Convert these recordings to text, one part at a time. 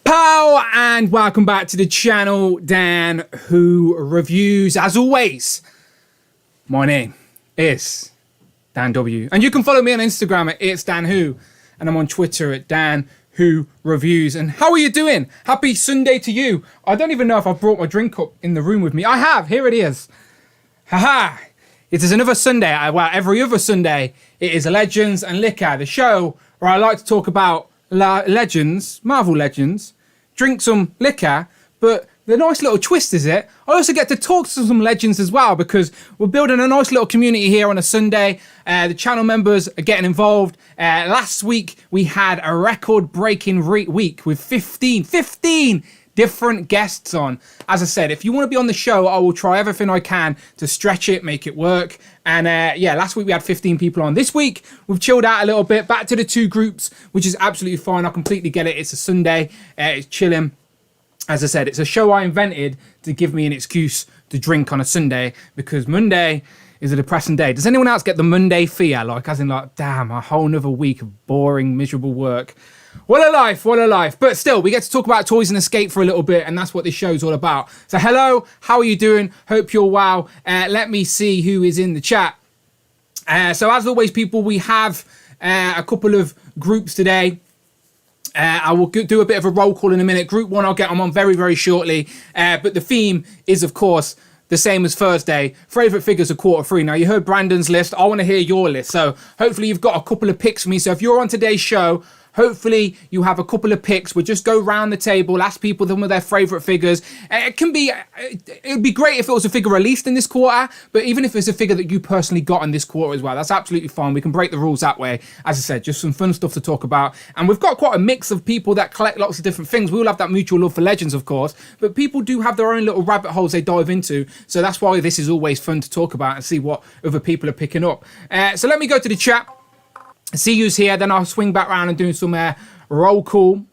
Pow, and welcome back to the channel, Dan Who Reviews. As always, my name is Dan W, and you can follow me on Instagram at It's Dan Who, and I'm on Twitter at Dan Who Reviews. And how are you doing? Happy Sunday to you. I don't even know if I've brought my drink up in the room with me. I have. Here it is. Haha. It is another Sunday. Well, every other Sunday, it is Legends and Liquor, the show where I like to talk about legends, Marvel Legends, drink some liquor, but the nice little twist is I also get to talk to some legends as well, because we're building a nice little community here on a Sunday. The channel members are getting involved. Last week, we had a record-breaking week with 15 different guests on. As I said, if you want to be on the show, I will try everything I can to stretch it, make it work. And yeah, last week we had 15 people on. This week, we've chilled out a little bit, back to the 2 groups, which is absolutely fine. I completely get it. It's a Sunday. It's chilling. As I said, it's a show I invented to give me an excuse to drink on a Sunday, because Monday is a depressing day. Does anyone else get the Monday fear? Like, as in like, damn, a whole nother week of boring, miserable work. What a life, what a life. But still, we get to talk about toys and escape for a little bit, and that's what this show's all about. So hello, how are you doing? Hope you're well. Let me see who is in the chat. So as always, people, we have a couple of groups today. I will do a bit of a roll call in a minute. Group 1, I'll get them on very, very shortly. But the theme is, of course, the same as Thursday. Favourite figures are quarter free. Now, you heard Brandon's list. I want to hear your list. So hopefully you've got a couple of picks for me. So if you're on today's show, hopefully you have a couple of picks. We'll just go round the table, ask people them with their favourite figures. It'd be great if it was a figure released in this quarter, but even if it's a figure that you personally got in this quarter as well, that's absolutely fine. We can break the rules that way. As I said, just some fun stuff to talk about. And we've got quite a mix of people that collect lots of different things. We all have that mutual love for Legends, of course, but people do have their own little rabbit holes they dive into. So that's why this is always fun to talk about and see what other people are picking up. So let me go to the chat. See who's here, then I'll swing back around and do some roll call.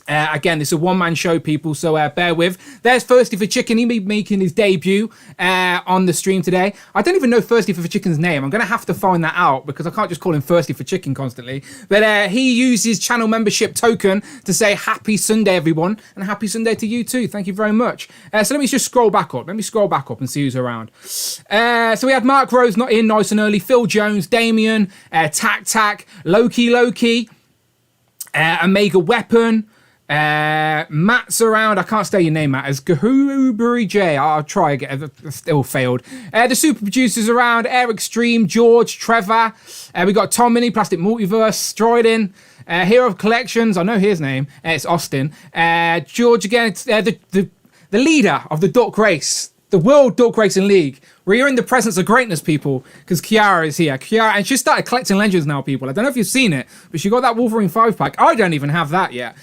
Again, this is a one-man show, people, so bear with. There's Thirsty for Chicken. He'll be making his debut on the stream today. I don't even know Thirsty for Chicken's name. I'm going to have to find that out, because I can't just call him Thirsty for Chicken constantly. But he used his channel membership token to say happy Sunday, everyone, and happy Sunday to you too. Thank you very much. So let me just scroll back up. Let me scroll back up and see who's around. So we had Mark Rose not in nice and early, Phil Jones, Damien, TakTak, Loki, Omega Weapon, Matt's around. I can't say your name, Matt. As Gahuburi J. I'll try again. Still failed. The super producers around. Eric Stream, George, Trevor. We got Tom Mini, Plastic Multiverse, Stroidin, Hero of Collections. I know his name. It's Austin. George again. The leader of the Duck Race, the World Duck Racing League. We're in the presence of greatness, people, because Kiara is here. Kiara, and she started collecting Legends now, people. I don't know if you've seen it, but she got that Wolverine 5-pack. I don't even have that yet.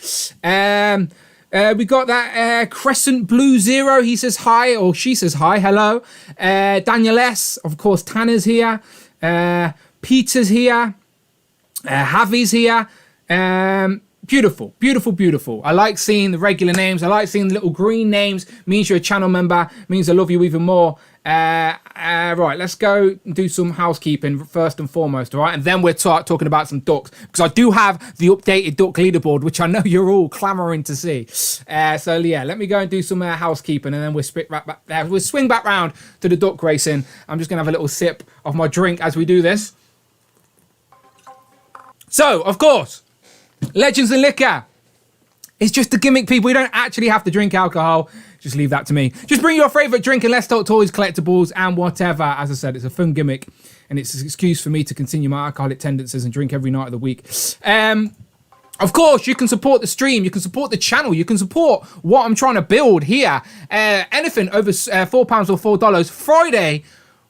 We got that Crescent Blue Zero. He says hi, or she says hi. Hello. Daniel S. Of course, Tanner's here. Peter's here. Javi's here. Beautiful, beautiful, beautiful. I like seeing the regular names. I like seeing the little green names. Means you're a channel member. Means I love you even more. Right, let's go do some housekeeping first and foremost, all right? And then we'll start talking about some ducks, because I do have the updated duck leaderboard, which I know you're all clamoring to see. So yeah, let me go and do some housekeeping, and then we'll swing back round to the duck racing. I'm just gonna have a little sip of my drink as we do this. So, of course, Legends and Liquor. It's just a gimmick, people. We don't actually have to drink alcohol. Just leave that to me. Just bring your favourite drink and let's talk toys, collectibles, and whatever. As I said, it's a fun gimmick, and it's an excuse for me to continue my alcoholic tendencies and drink every night of the week. Of course, you can support the stream. You can support the channel. You can support what I'm trying to build here. Anything over £4 or $4. Friday,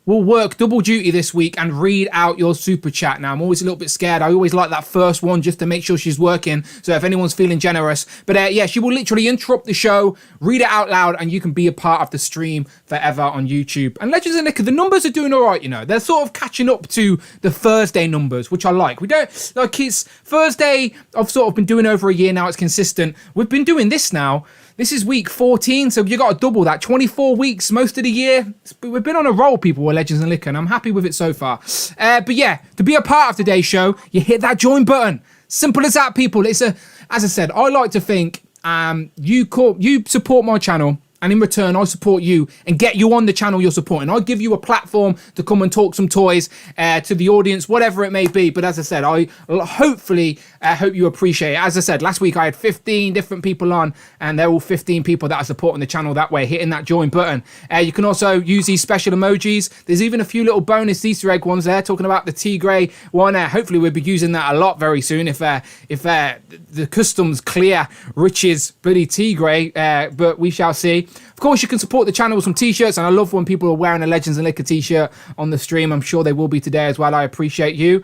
will work double duty this week and read out your super chat. Now, I'm always a little bit scared. I always like that first one just to make sure she's working. So if anyone's feeling generous. But yeah, she will literally interrupt the show, read it out loud, and you can be a part of the stream forever on YouTube. And Legends and Liquor, the numbers are doing all right, you know. They're sort of catching up to the Thursday numbers, which I like. We don't, like, it's Thursday, I've sort of been doing over a year now. It's consistent. We've been doing this now. This is week 14, so you got to double that. 24 weeks, most of the year. We've been on a roll, people, with Legends and Liquor, and I'm happy with it so far. But yeah, to be a part of today's show, you hit that join button. Simple as that, people. It's as I said, I like to think you support my channel. And in return, I support you and get you on the channel you're supporting. I give you a platform to come and talk some toys to the audience, whatever it may be. But as I said, I hopefully hope you appreciate it. As I said, last week I had 15 different people on, and they're all 15 people that are supporting the channel that way, hitting that join button. You can also use these special emojis. There's even a few little bonus Easter egg ones there, talking about the Tigray one. Hopefully we'll be using that a lot very soon if the customs clear Rich's bloody Tigray, but we shall see. Of course, you can support the channel with some t-shirts, and I love when people are wearing a Legends and Liquor t-shirt on the stream. I'm sure they will be today as well. I appreciate you.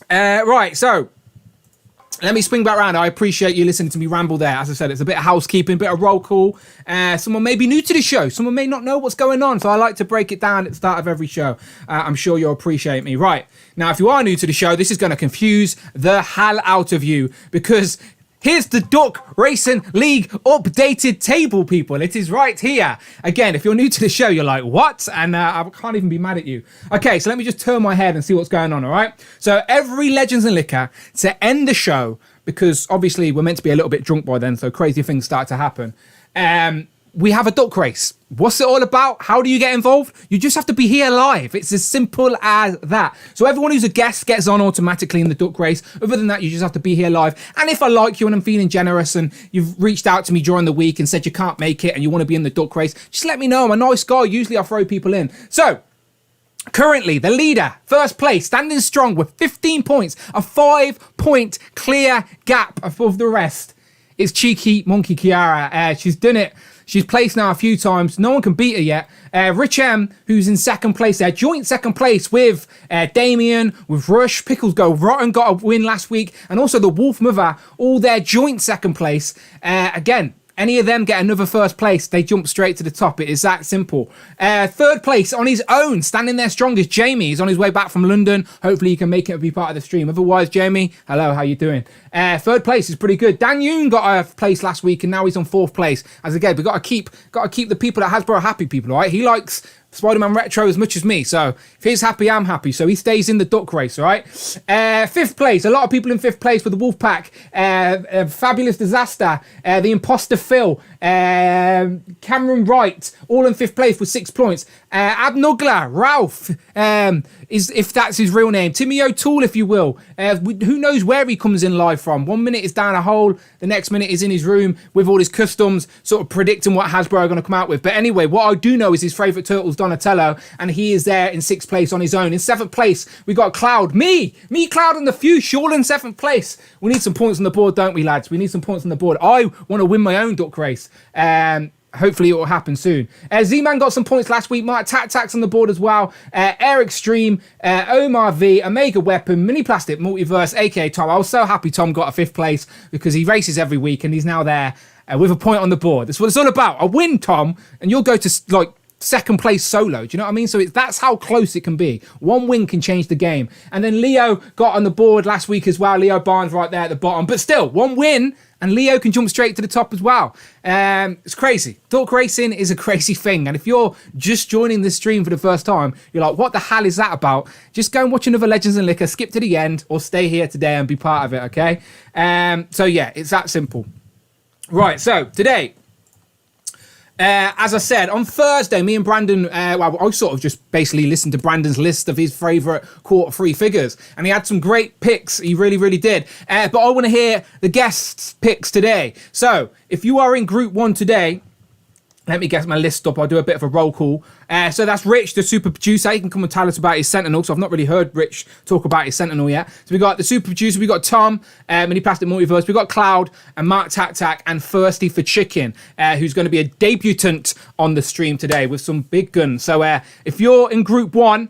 Right, so let me swing back around. I appreciate you listening to me ramble there. As I said, it's a bit of housekeeping, a bit of roll call. Someone may be new to the show. Someone may not know what's going on, so I like to break it down at the start of every show. I'm sure you'll appreciate me. Right, now, if you are new to the show, this is going to confuse the hell out of you, because here's the Duck Racing League updated table, people. It is right here. Again, if you're new to the show, you're like, what? And I can't even be mad at you. Okay, so let me just turn my head and see what's going on, all right? So every Legends and Liquor, to end the show, because obviously we're meant to be a little bit drunk by then, so crazy things start to happen. We have a duck race. What's it all about? How do you get involved? You just have to be here live. It's as simple as that. So everyone who's a guest gets on automatically in the duck race. Other than that, you just have to be here live. And if I like you and I'm feeling generous and you've reached out to me during the week and said you can't make it and you want to be in the duck race, just let me know. I'm a nice guy. Usually I throw people in. So currently, the leader, first place, standing strong with 15 points, a 5-point clear gap above the rest, is Cheeky Monkey Kiara. She's done it. She's placed now a few times. No one can beat her yet. Rich M, who's in second place there, joint second place with Damien, with Rush. Pickles Go Rotten got a win last week. And also the Wolf Mother, all their joint second place. Again, any of them get another first place, they jump straight to the top. It is that simple. Third place on his own, standing there strong, is Jamie. He's on his way back from London. Hopefully he can make it and be part of the stream. Otherwise, Jamie, hello, how you doing? Third place is pretty good. Dan Yoon got a place last week, and now he's on fourth place. As again, we've got to keep the people at Hasbro happy, people, all right? He likes Spider-Man Retro as much as me, so if he's happy, I'm happy. So he stays in the duck race, all right? Fifth place, a lot of people in fifth place for the Wolfpack. Fabulous Disaster, the Imposter Phil, Cameron Wright, all in fifth place with 6 points. Abnugla, Ralph, is if that's his real name. Timmy O'Toole, if you will. Who knows where he comes in live from? 1 minute is down a hole, the next minute is in his room with all his customs, sort of predicting what Hasbro are going to come out with. But anyway, what I do know is his favourite turtle's Donatello, and he is there in sixth place on his own. In seventh place, we got Cloud. Me, Cloud, and the Fuchs, all in seventh place. We need some points on the board, don't we, lads? We need some points on the board. I want to win my own duck race. Hopefully it will happen soon. ZMan got some points last week. MarkTakTak's on the board as well. Air Extreme, Omar V, Omega Weapon, Mini Plastic Multiverse, aka Tom. I was so happy Tom got a fifth place because he races every week and he's now there with a point on the board. That's what it's all about. A win, Tom, and you'll go to like second place solo. Do you know what I mean? So that's how close it can be. One win can change the game. And then Leo got on the board last week as well. Leo Barnes right there at the bottom. But still, one win and Leo can jump straight to the top as well. It's crazy. Duck racing is a crazy thing. And if you're just joining this stream for the first time, you're like, what the hell is that about? Just go and watch another Legends and Liquor, skip to the end, or stay here today and be part of it, okay? So yeah, it's that simple. Right, so today, as I said, on Thursday, me and Brandon, I sort of just basically listened to Brandon's list of his favourite quarter three figures. And he had some great picks. He really, really did. But I want to hear the guests' picks today. So if you are in Group 1 today, let me get my list up. I'll do a bit of a roll call. So that's Rich, the super producer. He can come and tell us about his Sentinel. So I've not really heard Rich talk about his Sentinel yet. So we got the super producer. We got Tom, Mini Plastic Multiverse. We got Cloud and MarkTakTak and Thirsty for Chicken, who's going to be a debutant on the stream today with some big guns. So if you're in Group 1,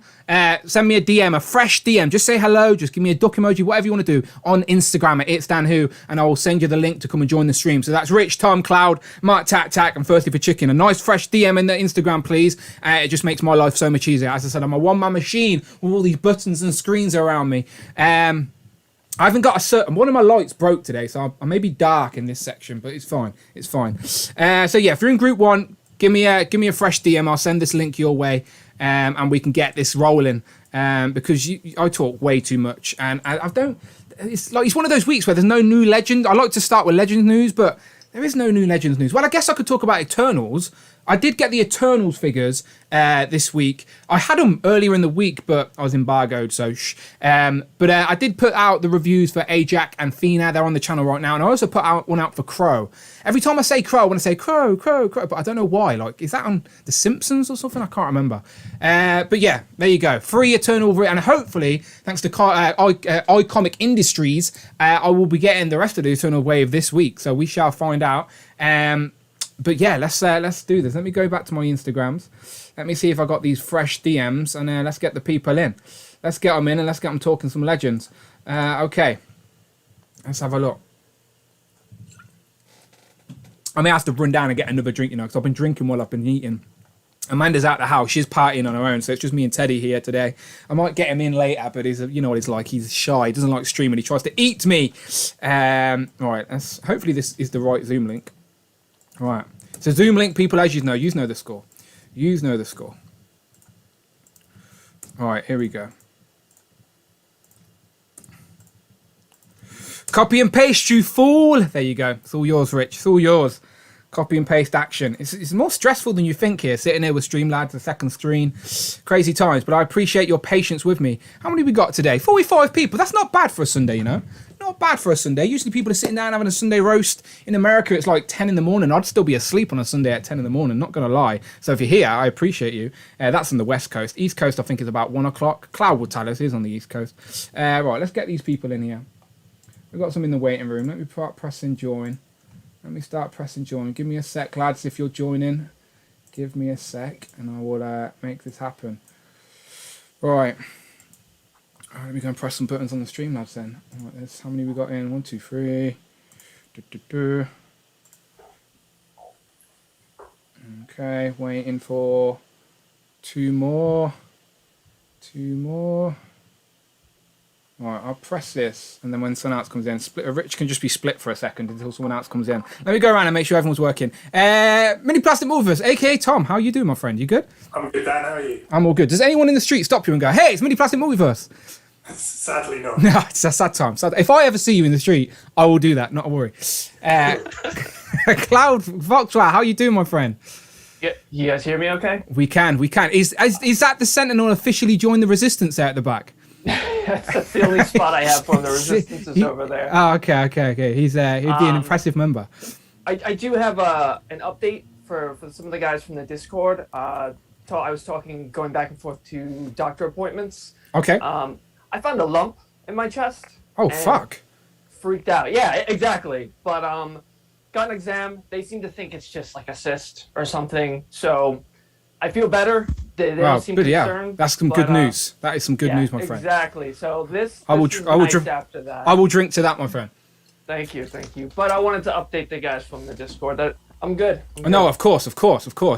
send me a DM, a fresh DM. Just say hello. Just give me a duck emoji, whatever you want to do on Instagram at It's Dan Who, and I will send you the link to come and join the stream. So that's Rich, Tom, Cloud, MarkTakTak, and Thirsty for Chicken. A nice fresh DM in the Instagram, please. It just makes my life so much easier. As I said, I'm a one-man machine with all these buttons and screens around me. I haven't got a certain... One of my lights broke today, so I may be dark in this section, but it's fine. It's fine. So yeah, if you're in Group 1, give me a fresh DM. I'll send this link your way, and we can get this rolling. Because I talk way too much, and I don't... it's one of those weeks where there's no new Legends. I like to start with Legends news, but there is no new Legends news. Well, I guess I could talk about Eternals. I did get the Eternals figures this week. I had them earlier in the week, but I was embargoed, so shh. But I did put out the reviews for Ajax and Fina. They're on the channel right now. And I also put one out for Crow. Every time I say Crow, I want to say Crow, but I don't know why. Like, is that on The Simpsons or something? I can't remember. But yeah, there you go. Free Eternal. And hopefully, thanks to iComic Industries, I will be getting the rest of the Eternal Wave this week. So we shall find out. But yeah, let's do this. Let me go back to my Instagrams. Let me see if I got these fresh DMs, and let's get the people in. Let's get them in, and let's get them talking some Legends. Okay, let's have a look. I may have to run down and get another drink, because I've been drinking while I've been eating. Amanda's out the house. She's partying on her own, so it's just me and Teddy here today. I might get him in later, but you know what he's like. He's shy. He doesn't like streaming. He tries to eat me. All right, hopefully this is the right Zoom link. Right, so Zoom link, people, as you know the score. You know the score. All right, here we go. Copy and paste, you fool. There you go. It's all yours, Rich. It's all yours. Copy and paste action. It's more stressful than you think here, sitting here with Streamlabs, the second screen. Crazy times, but I appreciate your patience with me. How many we got today? 45 people. That's not bad for a Sunday, Not bad for a Sunday. Usually people are sitting down having a Sunday roast. In America, it's like 10 in the morning. I'd still be asleep on a Sunday at 10 in the morning, not going to lie. So if you're here, I appreciate you. That's on the West Coast. East Coast, I think, is about 1 o'clock. Cloud will tell us. It is on the East Coast. Right, let's get these people in here. We've got some in the waiting room. Let me press and join. Let me start pressing join. Give me a sec, lads, if you're joining. Give me a sec, and I will make this happen. Right. All right, we're going to press some buttons on the Streamlabs then. All right, that's how many we got in. 1, 2, 3. Okay, waiting for 2 more. 2 more. All right, I'll press this, and then when someone else comes in, Rich can just be split for a second until someone else comes in. Let me go around and make sure everyone's working. Mini Plastic Movers, a.k.a. Tom. How you doing, my friend? You good? I'm good, Dan. How are you? I'm all good. Does anyone in the street stop you and go, hey, it's Mini Plastic Movieverse? Sadly not. No, it's a sad time. If I ever see you in the street, I will do that, not a worry. Cloud, Voxwell, how you doing, my friend? Yeah, you guys hear me okay? We can. Is that the Sentinel officially joined the Resistance there at the back? That's the only spot I have from the Resistance is over there. Oh, okay. He'd be an impressive member. I do have an update for some of the guys from the Discord. I was going back and forth to doctor appointments. Okay. I found a lump in my chest. Oh, fuck. Freaked out. Yeah, exactly. But got an exam. They seem to think it's just like a cyst or something. So I feel better. They don't seem concerned. That's some good news. That is some good news, my friend. Exactly. So this I will nice after that. I will drink to that, my friend. Thank you. But I wanted to update the guys from the Discord that I'm good. No, of course.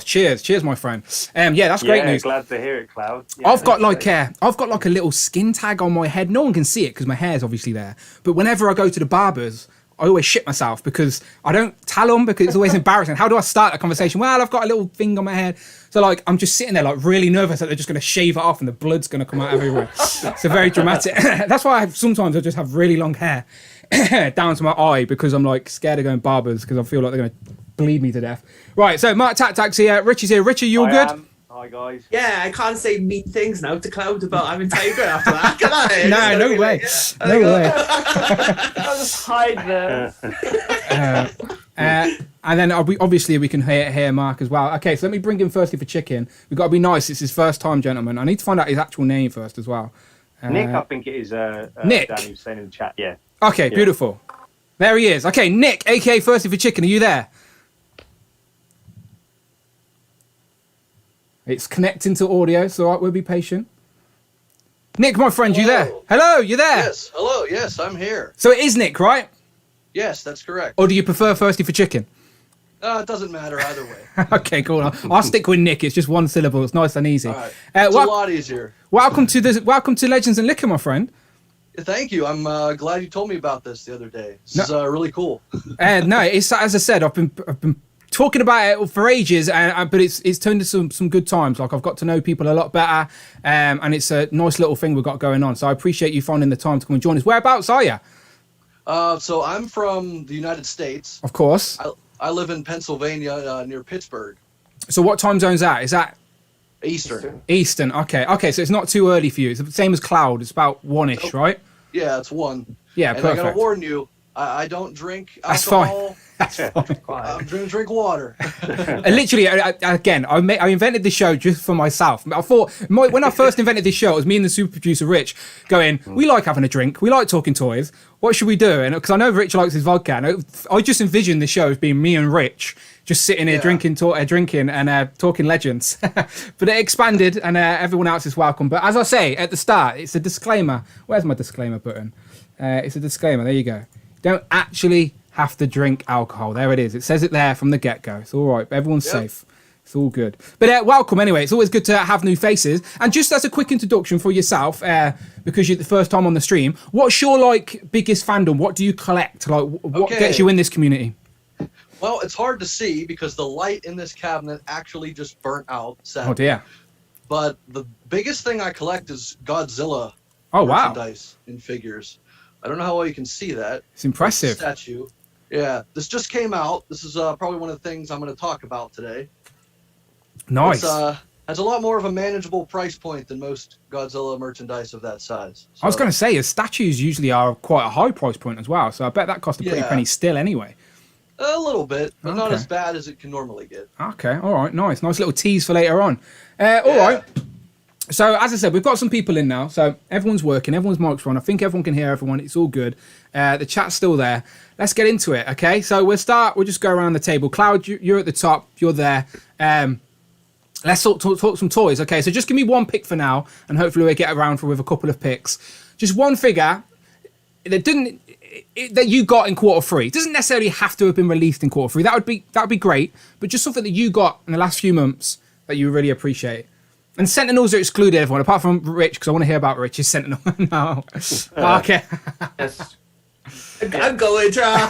Cheers, my friend. Yeah, that's great news. Glad to hear it, Cloud. Yeah, I've got like a little skin tag on my head. No one can see it because my hair's obviously there. But whenever I go to the barbers, I always shit myself because I don't tell them because it's always embarrassing. How do I start a conversation? Well, I've got a little thing on my head. So like, I'm just sitting there like really nervous that they're just going to shave it off and the blood's going to come out everywhere. So very dramatic. That's why sometimes I just have really long hair down to my eye because I'm like scared of going barbers because I feel like they're going to bleed me to death. Right, so MarkTakTak's here. Richie's here. Richie, you all good? Hi, guys. Yeah, I can't say mean things now to Cloud about having Tiger after that, can I? No way. No way. I'll just hide there. And then obviously we can hear Mark as well. Okay, so let me bring him firstly for chicken. We've got to be nice. It's his first time, gentlemen. I need to find out his actual name first as well. Nick, I think it is. Nick. Danny was saying in the chat, yeah. Okay, yeah. Beautiful. There he is. Okay, Nick, a.k.a. Firstly for Chicken. Are you there? It's connecting to audio, so all right, we'll be patient. Nick, my friend, you there? Hello, you there? Yes, hello, yes, I'm here. So it is Nick, right? Yes, that's correct. Or do you prefer Firstly for Chicken? It doesn't matter either way. Okay, cool. I'll stick with Nick. It's just one syllable. It's nice and easy. All right. It's a lot easier. Welcome to Legends and Liquor, my friend. Thank you. I'm glad you told me about this the other day. This is really cool. No, it's as I said. I've been talking about it for ages, but it's turned into some good times. Like I've got to know people a lot better, and it's a nice little thing we've got going on. So I appreciate you finding the time to come and join us. Whereabouts are you? So I'm from the United States. Of course. I live in Pennsylvania, near Pittsburgh. So what time zone's that? Is that Eastern. Eastern? Okay. So it's not too early for you. It's the same as Cloud. It's about 1-ish, right? Yeah, it's 1. Yeah, and perfect. I gotta warn you, I don't drink That's alcohol. That's fine. I'm gonna drink water. Literally, again, I invented this show just for myself. I thought when I first invented this show, it was me and the super producer Rich going, we like having a drink, we like talking toys. What should we do? And because I know Rich likes his vodka, and I just envisioned the show as being me and Rich just sitting here drinking and talking legends. But it expanded, and everyone else is welcome. But as I say at the start, it's a disclaimer. Where's my disclaimer button? It's a disclaimer. There you go. Don't actually have to drink alcohol. There it is. It says it there from the get-go. It's all right. Everyone's safe. It's all good. But welcome anyway. It's always good to have new faces. And just as a quick introduction for yourself, because you're the first time on the stream, what's your biggest fandom? What do you collect? What gets you in this community? Well, it's hard to see because the light in this cabinet actually just burnt out. Sadly. Oh dear. But the biggest thing I collect is Godzilla merchandise in figures. I don't know how well you can see that. It's impressive. Statue. Yeah, this just came out. This is probably one of the things I'm going to talk about today. Nice. It's, has a lot more of a manageable price point than most Godzilla merchandise of that size. So, I was going to say, statues usually are quite a high price point as well, so I bet that cost a pretty penny still anyway. A little bit, but not as bad as it can normally get. Okay, all right, nice little tease for later on. All right. So, as I said, we've got some people in now. So, everyone's working. Everyone's mics are on. I think everyone can hear everyone. It's all good. The chat's still there. Let's get into it, okay? So, we'll just go around the table. Cloud, you're at the top. You're there. Let's talk some toys, okay? So, just give me one pick for now, and hopefully we'll get around with a couple of picks. Just one figure that you got in Q3. It doesn't necessarily have to have been released in Q3. That would be great. But just something that you got in the last few months that you really appreciate. And Sentinels are excluded, everyone, apart from Rich, because I want to hear about Rich's Sentinel. No. Okay. Yes. I'm going to try.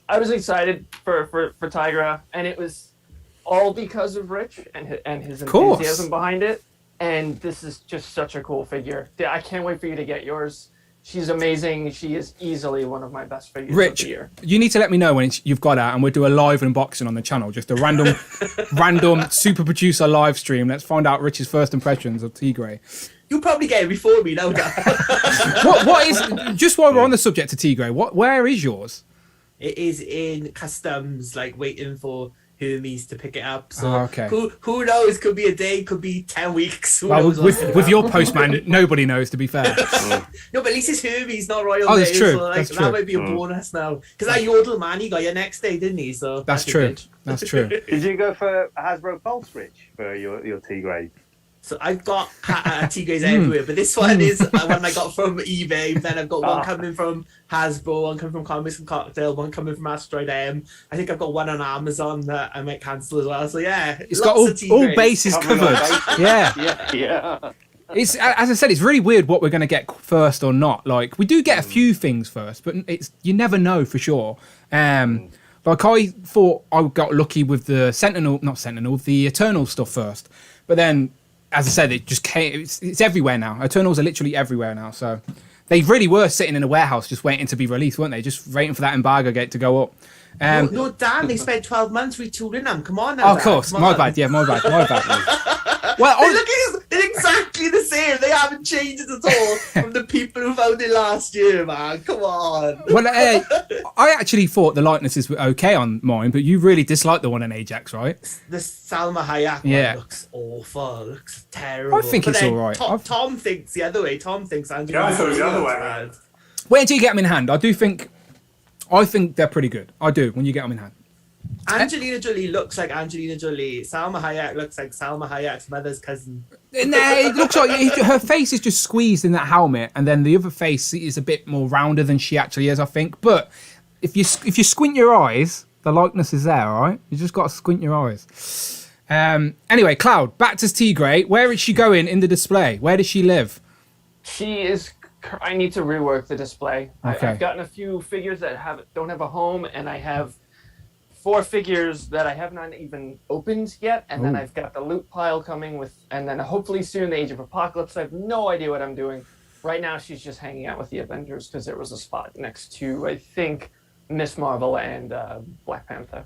I was excited for Tigra, and it was all because of Rich and his enthusiasm behind it. And this is just such a cool figure. I can't wait for you to get yours. She's amazing. She is easily one of my best figures of the year. You need to let me know when you've got her, and we'll do a live unboxing on the channel. Just a random super producer live stream. Let's find out Rich's first impressions of Tigray. You'll probably get it before me, no doubt. What is, just while we're on the subject of Tigray, where is yours? It is in customs, waiting for Hermes to pick it up. So who knows? Could be a day, could be 10 weeks. Well, with your postman, nobody knows, to be fair. No, but at least it's Hermes, not Royal Oh, Day. that's true. So That's true. That might be a bonus now. Because that Yodel man, he got your next day, didn't he? So that's true. That's true. Did you go for Hasbro Pulse, Rich, for your Tigray? So I've got Tigrays everywhere, but this one is one I got from eBay. Then I've got one coming from Hasbro, one coming from Comics and Cocktail, one coming from Asteroid M. I think I've got one on Amazon that I might cancel as well. So yeah, it's got all bases covered. Yeah. It's, as I said, it's really weird what we're going to get first or not. We do get a few things first, but you never know for sure. I thought I got lucky with the the Eternal stuff first, but then, as I said, it just came. It's everywhere now. Eternals are literally everywhere now. So they really were sitting in a warehouse just waiting to be released, weren't they? Just waiting for that embargo gate to go up. No, Dan, they spent 12 months retooling them. Come on now. Oh, of course. My bad. Yeah, my bad. Well, they're exactly the same. They haven't changed it at all from the people who found it last year, man. Come on. Well, I actually thought the likenesses were okay on mine, but you really disliked the one in Ajax, right? The Salma Hayek one looks awful. Looks terrible. I think it's all right. Tom thinks the other way. Tom thinks Angelina. Yeah, I thought it was the other way. Wait until you get them in hand. I think they're pretty good. I do, when you get them in hand. Angelina Jolie looks like Angelina Jolie. Salma Hayek looks like Salma Hayek's mother's cousin. It looks like her face is just squeezed in that helmet, and then the other face is a bit more rounder than she actually is, I think. But if you squint your eyes, the likeness is there, all right? You just got to squint your eyes. Anyway, Cloud, back to Tigray. Where is she going in the display? Where does she live? She is I need to rework the display. Okay. I've gotten a few figures that don't have a home, and I have 4 figures that I have not even opened yet, and then I've got the loot pile coming with, and then hopefully soon the Age of Apocalypse. I have no idea what I'm doing. Right now, she's just hanging out with the Avengers because there was a spot next to, I think, Miss Marvel and Black Panther.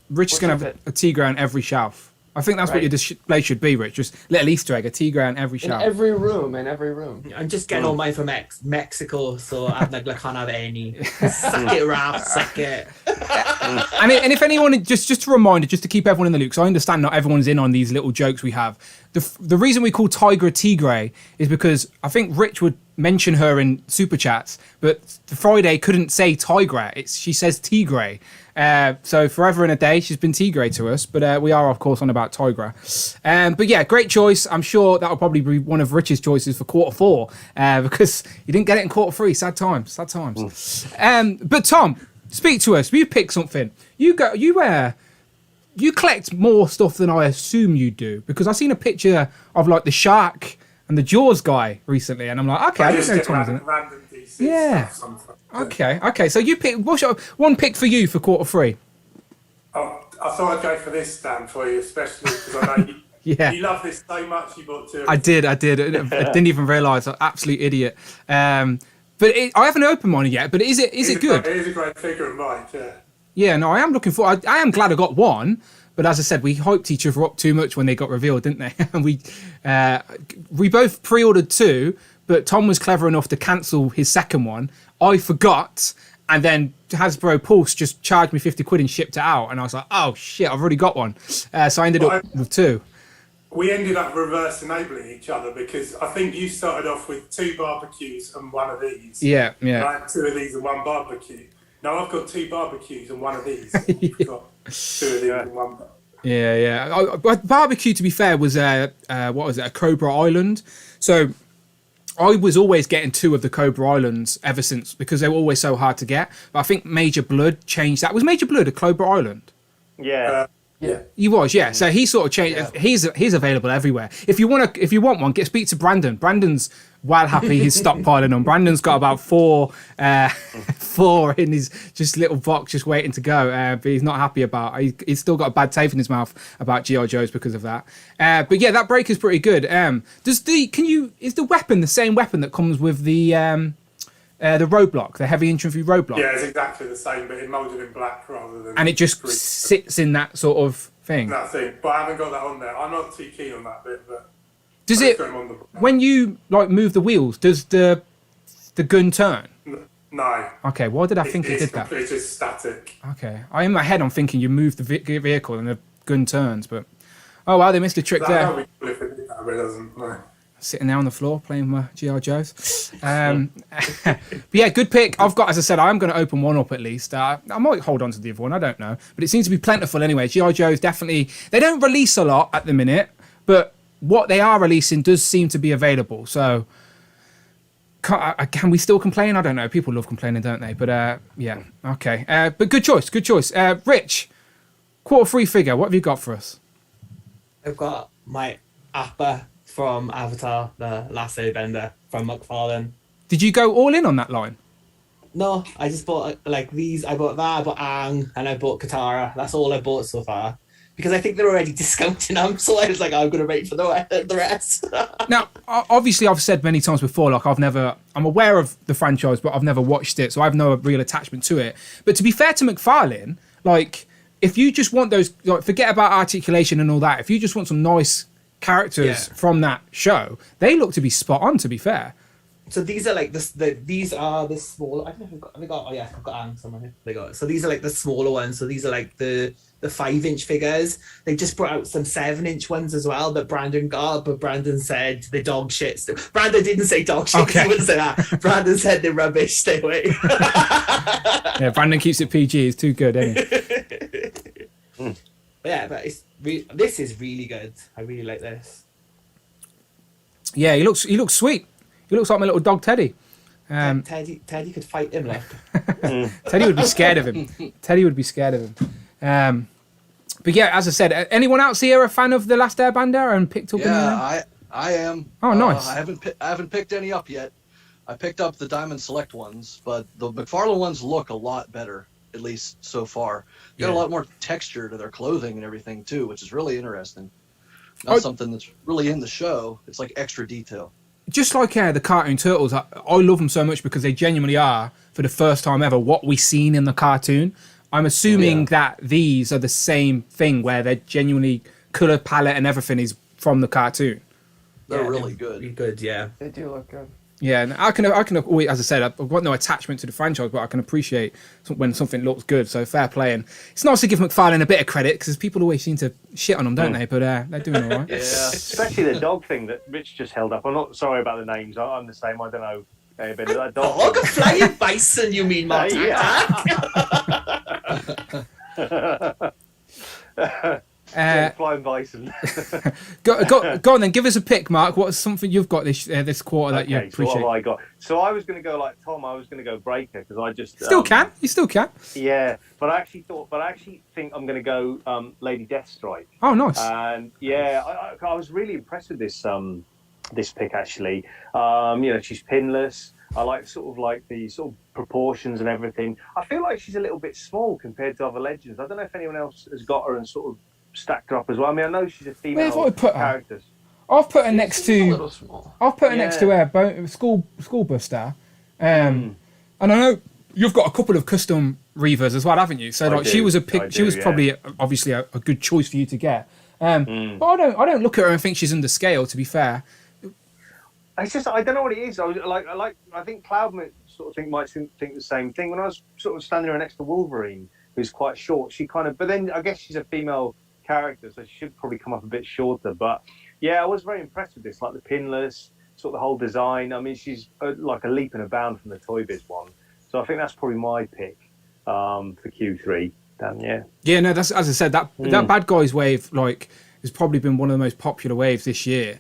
Rich is going to have a Tigra on every shelf. I think that's what your display should be, Rich. Just little Easter egg, a Tigra on every shelf. In every room. I'm just getting all mine from Mexico, so I can't have any. Suck it, Raph, suck it. And if anyone, just a reminder, just to keep everyone in the loop, because I understand not everyone's in on these little jokes we have. The reason we call Tigra Tigre is because I think Rich would mention her in super chats, but Friday couldn't say Tigra. She says Tigre. So forever and a day, she's been Tigre to us, but we are, of course, on about Tigra. But yeah, great choice. I'm sure that'll probably be one of Rich's choices for quarter 4, because you didn't get it in quarter 3. Sad times. But Tom, speak to us. You pick something. You collect more stuff than I assume you do, because I've seen a picture of like the shark and the Jaws guy recently, and I'm like, okay, I didn't know Tom was in it. Random DC Yeah. stuff Okay. So you pick. What's one pick for you for quarter 3? Oh, I thought I'd go for this, Dan, for you, especially because I know you love this so much. You bought 2. I did. I didn't even realise. I'm an absolute idiot. But I haven't opened mine yet. But is it good? It is a great figure of mine. Yeah. Yeah. No, I am looking for. I am glad I got one. But as I said, we hyped each other up too much when they got revealed, didn't they? And we both pre-ordered 2, but Tom was clever enough to cancel his second one. I forgot, and then Hasbro Pulse just charged me 50 quid and shipped it out. And I was like, oh shit, I've already got one. So I ended up with 2. We ended up reverse enabling each other because I think you started off with 2 barbecues and 1 of these. Yeah. I had 2 of these and 1 barbecue. Now I've got 2 barbecues and 1 of these. You've got 2 of these and 1 barbecue. Yeah. Barbecue, to be fair, was a Cobra Island. So I was always getting 2 of the Cobra Islands ever since, because they were always so hard to get. But I think Major Blood changed that. Was Major Blood a Cobra Island? Yeah. Yeah. He was, yeah. So he sort of changed. Yeah. He's available everywhere. If you want one, speak to Brandon. Brandon's well happy he's stockpiling them. Brandon's got about 4 in his just little box, just waiting to go. But he's not happy about. He's still got a bad taste in his mouth about GI Joes because of that. But yeah, that break is pretty good. Is the weapon the same weapon that comes with the roadblock, the heavy infantry roadblock? Yeah, it's exactly the same, but it molded in black rather than. And it just sits in that sort of thing. That thing, but I haven't got that on there. I'm not too keen on that bit, but. Does it, when you like move the wheels, does the gun turn? No. Okay, why did I think it did that? It's just static. Okay, in my head I'm thinking you move the vehicle and the gun turns, but oh wow, they missed a trick there. That would be cool if it did that, but it doesn't. No. Sitting there on the floor playing my GI Joes. But yeah, good pick. I've got, as I said, I am going to open one up at least. I might hold on to the other one. I don't know, but it seems to be plentiful anyway. GI Joes definitely. They don't release a lot at the minute, but what they are releasing does seem to be available. So can we still complain? I don't know. People love complaining, don't they? But yeah, okay. But good choice. Rich, quarter 3 figure. What have you got for us? I've got my Appa from Avatar, the Last Airbender from McFarlane. Did you go all in on that line? No, I just bought like these. I bought that, I bought Aang, and I bought Katara. That's all I bought so far. Because I think they're already discounting them, so I was like, I'm going to wait for the rest. Now, obviously, I've said many times before, like I'm aware of the franchise, but I've never watched it, so I have no real attachment to it. But to be fair to McFarlane, like, if you just want those, like, forget about articulation and all that, if you just want some nice characters from that show, they look to be spot on, to be fair. So these are like these are the small. I don't know if I've got Aang somewhere here. They got it. So these are like the smaller ones. So these are like the 5-inch figures. They just brought out some 7-inch ones as well that Brandon got, but Brandon said the dog shit. Brandon didn't say dog shit. Okay. He wouldn't say that. Brandon said they're rubbish. Stay away. Yeah, Brandon keeps it PG. He's too good, isn't he? Yeah, but this is really good. I really like this. Yeah, he looks sweet. He looks like my little dog Teddy. Teddy could fight him, like. Teddy would be scared of him. But yeah, as I said, anyone else here a fan of The Last Airbender and picked up any of them? I am. Oh, nice. I haven't picked any up yet. I picked up the Diamond Select ones, but the McFarlane ones look a lot better, at least so far. They got a lot more texture to their clothing and everything too, which is really interesting. Not something that's really in the show. It's like extra detail. Just like the cartoon turtles, I love them so much because they genuinely are, for the first time ever, what we seen in the cartoon. I'm assuming that these are the same thing, where they're genuinely colour palette and everything is from the cartoon. They're really good. Really good, yeah. They do look good. Yeah, and I can always, as I said, I've got no attachment to the franchise, but I can appreciate when something looks good. So fair play, and it's nice to give McFarlane a bit of credit because people always seem to shit on them, don't they? But they're doing all right. Yeah, especially the dog thing that Rich just held up. I'm not sorry about the names. I'm the same. I don't know. But that dog a flying bison, you mean, Mark? flying bison. go on then. Give us a pick, Mark. What's something you've got this quarter that you appreciate? So what have I got? So I was going to go like Tom. I was going to go Breaker because I just You still can. Yeah, but I actually think I'm going to go Lady Deathstrike. Oh, nice. And I was really impressed with this pick actually. She's pinless. I like the sort of proportions and everything. I feel like she's a little bit small compared to other legends. I don't know if anyone else has got her and sort of stacked her up as well. I mean, I know she's a female character. I've put her next to. I've put her next to Schoolbuster, and I know you've got a couple of custom Reavers as well, haven't you? So she was a pick. She was probably obviously a good choice for you to get. But I don't look at her and think she's under scale. To be fair. It's just I don't know what it is. I think Cloudman sort of might think the same thing. When I was sort of standing there next to Wolverine, who's quite short, she kind of. But then I guess she's a female character, so she should probably come up a bit shorter. But yeah, I was very impressed with this, like the pinless, sort of the whole design. I mean, she's like a leap and a bound from the Toy Biz one. So I think that's probably my pick for Q3. Yeah, no, that's as I said that Bad Guys wave has probably been one of the most popular waves this year.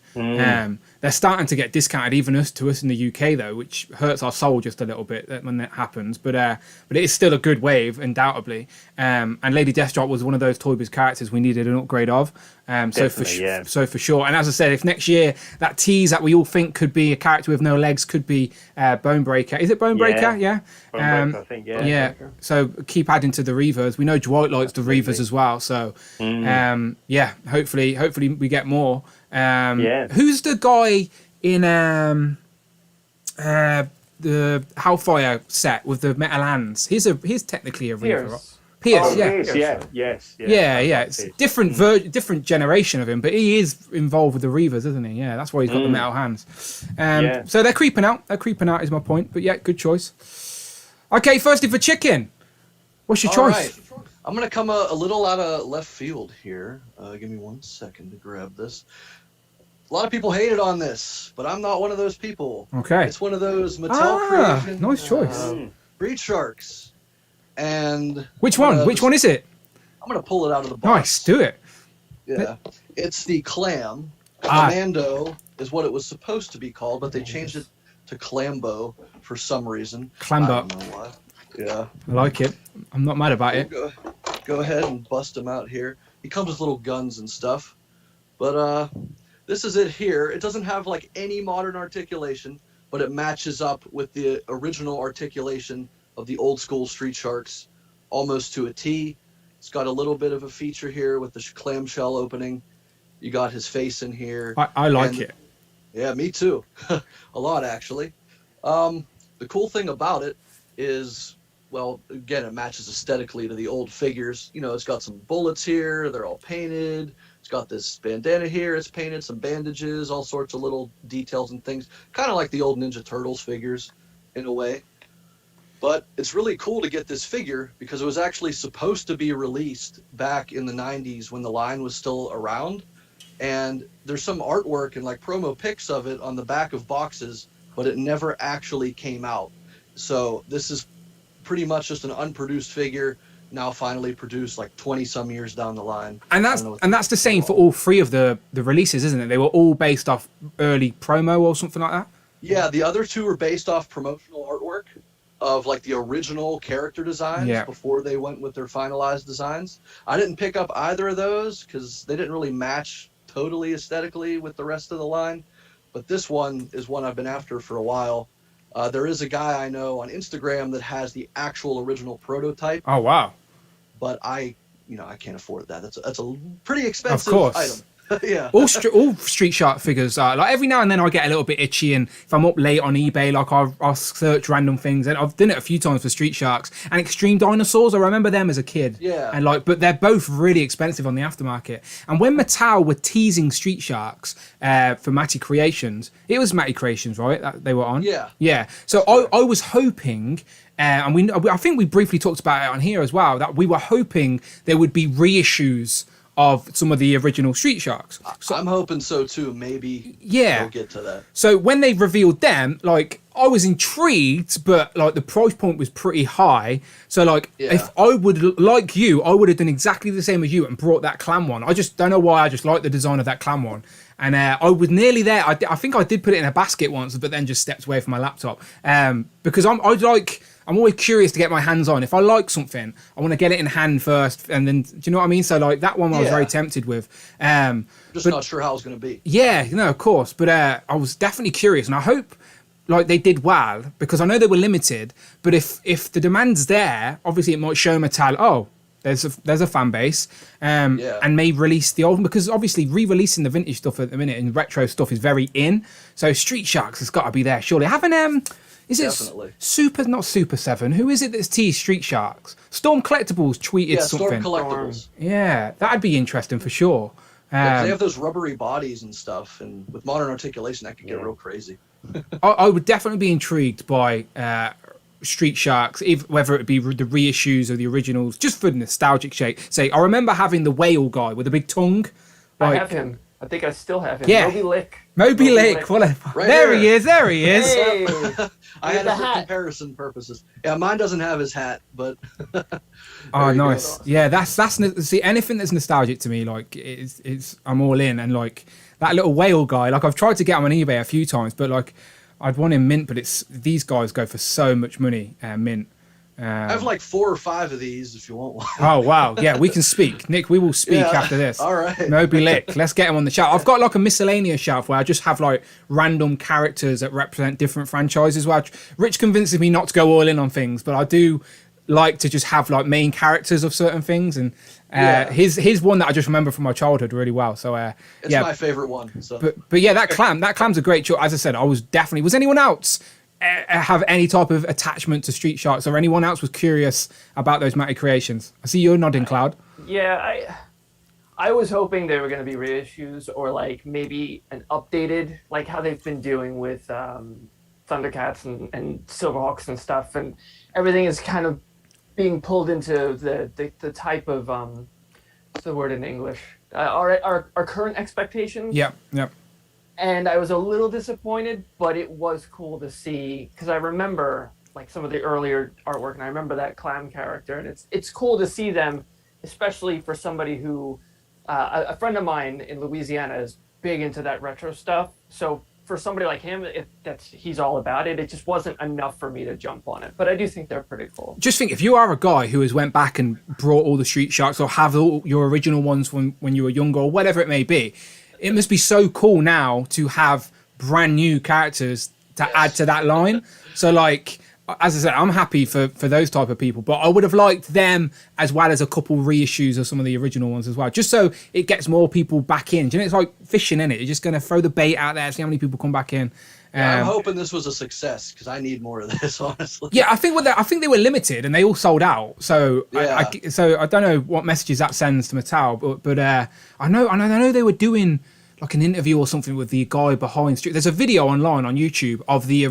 They're starting to get discounted, even to us in the UK though, which hurts our soul just a little bit when that happens. But it is still a good wave, undoubtedly. And Lady Deathstrike was one of those Toy Biz characters we needed an upgrade of. So for sure. And as I said, if next year that tease that we all think could be a character with no legs could be Bonebreaker. Is it Bonebreaker? Yeah. Bonebreaker, I think. Yeah. So keep adding to the Reavers. We know Dwight likes the Reavers as well. So hopefully we get more. Who's the guy in the Hellfire set with the metal hands? He's technically a Reaver. Pierce, yes. It's different generation of him, but he is involved with the Reavers, isn't he? Yeah, that's why he's got the metal hands. So they're creeping out. Is my point. But yeah, good choice. Okay, firstly for chicken, what's your choice? Right. I'm gonna come a little out of left field here. Give me 1 second to grab this. A lot of people hated on this, but I'm not one of those people. Okay. It's one of those Mattel creation. Nice choice. Breed Sharks. And which one? Which one is it? I'm gonna pull it out of the box. Nice, do it. Yeah, it's the Clam. Commando is what it was supposed to be called, but they changed it to Clambo for some reason. Clambo. I don't know why. Yeah. I like it. I'm not mad about it. Go ahead and bust him out here. He comes with little guns and stuff, but this is it here. It doesn't have like any modern articulation, but it matches up with the original articulation of the old school Street Sharks almost to a T. It's got a little bit of a feature here with the clamshell opening. You got his face in here. I like it. Yeah, me too. A lot, actually. The cool thing about it is, well, again, it matches aesthetically to the old figures. You know, it's got some bullets here. They're all painted. It's got this bandana here. It's painted, some bandages, all sorts of little details and things. Kind of like the old Ninja Turtles figures in a way. But it's really cool to get this figure because it was actually supposed to be released back in the 90s when the line was still around. And there's some artwork and like promo pics of it on the back of boxes, but it never actually came out. So this is pretty much just an unproduced figure, now finally produced like 20 some years down the line. And that's the same for all three of the releases, isn't it? They were all based off early promo or something like that? Yeah, the other two were based off promotional artwork of like the original character designs before they went with their finalized designs. I didn't pick up either of those because they didn't really match totally aesthetically with the rest of the line. But this one is one I've been after for a while. There is a guy I know on Instagram that has the actual original prototype. Oh wow! But I can't afford that. That's a pretty expensive item. Yeah. All Street Shark figures are like, every now and then I get a little bit itchy, and if I'm up late on eBay, like I'll search random things, and I've done it a few times for Street Sharks and Extreme Dinosaurs. I remember them as a kid. Yeah. And but they're both really expensive on the aftermarket. And when Mattel were teasing Street Sharks for Matty Creations, it was Matty Creations, right? That they were on. Yeah. Yeah. So I was hoping. And I think we briefly talked about it on here as well, that we were hoping there would be reissues of some of the original Street Sharks. So, I'm hoping so too. Maybe we'll get to that. So when they revealed them, like, I was intrigued, but like the price point was pretty high. So like, if I would, like you, I would have done exactly the same as you and brought that clam one. I just don't know why. I just like the design of that clam one. And I was nearly there. I think I did put it in a basket once, but then just stepped away from my laptop. Because I'm always curious to get my hands on. If I like something, I want to get it in hand first, and then, do you know what I mean? So like that one I was very tempted with. Just not sure how it's going to be. Yeah, no, of course. But I was definitely curious, and I hope like they did well, because I know they were limited. But if the demand's there, obviously it might show Mattel, oh, there's a fan base, and may release the old one, because obviously re-releasing the vintage stuff at the minute and retro stuff is very in. So Street Sharks has got to be there, surely. Haven't is it Definitely. not Super 7? Who is it that's teased Street Sharks? Storm Collectibles tweeted something. Storm Collectibles. Yeah, that'd be interesting for sure. They have those rubbery bodies and stuff, and with modern articulation, that could get real crazy. I would definitely be intrigued by Street Sharks, whether it be the reissues or the originals, just for the nostalgic sake. I remember having the whale guy with the big tongue. I have him. I think I still have him. Yeah. Moby Lick. Whatever. Right there here. he is. There he is. Hey. I had it for comparison purposes. Yeah, mine doesn't have his hat, but. Oh, nice. Yeah, that's see, anything that's nostalgic to me, like it's I'm all in. And like that little whale guy, like I've tried to get him on eBay a few times, but like I'd want him mint, but these guys go for so much money, mint. I have like 4 or 5 of these if you want one. Oh wow, yeah, we can speak, Nick. We will speak after this. All right, Moby Lick. Let's get him on the shelf. I've got like a miscellaneous shelf where I just have like random characters that represent different franchises. Where Rich convinces me not to go all in on things, but I do like to just have like main characters of certain things. And his one that I just remember from my childhood really well. So it's my favorite one. So. But yeah, that clam's a great choice. As I said, was anyone else have any type of attachment to Street Sharks, or anyone else was curious about those Matty creations? I see you're nodding, Cloud. Yeah, I was hoping they were going to be reissues, or like maybe an updated, like how they've been doing with Thundercats and Silverhawks and stuff, and everything is kind of being pulled into the type of what's the word in English? Our current expectations. Yep. And I was a little disappointed, but it was cool to see, because I remember like some of the earlier artwork, and I remember that clam character, and it's cool to see them, especially for somebody who a friend of mine in Louisiana is big into that retro stuff. So for somebody like him, he's all about it. It just wasn't enough for me to jump on it, but I do think they're pretty cool. Just think, if you are a guy who has went back and brought all the Street Sharks, or have all your original ones when you were younger, or whatever it may be, it must be so cool now to have brand new characters to add to that line. So like, as I said, I'm happy for those type of people, but I would have liked them as well as a couple reissues of some of the original ones as well, just so it gets more people back in. Do you know, it's like fishing, in it. You're just going to throw the bait out there, see how many people come back in. I'm hoping this was a success, because I need more of this, honestly. Yeah, I think they were limited and they all sold out. So I don't know what messages that sends to Mattel, but I know they were doing like an interview or something with the guy behind Street. There's a video online on YouTube of the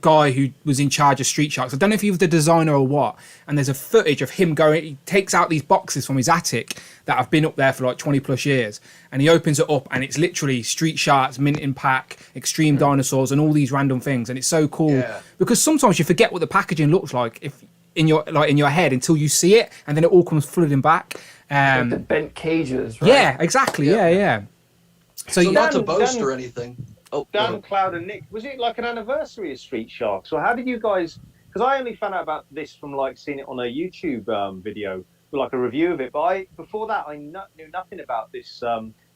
guy who was in charge of Street Sharks. I don't know if he was the designer or what. And there's a footage of him going. He takes out these boxes from his attic that have been up there for like 20 plus years, and he opens it up, and it's literally Street Sharks, Mint in Pack, Extreme Dinosaurs, and all these random things. And it's so cool because sometimes you forget what the packaging looks like if in your head until you see it, and then it all comes flooding back. Like the bent cages, right? Yeah, exactly. Yeah. So not to boast or anything. Dan, Cloud, and Nick, was it like an anniversary of Street Sharks, or how did you guys? Because I only found out about this from like seeing it on a YouTube video, like a review of it. But before that, I knew nothing about this.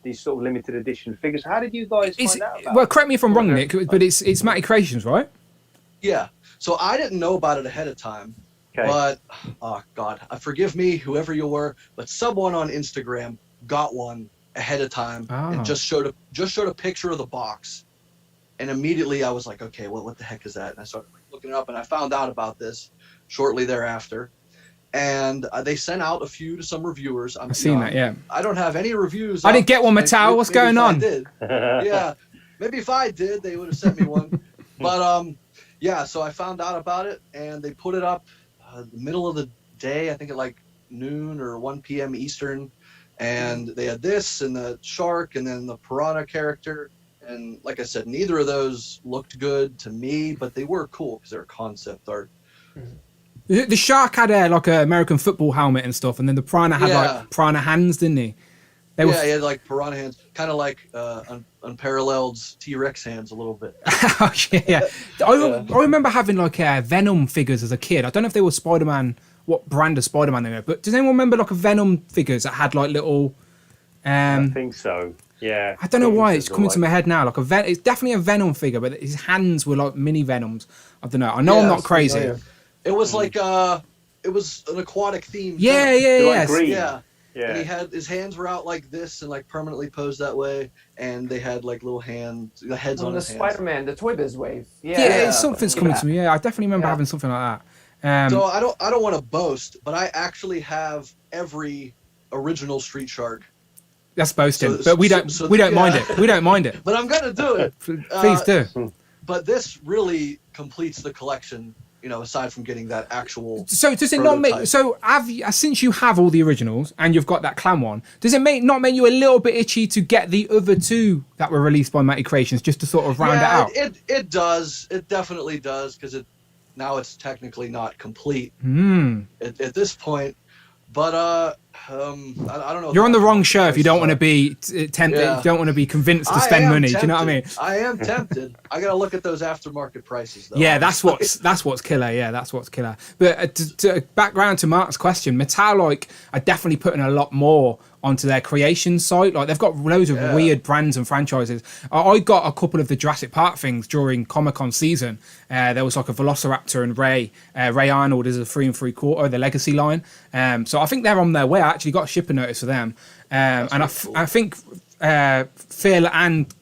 These sort of limited edition figures. How did you guys find out about Well, correct me if I'm wrong, Nick, but it's Matty Creations, right? Yeah. So I didn't know about it ahead of time. Okay. But, oh God, forgive me, whoever you were, but someone on Instagram got one ahead of time and just showed a picture of the box. And immediately I was like, okay, well, what the heck is that? And I started looking it up, and I found out about this shortly thereafter. And they sent out a few to some reviewers. I've seen that, yeah. I don't have any reviews. I didn't get one, Mattel. What's going on? I did. Yeah, maybe if I did, they would have sent me one. But yeah, so I found out about it, and they put it up the middle of the day, I think at like noon or 1 p.m. Eastern. And they had this and the shark and then the piranha character. And like I said, neither of those looked good to me, but they were cool because they're concept art. The shark had like an American football helmet and stuff, and then the piranha had like piranha hands, didn't he? He had like piranha hands, kind of like Unparalleled's T-Rex hands a little bit. Oh, yeah. I remember having like Venom figures as a kid. I don't know if they were Spider-Man, what brand of Spider-Man they were, but does anyone remember like a Venom figures that had like little... I think so. Yeah. I don't know why it's coming to my head now. Like it's definitely a Venom figure, but his hands were like mini Venoms. I don't know. I know I'm not crazy. It was like it was an aquatic theme. Yeah. Green. Yeah. And he had his hands were out like this and like permanently posed that way, and they had like little heads on his hands. The Spider-Man, the Toy Biz wave. Something's coming to me. Yeah, I definitely remember having something like that. So I don't want to boast, but I actually have every original Street Shark. That's boasting, but we don't mind it. We don't mind it. But I'm gonna do it. Please do. But this really completes the collection. You know, aside from getting that actual. So does it not make? So since you have all the originals and you've got that clan one, does it not make you a little bit itchy to get the other two that were released by Matty Creations just to sort of round it out? It does. It definitely does because now it's technically not complete at this point. But I don't know. You're on the wrong show if you don't want to be tempted. You don't want to be convinced to spend money. Tempted. Do you know what I mean? I am tempted. I gotta look at those aftermarket prices though. Yeah, that's what's killer. Yeah, that's what's killer. But to background to Mark's question, Mattel are definitely putting a lot more onto their creation site. Like they've got loads of weird brands and franchises. I got a couple of the Jurassic Park things during Comic-Con season. There was like a Velociraptor and Ray Arnold is a 3 3/4, the Legacy line. So I think they're on their way. I actually got a shipping notice for them. And I think Phil and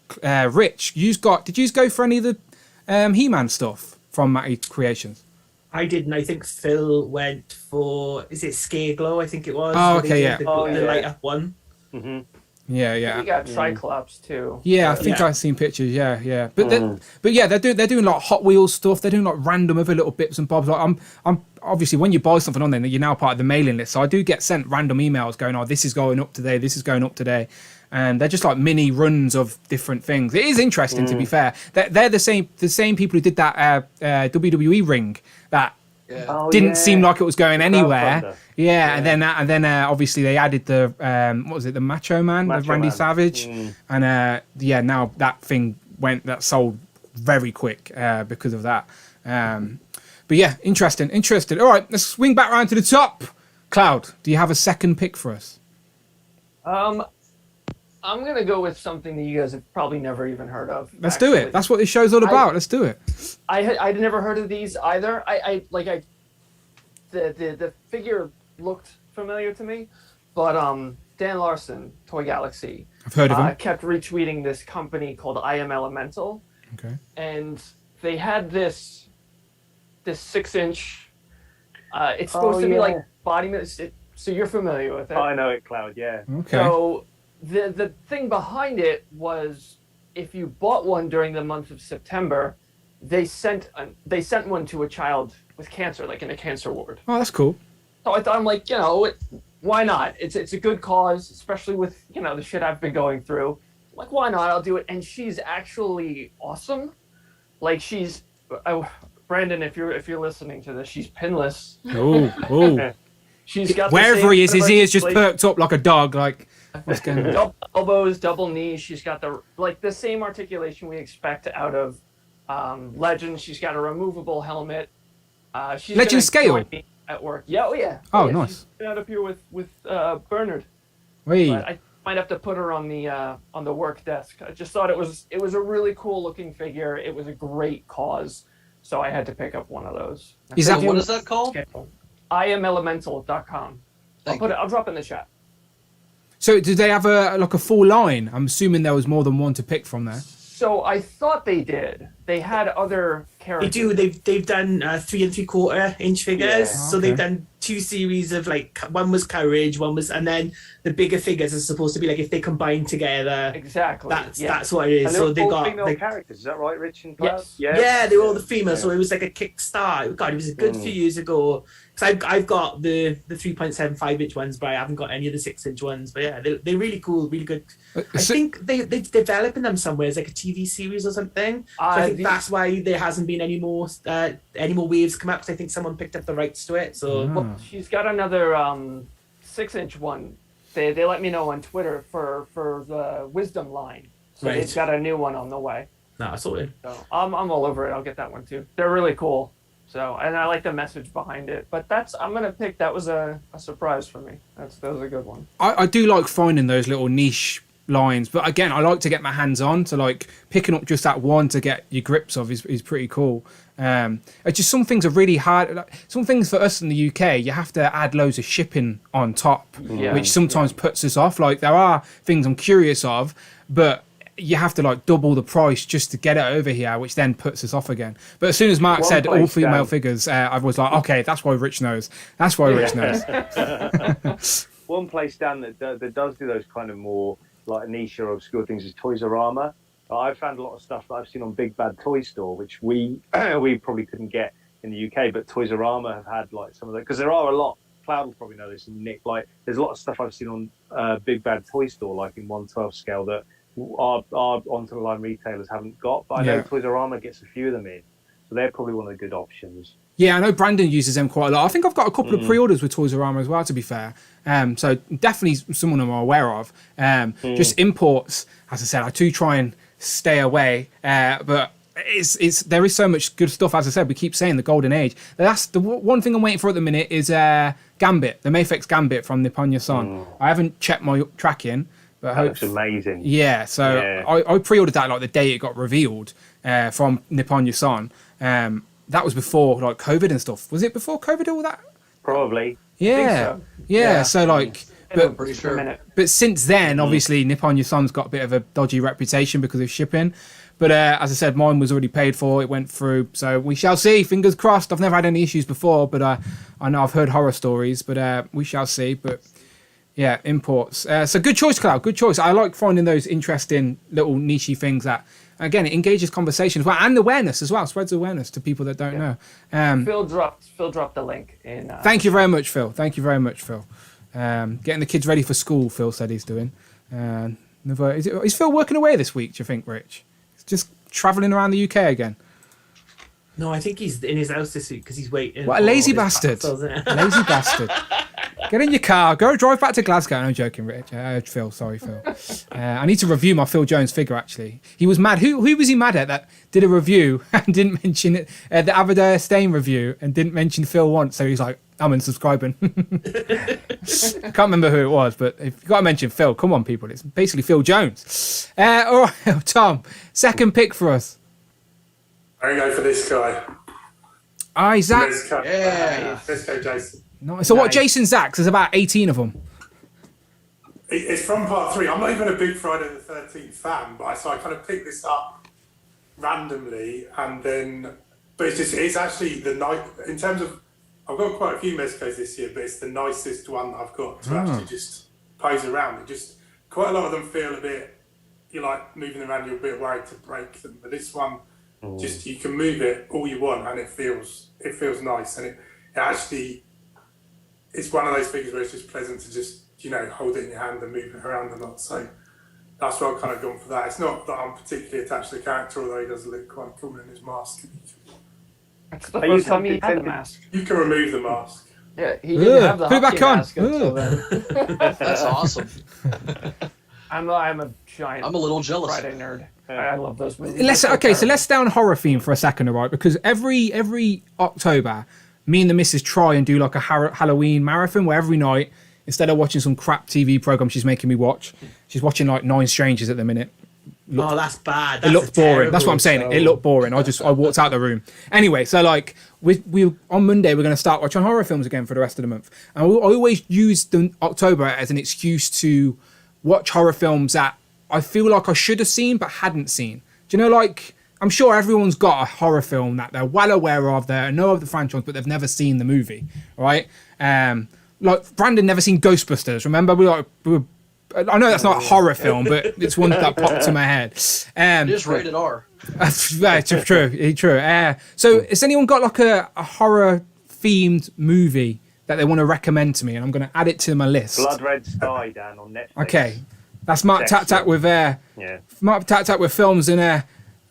Rich, did you go for any of the He-Man stuff from Matty Creations? I didn't. I think Phil went for, is it Scare Glow? I think it was. Oh, okay, yeah. The light up one. Mm-hmm. Yeah. We got Cyclops too. Yeah, I think I've seen pictures. Yeah. But yeah, they're doing like Hot Wheels stuff. They're doing like random other little bits and bobs. Like I'm obviously when you buy something on there, you're now part of the mailing list. So I do get sent random emails going, "Oh, this is going up today. This is going up today." And they're just like mini runs of different things. It is interesting, to be fair. They're the same people who did that WWE ring that didn't seem like it was going anywhere. Yeah, and then obviously they added the what was it, the Macho Man with Randy Savage, and now that thing that sold very quick because of that. But yeah, interesting. All right, let's swing back around to the top. Cloud, do you have a second pick for us? I'm going to go with something that you guys have probably never even heard of. Let's do it. That's what this show's all about. Let's do it. I'd never heard of these either. The figure looked familiar to me, but Dan Larson, Toy Galaxy, I've heard of him. Kept retweeting this company called I Am Elemental. Okay. And they had this 6-inch. It's supposed to be like body. So you're familiar with it. I know it, Cloud. Yeah. Okay. So the thing behind it was, if you bought one during the month of September, they sent one to a child with cancer, like in a cancer ward. Oh, that's cool. So I thought, I'm like, why not? It's a good cause, especially with the shit I've been going through. I'm like, why not? I'll do it. And she's actually awesome. Like Brandon, if you're listening to this, she's pinless. Oh. She's got wherever he is, his ears just perked up like a dog. Like, what's going on? Double elbows, double knees. She's got the same articulation we expect out of Legend. She's got a removable helmet. She's Legend scale at work. Yeah. Oh, nice. She's out up here with Bernard. Wait. But I might have to put her on the work desk. I just thought it was a really cool looking figure. It was a great cause. so I had to pick up one of those. Is that What is that called? IamElemental.com. I'll drop it in the chat. So did they have a full line? I'm assuming there was more than one to pick from there. So I thought they did. They had other They characters. do. They've done 3 3/4 inch figures. Yeah. So Okay. they've done 2 series of like, one was courage, and then the bigger figures are supposed to be like if they combine together. Exactly. That's what it is. And So they're they all got female like, characters. Is that right, Rich and Cloud? Yes. yeah, they were all the females. Yeah. So it was like a kickstart. God, it was a good few years ago. Because I've got the 3.75 inch ones, but I haven't got any of the 6-inch ones. But yeah, they're really cool, really good. I think they're developing them somewhere as like a TV series or something. So I think that's why there hasn't been any more waves come up. Because I think someone picked up the rights to it. So Well, she's got another 6-inch one. They let me know on Twitter for the Wisdom line. So Right. they've got a new one on the way. no, I saw it. So I'm all over it. I'll get that one too. They're really cool. So, and I like the message behind it. But I'm gonna pick. That was a surprise for me. That was a good one. I do like finding those little niche lines, but again, I like to get my hands on. So like picking up just that one to get your grips of is pretty cool. It's just some things are really hard. Like, some things for us in the UK, you have to add loads of shipping on top, Yeah. which sometimes puts us off. Like there are things I'm curious of, but you have to like double the price just to get it over here, which then puts us off again. But as soon as Mark One said all place female down. figures, I was like, okay, that's why Rich knows. That's why Rich knows. One place down that does do those kind of more like niche or obscure things is Toys R Us. I've found a lot of stuff that I've seen on Big Bad Toy Store, which we probably couldn't get in the UK, but Toys R Us have had like some of that, because there are a lot. Cloud will probably know this, and Nick, like there's a lot of stuff I've seen on Big Bad Toy Store, like in 1/12 scale, that our onto the line retailers haven't got. But I know Yeah. Toys R Us gets a few of them in, so they're probably one of the good options. Yeah, I know Brandon uses them quite a lot. I think I've got a couple of pre-orders with Toys R Us as well, to be fair. So definitely someone I'm aware of. Just imports, as I said, I do try and stay away. But there is so much good stuff. As I said, we keep saying the golden age. That's the one thing I'm waiting for at the minute is Gambit, the Mayfix Gambit from Nippon Yason. I haven't checked my tracking, but That looks amazing. yeah, so Yeah. I pre-ordered that like the day it got revealed from Nippon Yason. That was before like COVID and stuff. Was it before COVID all that? Probably. Yeah, so. yeah. So like, But Pretty For a sure. minute. but since then, obviously, Nippon Yasan's got a bit of a dodgy reputation because of shipping. But as I said, mine was already paid for. It went through. So we shall see. Fingers crossed. I've never had any issues before, but I know I've heard horror stories. But we shall see. But yeah, imports. So good choice, Cloud. Good choice. I like finding those interesting little nichey things that, again, it engages conversations well, and awareness as well. Spreads awareness to people that don't know. Phil dropped the link in. Thank you very much, Phil. Thank you very much, Phil. Getting the kids ready for school, Phil said he's doing. Is Phil working away this week, do you think, Rich? He's just travelling around the UK again. No, I think he's in his house this week because he's waiting. What a for lazy his bastard. parcels, isn't it? Lazy bastard. Get in your car, go drive back to Glasgow. No, I'm joking, Rich. Phil, sorry, Phil. I need to review my Phil Jones figure, actually. He was mad. Who was he mad at that did a review and didn't mention it? The Aberdare Stain review and didn't mention Phil once. So he's like, I'm unsubscribing. I can't remember who it was, but if you've got to mention Phil, come on, people. It's basically Phil Jones. All right, Tom, second pick for us. I'm going to go for this guy. Isaac. Let's go, Yeah. let's go, Jason. Nice. So what, Jason Zach's? There's about 18 of them. It's from part 3. I'm not even a big Friday the 13th fan, but I kind of picked this up randomly, and then, but it's actually the night in terms of. I've got quite a few Mezcos this year, but it's the nicest one that I've got to actually just pose around. It just quite a lot of them feel a bit. You're like moving around, you're a bit worried to break them, but this one, just you can move it all you want, and it feels nice, and it actually. It's one of those figures where it's just pleasant to just, hold it in your hand and move it around a lot. So that's why I've kind of gone for that. It's not that I'm particularly attached to the character, although he does look quite cool in his mask. That's the Are you first time he had the tempted- mask. You can remove the mask. Yeah, he didn't have the put it back hockey on. mask until then. That's awesome. I'm a giant I'm a little jealous. Friday nerd. I love those movies. Let's stay on horror theme for a second, all right? Because every October, me and the missus try and do like a Halloween marathon where every night, instead of watching some crap TV program she's making me watch, she's watching like 9 Strangers at the minute. Oh, that's bad. It looked boring. That's what I'm saying. It looked boring. I walked out the room. Anyway, so like we on Monday we're going to start watching horror films again for the rest of the month. And I always use October as an excuse to watch horror films that I feel like I should have seen but hadn't seen. Do you know, like, I'm sure everyone's got a horror film that they're well aware of, they know of the franchise, but they've never seen the movie, right? Like Brandon never seen Ghostbusters. Remember, I know that's not a horror film, but it's one that popped to my head. It is rated R. Right, true. So has anyone got like a horror themed movie that they want to recommend to me? And I'm going to add it to my list. Blood Red Sky, Dan, on Netflix. Okay, that's MarkTakTak with MarkTakTak with films in there.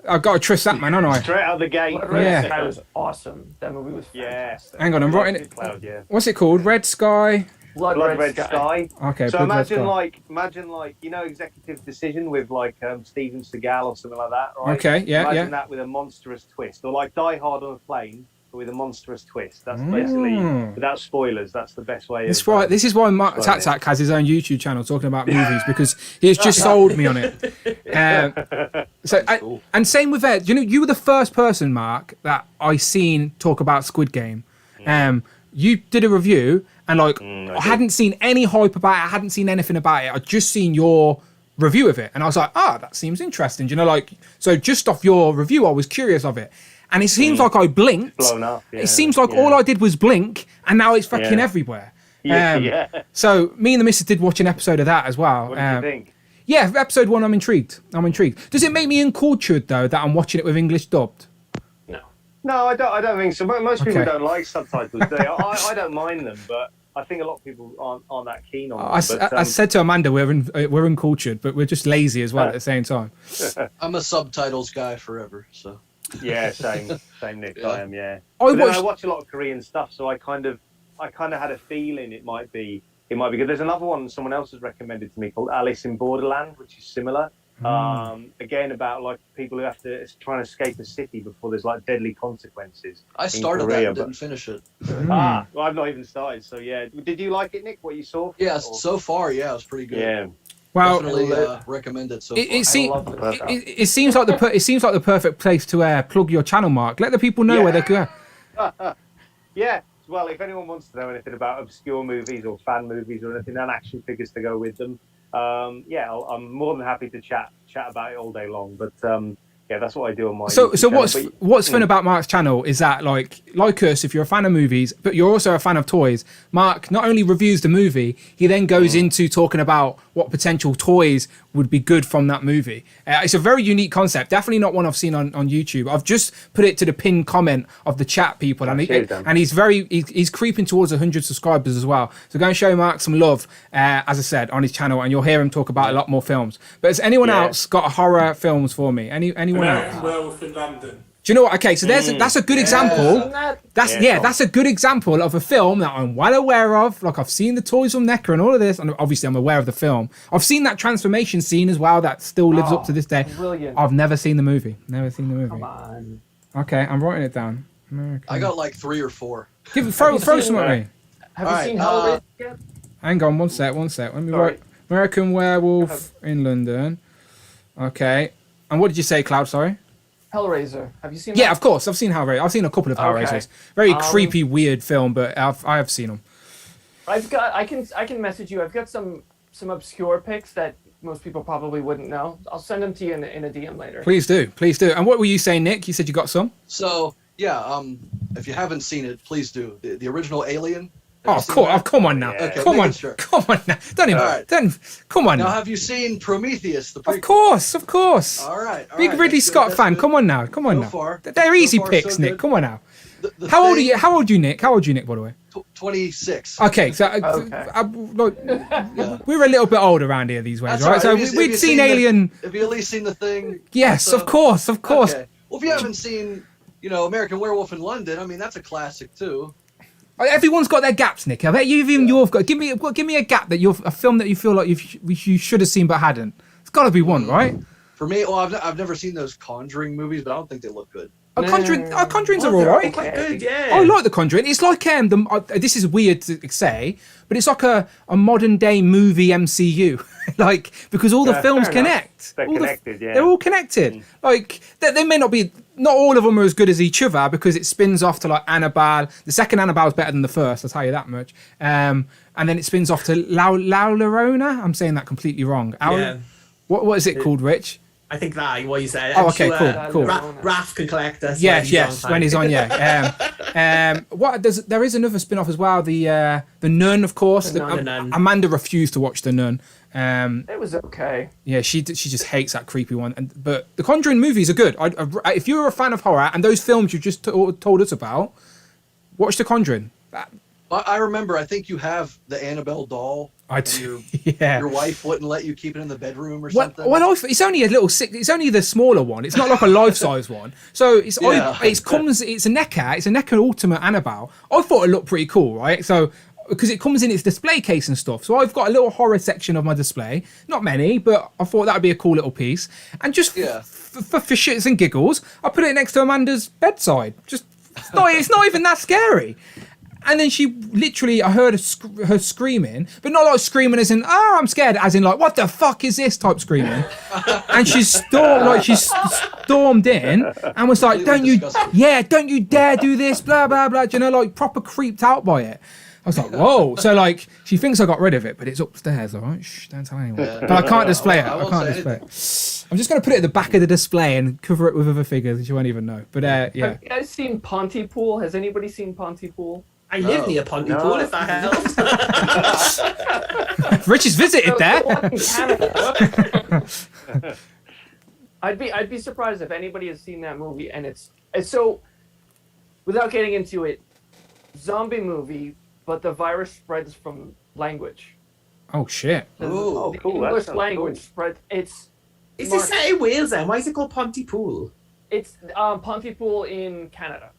I've got to trust that man, haven't I? Straight out the gate. Blood Red Sky was awesome. That movie was fantastic. Hang on, I'm writing it. Cloud, yeah. What's it called? Red Sky. Blood Red Sky. Okay. So Blood Red Sky. imagine like Executive Decision with like Steven Seagal or something like that, right? Okay, yeah, Imagine that with a monstrous twist, or like Die Hard on a plane, but with a monstrous twist. That's basically, without spoilers, that's the best way. This is why MarkTakTak has his own YouTube channel talking about movies, because he's just sold me on it. And same with Ed. You were the first person, Mark, that I seen talk about Squid Game. You did a review, and like I hadn't seen any hype about it. I hadn't seen anything about it. I'd just seen your review of it, and I was like, that seems interesting. So just off your review, I was curious of it. And it seems like I blinked. Blown up, yeah. It seems like all I did was blink, and now it's fucking everywhere. So me and the missus did watch an episode of that as well. What did you think? Yeah, episode 1, I'm intrigued. Does it make me uncultured, though, that I'm watching it with English dubbed? No, I don't think so. Most people don't like subtitles, do they? I don't mind them, but I think a lot of people aren't that keen on them. I said to Amanda, we're uncultured, but we're just lazy as well at the same time. I'm a subtitles guy forever, so. Yeah, same, Nick. Yeah. I am, yeah. I watch a lot of Korean stuff, so I kind of had a feeling it might be good. There's another one someone else has recommended to me called Alice in Borderland, which is similar. Again, about like people who have to try and escape a city before there's like deadly consequences. I started Korea, that and didn't finish it. Well, I've not even started. So yeah, did you like it, Nick? What you saw? Yeah, so far, it was pretty good. Yeah. Well, definitely recommend it. So it seems like the perfect place to plug your channel, Mark. Let the people know where they go. Yeah. Well, if anyone wants to know anything about obscure movies or fan movies or anything, and action figures to go with them, I'm more than happy to chat about it all day long. But that's what I do on my. So what's fun about Mark's channel is that like us, if you're a fan of movies, but you're also a fan of toys, Mark not only reviews the movie, he then goes into talking about what potential toys would be good from that movie. It's a very unique concept, definitely not one I've seen on YouTube. I've just put it to the pinned comment of the chat, people, and he's creeping towards 100 subscribers as well. So go and show Mark some love, as I said, on his channel, and you'll hear him talk about a lot more films. But has anyone else got horror films for me? Anyone else? Werewolf in London. Do you know what? Okay, so that's a good example. That's a good example of a film that I'm well aware of. Like I've seen the toys on NECA and all of this, and obviously I'm aware of the film. I've seen that transformation scene as well that still lives up to this day. Brilliant. I've never seen the movie. Come on. Okay, I'm writing it down. American. I got like 3 or 4. Throw some at me. Have you seen Hellraiser yet? Hang on, one sec. Let me write American Werewolf in London. Okay. And what did you say, Cloud? Sorry. Hellraiser. Have you seen? Yeah, of course. I've seen Hellraiser. I've seen a couple of Hellraisers. Very creepy, weird film, but I have seen them. I can message you. I've got some obscure pics that most people probably wouldn't know. I'll send them to you in a DM later. Please do. And what were you saying, Nick? You said you got some? So if you haven't seen it, please do. The original Alien. Come on now. Okay, come on now. Come on now. Now, have you seen Prometheus? The prequel? Of course. All right. Big Ridley Scott fan. Come on now. They're easy picks, Nick. Come on now. How old are you? How old are you, Nick? By the way? 26. Okay, so we're a little bit old around here these ways, right? So we'd seen Alien. Have you at least seen the thing? Yes, of course. Okay. Well, if you haven't seen, American Werewolf in London, I mean that's a classic too. Everyone's got their gaps, Nick. I bet you've got. Give me a gap that a film that you feel like you should have seen but hadn't. It's got to be one, right? For me, I've never seen those Conjuring movies, but I don't think they look good. Conjuring's are they're alright. quite good, yeah. I like the Conjuring. It's like this is weird to say, but it's like a modern day movie MCU, like because all the films connect. They're connected, yeah. They're all connected. Like they may not be. Not all of them are as good as each other because it spins off to like Annabelle. The second Annabelle is better than the first. I'll tell you that much. And then it spins off to La Llorona. I'm saying that completely wrong. Yeah. What is it called, Rich? I think that what you said. Oh, okay, cool. Raph can collect us. Yes, when he's on, yeah. There is another spin-off as well. The Nun, of course. The Nun. Amanda refused to watch The Nun. It was okay. Yeah, she just hates that creepy one. But the Conjuring movies are good. If you're a fan of horror and those films you just told us about, watch The Conjuring. I remember. I think you have the Annabelle doll. I do. Yeah. Your wife wouldn't let you keep it in the bedroom or something. Well, it's only a little sick. It's only the smaller one. It's not like a life-size one. So it's a NECA. It's a NECA Ultimate Annabelle. I thought it looked pretty cool, right? So because it comes in its display case and stuff. So I've got a little horror section of my display. Not many, but I thought that would be a cool little piece. And just for shits and giggles, I put it next to Amanda's bedside. It's not even that scary. And then she literally, I heard her screaming, but not like screaming as in, oh, I'm scared, as in like, what the fuck is this type screaming? And she stormed in and was like, don't you dare do this, blah, blah, blah. You know, like proper creeped out by it. I was like, whoa. So like, she thinks I got rid of it, but it's upstairs, all right? Shh, don't tell anyone. Yeah. But I can't display it. I can't display it. I'm just going to put it at the back of the display and cover it with other figures that you won't even know. But yeah. Have you guys seen Pontypool? Has anybody seen Pontypool? I live near Pontypool, if that helps. Rich has visited there. I'd be surprised if anybody has seen that movie, and it's so. Without getting into it, zombie movie, but the virus spreads from language. Oh shit! The English language spreads. Is this set in Wales then? Why is it called Pontypool? It's Pontypool in Canada.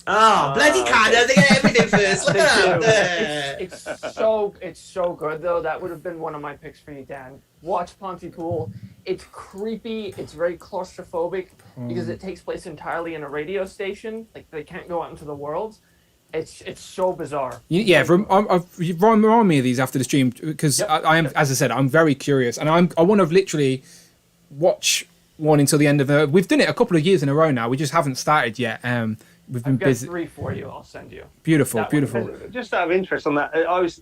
Oh, bloody Canada! They get everything first. Look at that. It's so good though. That would have been one of my picks for you, Dan. Watch Pontypool. It's creepy. It's very claustrophobic because it takes place entirely in a radio station. Like they can't go out into the world. It's so bizarre. Yeah, remind me of these after the stream because I am, as I said, I'm very curious and I want to literally watch one until the end of the. We've done it a couple of years in a row now. We just haven't started yet. We've been busy. 3 for you. I'll send you. Beautiful. Just out of interest on that,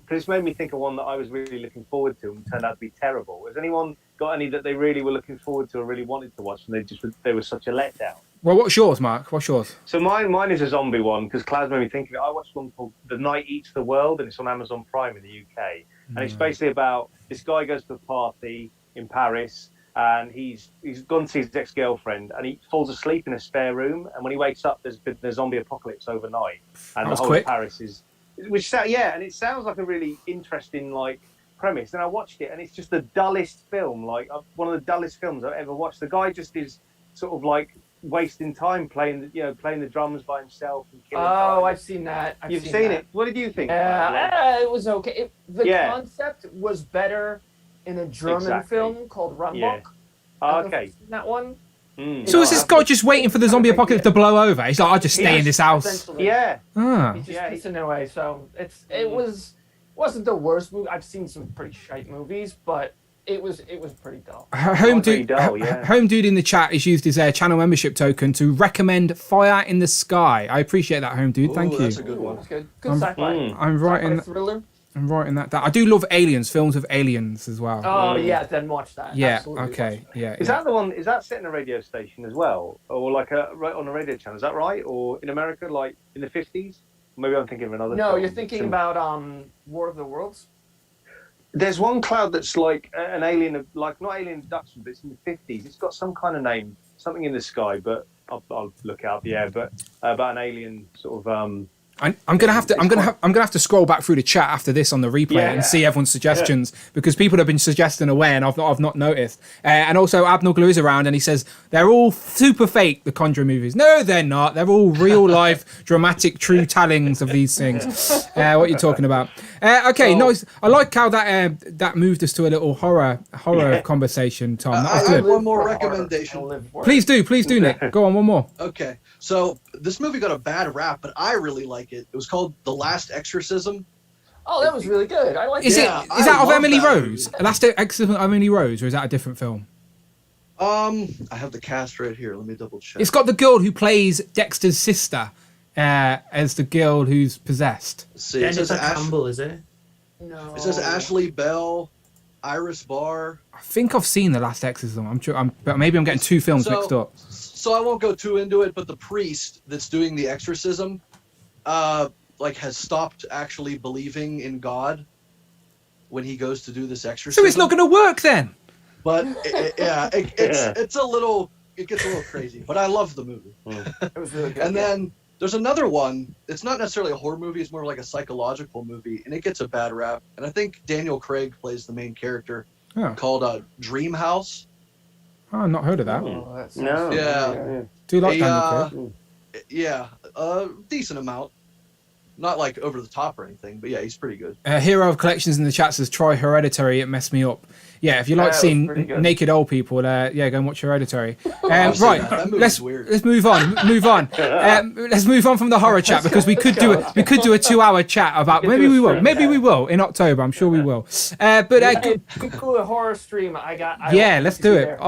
this made me think of one that I was really looking forward to and turned out to be terrible. Has anyone got any that they really were looking forward to or really wanted to watch and they were such a letdown? Well, what's yours, Mark? What's yours? So mine is a zombie one because Cloud made me think of it. I watched one called The Night Eats the World and it's on Amazon Prime in the UK. And it's basically about this guy goes to a party in Paris and he's gone to see his ex-girlfriend and he falls asleep in a spare room and when he wakes up there's been a zombie apocalypse overnight and the whole of Paris is and it sounds like a really interesting like premise and I watched it and it's just the dullest film, like one of the dullest films I've ever watched. The guy just is sort of like wasting time playing the drums by himself and killing time. I've seen that. You've seen it. What did you think? It was okay. The concept was better in a German film called Rambok. Okay. That one. So is this guy just waiting for the zombie apocalypse to blow over? He's like, I'll just stay in this house. Yeah. He's just pissing away. So it wasn't the worst movie. I've seen some pretty shite movies, but it was pretty dull. Home Dude in the chat has used his channel membership token to recommend Fire in the Sky. I appreciate that, Home Dude. Thank you. That's a good one. That's good. Good sci-fi. I'm writing thriller. I'm writing that down. I do love films of aliens as well. Oh yeah, then watch that. Yeah. Absolutely Okay. Yeah. Is that the one? Is that set in a radio station as well, or like on a radio channel? Is that right? Or in America, like in the 50s? Maybe I'm thinking of another. No, film. you're thinking about War of the Worlds. There's one Cloud that's like an alien, like not alien abduction, but it's in the 50s. It's got some kind of name, something in the sky, but I'll look it up. Yeah, but about an alien sort of I'm gonna have to scroll back through the chat after this on the replay and see everyone's suggestions because people have been suggesting away and I've not noticed. And also Abnor Glue is around and he says they're all super fake, the Conjuring movies. No, they're not. They're all real life dramatic true tellings of these things. What are you talking about? Okay, nice. I like how that moved us to a little horror conversation, Tom. That was I have good. one more recommendation. Please do, Nick. Go on, one more. Okay, so this movie got a bad rap, but I really like it. It was called The Last Exorcism. Oh, that was really good. I like it. Is that of Emily Rose? Last Exorcism of Emily Rose, or is that a different film? I have the cast right here. Let me double check. It's got the girl who plays Dexter's sister as the girl who's possessed. Let's see, it says Campbell, is it? No. It says Ashley Bell, Iris Barr. I think I've seen The Last Exorcism. But maybe I'm getting two films mixed up. So I won't go too into it, but the priest that's doing the exorcism, has stopped actually believing in God when he goes to do this exorcism. So it's not going to work then. But it gets a little crazy. But I love the movie. It was really good. And then there's another one. It's not necessarily a horror movie. It's more like a psychological movie, and it gets a bad rap. And I think Daniel Craig plays the main character, called Dream House. Oh, I've not heard of that. No. Yeah. Do you like Daniel Craig? Yeah, a decent amount. Not like over the top or anything, but yeah, he's pretty good. Hero of Collections in the chat says try Hereditary. It messed me up. Yeah, if you like seeing naked old people, go and watch Hereditary. Right, let's move on. Let's move on from the horror chat because we could do a 2-hour chat about. Maybe we will in October. I'm sure we will. Cool horror stream. Let's do it.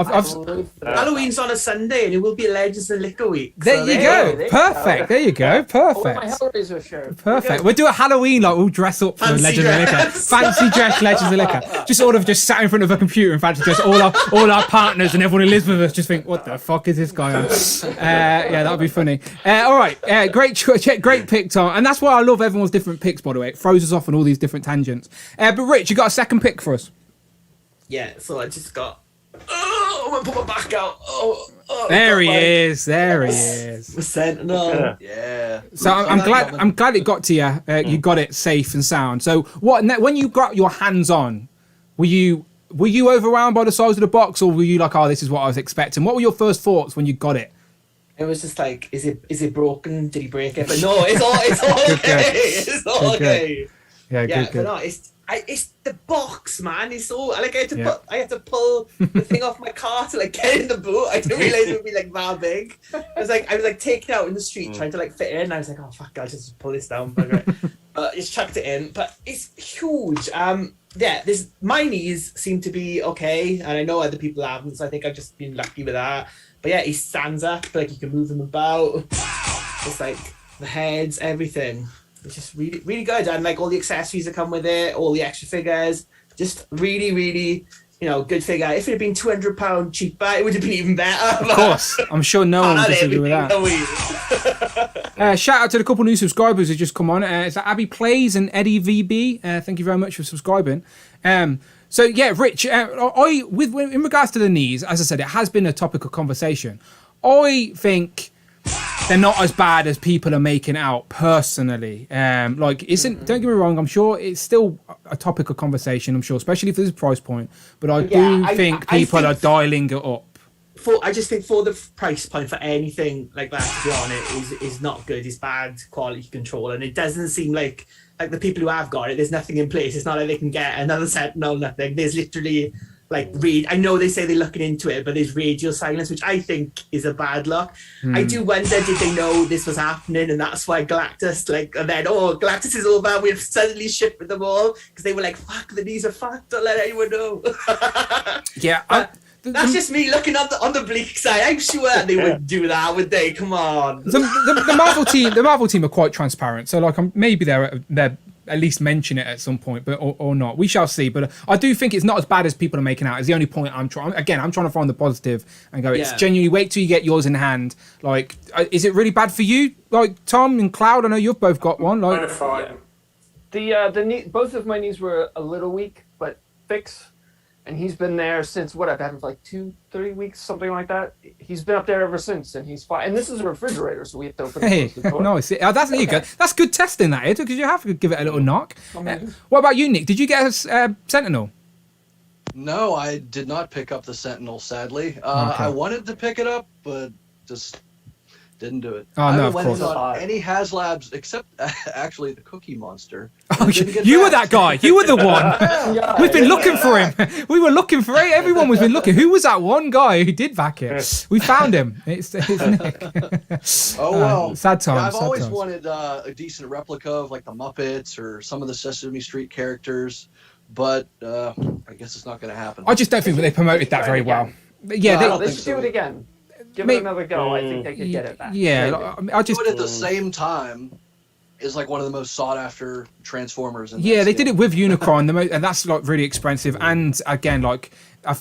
Halloween's on a Sunday, and it will be Legends and Liquor Week. There you go. Perfect. There you go. Perfect. My Hellraiser shirt. Perfect. We'll do a Halloween we'll dress up for Legends of Liquor. Fancy dress Legends of Liquor. Just sort of just sat in front of a computer and fancy dress all our partners and everyone who lives with us just think, what the fuck is this guy on? That would be funny. All right. Great pick, Tom. And that's why I love everyone's different picks, by the way. It throws us off on all these different tangents. But Rich, you got a second pick for us? Yeah, so I just got... I'm going to put my back out. There he is. The Sentinel. Yeah. So I'm glad it got to you. You got it safe and sound. So when you got your hands on, were you overwhelmed by the size of the box, or were you like, oh, this is what I was expecting? What were your first thoughts when you got it? It was just like, is it broken? Did he break it? But no, it's all okay. It's all okay. Yeah, good. But no, it's the box, man. It's so I had to pull the thing off my car to get in the boot. I didn't realize it would be that big. I was taking it out in the street trying to fit it in. I was like, oh fuck, I'll just pull this down. Just chucked it in. But it's huge. My knees seem to be okay, and I know other people haven't, so I think I've just been lucky with that. But yeah, he stands up, you can move him about. It's the heads, everything. It's just really, really good. And all the accessories that come with it, all the extra figures, just really, really, good figure. If it had been £200 cheaper, it would have been even better. Of course. I'm sure no one would disagree with that. Shout out to the couple new subscribers who just come on. It's Abby Plays and Eddie VB. Thank you very much for subscribing. So yeah, Rich, in regards to the knees, as I said, it has been a topic of conversation. I think they're not as bad as people are making out personally. Don't get me wrong, I'm sure it's still a topic of conversation, I'm sure, especially for this price point. But I think people are dialing it up. I just think for the price point for anything like that, to be honest, is not good. It's bad quality control, and it doesn't seem like the people who have got it, there's nothing in place. It's not like they can get another Sentinel, nothing. There's literally I know they say they're looking into it, but there's radio silence, which I think is a bad look. I do wonder, did they know this was happening, and that's why Galactus, and then, Galactus is over, we've suddenly shipped them all, because they were like, fuck, the knees are fucked, don't let anyone know. Yeah, that's just me looking on the bleak side. I'm sure they wouldn't do that, would they? Come on. The Marvel team are quite transparent, so maybe they're at least mention it at some point, but or not. We shall see. But I do think it's not as bad as people are making out. It's the only point I'm trying. Again, I'm trying to find the positive and go. It's genuinely. Wait till you get yours in hand. Is it really bad for you? Tom and Cloud, I know you've both got one. Fine. The knee, both of my knees were a little weak, but fix. and he's been there since what I've had him for like 2-3 weeks, something like that. He's been up there ever since, and he's fine. And this is a refrigerator, so we have to open Hey, the door. nice. That's good. That's good testing, that is, because you have to give it a little knock. Amazing. What about you, Nick? Did you get a Sentinel? No, I did not pick up the Sentinel, sadly. Okay. I wanted to pick it up, but just didn't do it. Oh, I no, haven't of went course. on any HasLabs except actually the Cookie Monster. Oh, you were that guy. You were the one. Yeah, We've been looking for him. We were looking for it. Everyone was been looking. Who was that one guy who did back it? We found him. It's Nick. Oh, well. Sad times. Yeah, I've sad always times. wanted a decent replica of like the Muppets or some of the Sesame Street characters, but I guess it's not going to happen. I just don't think they promoted that very well. Yeah, No, I they, don't They think should so. do it again. Give May- it another go. I think they could get it back. yeah. Maybe. like, I just Do it at the same time is like one of the most sought after Transformers. In yeah, that they scale. did it with Unicron, and that's like really expensive. And again, like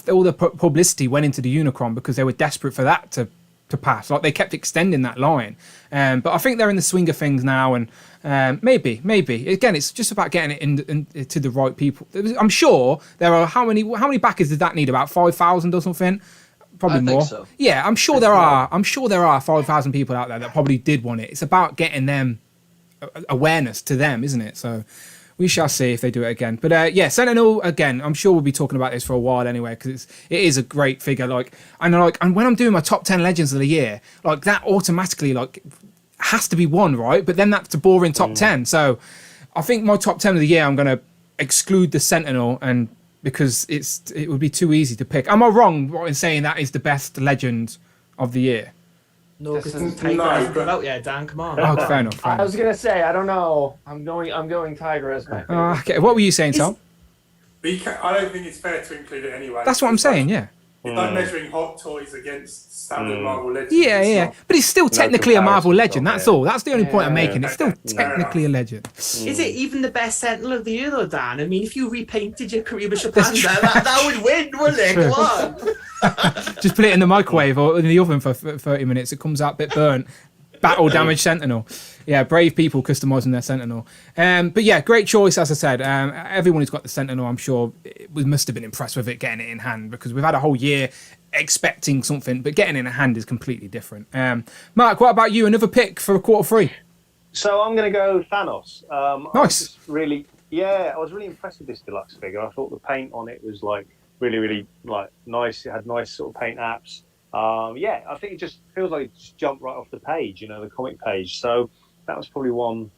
all the publicity went into the Unicron because they were desperate for that to pass. Like they kept extending that line. But I think they're in the swing of things now, and maybe again, it's just about getting it in to the right people. I'm sure there are how many backers did that need? About 5,000 or something. Probably I think more. so. Yeah, I'm sure there are. I'm sure there are 5,000 people out there that probably did want it. It's about getting them awareness to them, isn't it? So we shall see if they do it again. But yeah, Sentinel again. I'm sure we'll be talking about this for a while anyway because it is a great figure. And when I'm doing my top 10 legends of the year, like that automatically has to be one, right? But then that's a boring top 10. So I think my top 10 of the year, I'm going to exclude the Sentinel and. Because it would be too easy to pick. Am I wrong in saying that is the best legend of the year? No, because This is- Tiger no, hasn't but- come out yet, Dan. Come on. Oh, fair enough. Fair I enough. was gonna say I don't know. I'm going Tiger as my favorite. Okay, what were you saying, Tom? But I don't think it's fair to include it anyway. That's what I'm saying. Yeah. It's like measuring Hot Toys against standard Marvel Legends. Yeah, It's yeah. not- But it's still technically a Marvel comparison, legend. not That's there. all. That's the only point I'm Yeah. making. It's still technically a legend. Is it even the best Sentinel of the year, though, Dan? I mean, if you repainted your Kariba Panda, that would win, wouldn't it? Come on. Just put it in the microwave or in the oven for 30 minutes. It comes out a bit burnt. Battle damage Sentinel. Yeah, brave people customizing their Sentinel. But yeah, great choice, as I said. Everyone who's got the Sentinel, I'm sure, we must have been impressed with it getting it in hand because we've had a whole year expecting something, but getting it in hand is completely different. Mark, what about you? Another pick for a quarter three? So I'm going to go Thanos. I Nice. was just really, I was really impressed with this deluxe figure. I thought the paint on it was like really like nice. It had nice sort of paint apps. I think it just feels like it just jumped right off the page, the comic page. So that was probably one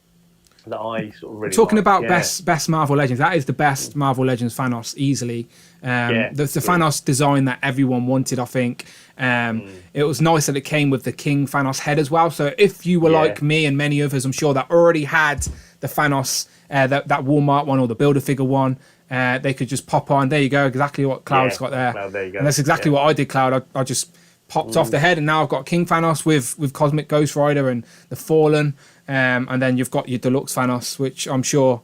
that I sort of really Talking liked. about Yeah. best Marvel Legends, that is the best Marvel Legends Thanos easily. The Thanos design that everyone wanted, I think. It was nice that it came with the King Thanos head as well. So if you were like me and many others, I'm sure that already had the Thanos, that Walmart one or the Build-A-Figure one, they could just pop on. There you go, exactly what Cloud's got there. Cloud, there you go. And that's exactly what I did, Cloud. I just popped off the head, and now I've got King Thanos with Cosmic Ghost Rider and the Fallen, and then you've got your Deluxe Thanos, which I'm sure.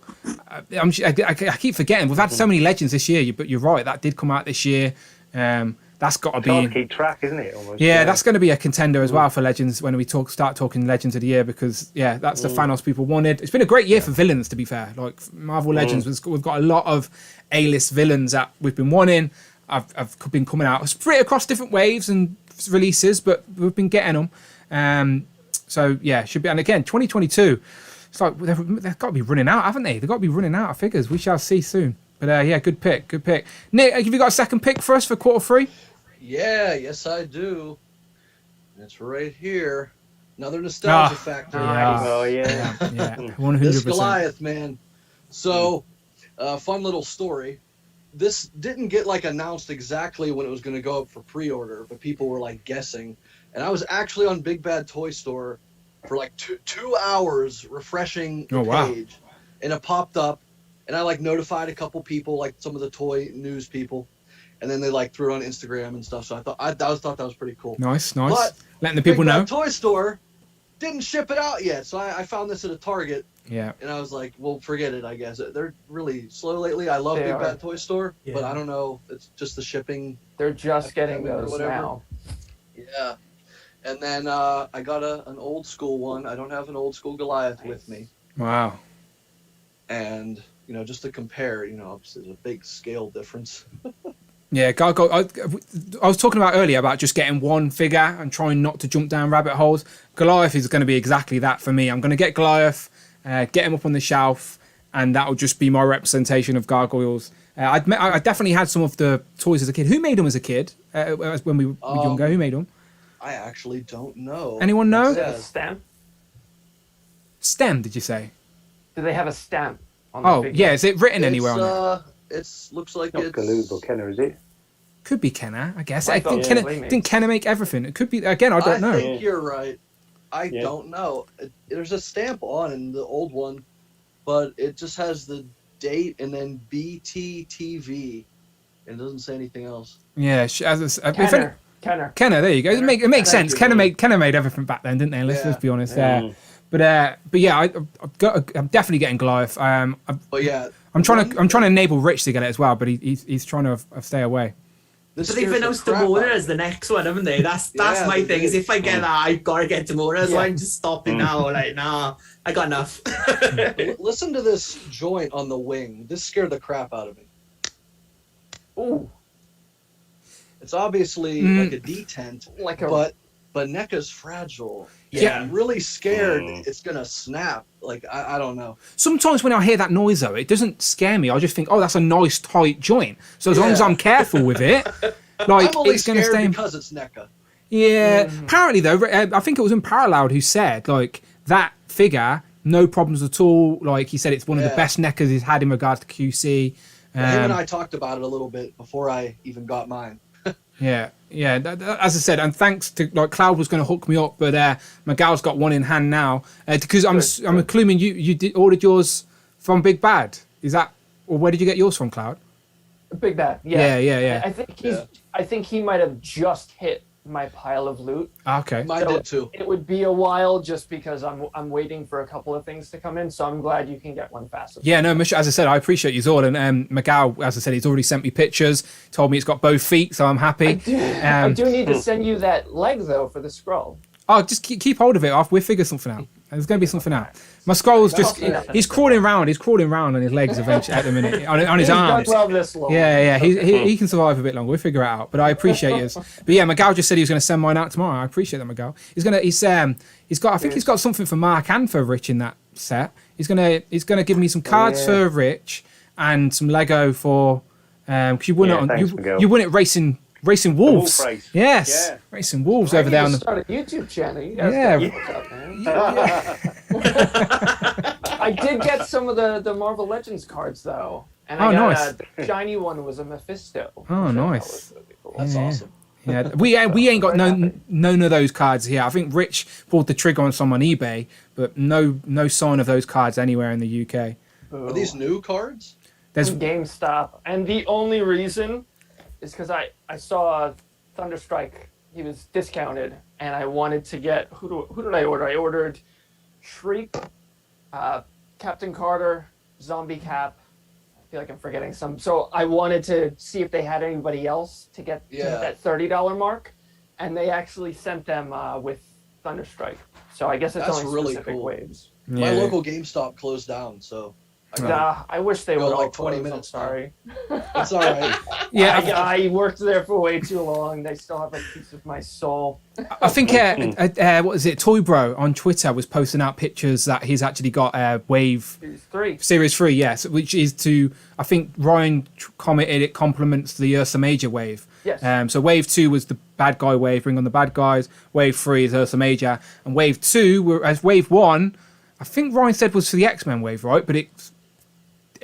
I keep forgetting we've had so many legends this year, but you're right, that did come out this year. That's got to It's hard to be. keep track, isn't it? Almost. Yeah, that's going to be a contender as well for Legends when we start talking Legends of the Year because that's the Thanos people wanted. It's been a great year for villains, to be fair. Like Marvel Legends, we've got a lot of A-list villains that we've been wanting. I've been coming out spread across different waves and releases, but we've been getting them. So yeah, should be. And again, 2022. It's like they've got to be running out, haven't they? They've got to be running out of figures. We shall see soon. But yeah, good pick. Nick, have you got a second pick for us for quarter three? Yeah, yes I do. It's right here. Another nostalgia factor. Yeah. Oh yeah. Yeah, This 100%. Goliath, man. So, fun little story. This didn't get announced exactly when it was going to go up for pre-order, but people were guessing. And I was actually on Big Bad Toy Store for 2 hours refreshing the page, and it popped up, and I notified a couple people, some of the toy news people, and then they threw it on Instagram and stuff. So I thought that was pretty cool. Nice. But Letting the people Big know. Bad Toy Store didn't ship it out yet, so I found this at a Target. Yeah. And I was like, well, forget it, I guess. They're really slow lately. I love They Big are. Bad Toy Store, but Yeah. I don't know. It's just the shipping. They're just getting Or those whatever. now. Yeah. And then I got an old school one. I don't have an old school Goliath with me. Wow. And, just to compare, obviously there's a big scale difference. Yeah, Gargoyle. I was talking about earlier about just getting one figure and trying not to jump down rabbit holes. Goliath is going to be exactly that for me. I'm going to get Goliath, get him up on the shelf, and that'll just be my representation of Gargoyles. I definitely had some of the toys as a kid. Who made them as a kid? When we were younger, who made them? I actually don't know. Anyone know? Stamp? STEM, did you say? Do they have a stamp on the figure? Yeah. Is it written anywhere on it? It looks like Not it's Galoob or Kenner, is it? Could be Kenner, I guess. I I thought think Playmates. didn't Kenner make everything? It could be, again, I don't know. I think you're right. I Yeah. don't know. There's a stamp on in the old one, but it just has the date and then BTTV. It doesn't say anything else. Yeah, Kenner. Kenner, there you go. It makes sense. Thank you. Kenner made everything back then, didn't they? Let's Yeah. be honest. But yeah, I'm definitely getting Goliath. But yeah, I'm trying to enable Rich to get it as well, but he's trying to stay away. this But they've scares the announced crap out Demora of as the next one, haven't they? That's Yeah, my they thing. did. Is if I get that, I've got to get Demora. So Yeah. I'm just stopping now. Like, nah, I got enough. me. Listen to this joint on the wing. This scared the crap out of me. Ooh, It's obviously like a detent, like a but NECA's fragile. Yeah. I'm really scared it's gonna snap. Like I don't know. Sometimes when I hear that noise, though, it doesn't scare me. I just think, oh, that's a nice tight joint. So as long as Yeah. I'm careful with it, like I'm only it's going to scared stay. because it's NECA. Yeah. Apparently, though, I think it was in Parallowed who said like that figure, no problems at all. Like he said, it's one of the Yeah. best NECAs he's had in regards to QC. Him and I talked about it a little bit before I even got mine. Yeah. As I said, and thanks to like Cloud was going to hook me up, but Miguel's got one in hand now because I'm assuming you ordered yours from Big Bad. Is that, or where did you get yours from, Cloud? Big Bad. Yeah. Yeah. I think he might have just hit my pile of loot. Okay. Mine did too. It would be a while just because I'm waiting for a couple of things to come in. So I'm glad you can get one faster. Yeah, no, as I said, I appreciate you all, and Miguel, as I said, he's already sent me pictures. Told me it's got both feet, so I'm happy. I do need to send you that leg though for the scroll. Oh, just keep hold of it. We'll figure something out. There's going to be something out. My scroll's just, he's crawling around on his legs eventually at the minute, on his He's arms. done well this long. Yeah, he can survive a bit longer. We'll figure it out. But I appreciate yours. But yeah, Miguel just said he was going to send mine out tomorrow. I appreciate that, Miguel. He's got, I think he's got something for Mark and for Rich in that set. He's gonna give me some cards for Rich and some Lego for, because you won you won it Racing Wolves. Wolf race. Yes, Yeah. Racing Wolves I over need there to on the. start a YouTube channel. You guys Yeah. got I did get some of the Marvel Legends cards though, and I got nice. the shiny one was a Mephisto. Oh, which I thought nice. was really cool. That's awesome. Yeah, we ain't got none of those cards here. I think Rich pulled the trigger on some on eBay, but no sign of those cards anywhere in the UK. Are these new cards? There's From GameStop, and the only reason is because I saw Thunderstrike. He was discounted, and I wanted to get who did I order? I ordered Shriek, Captain Carter, Zombie Cap. I feel like I'm forgetting some. So I wanted to see if they had anybody else to get that $30 mark, and they actually sent them with Thunderstrike. So I guess it's That's only really specific cool. waves. My local GameStop closed down, so I wish they Go would all like 20 close, minutes I'm sorry. it's all right. yeah. I worked there for way too long. They still have a piece of my soul. I think what is it? Toy Bro on Twitter was posting out pictures that he's actually got Wave Series 3, yes, which is to, I think Ryan commented it complements the Ursa Major wave. Yes. So Wave 2 was the bad guy wave, bring on the bad guys. Wave 3 is Ursa Major, and Wave 2, as Wave 1, I think Ryan said was for the X-Men wave, right? But it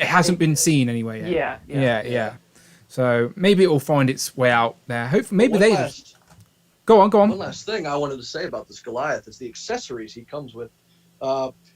hasn't been seen anyway yet. Yeah. So maybe it will find its way out there. Hopefully, maybe Go on. One last thing I wanted to say about this Goliath is the accessories he comes with.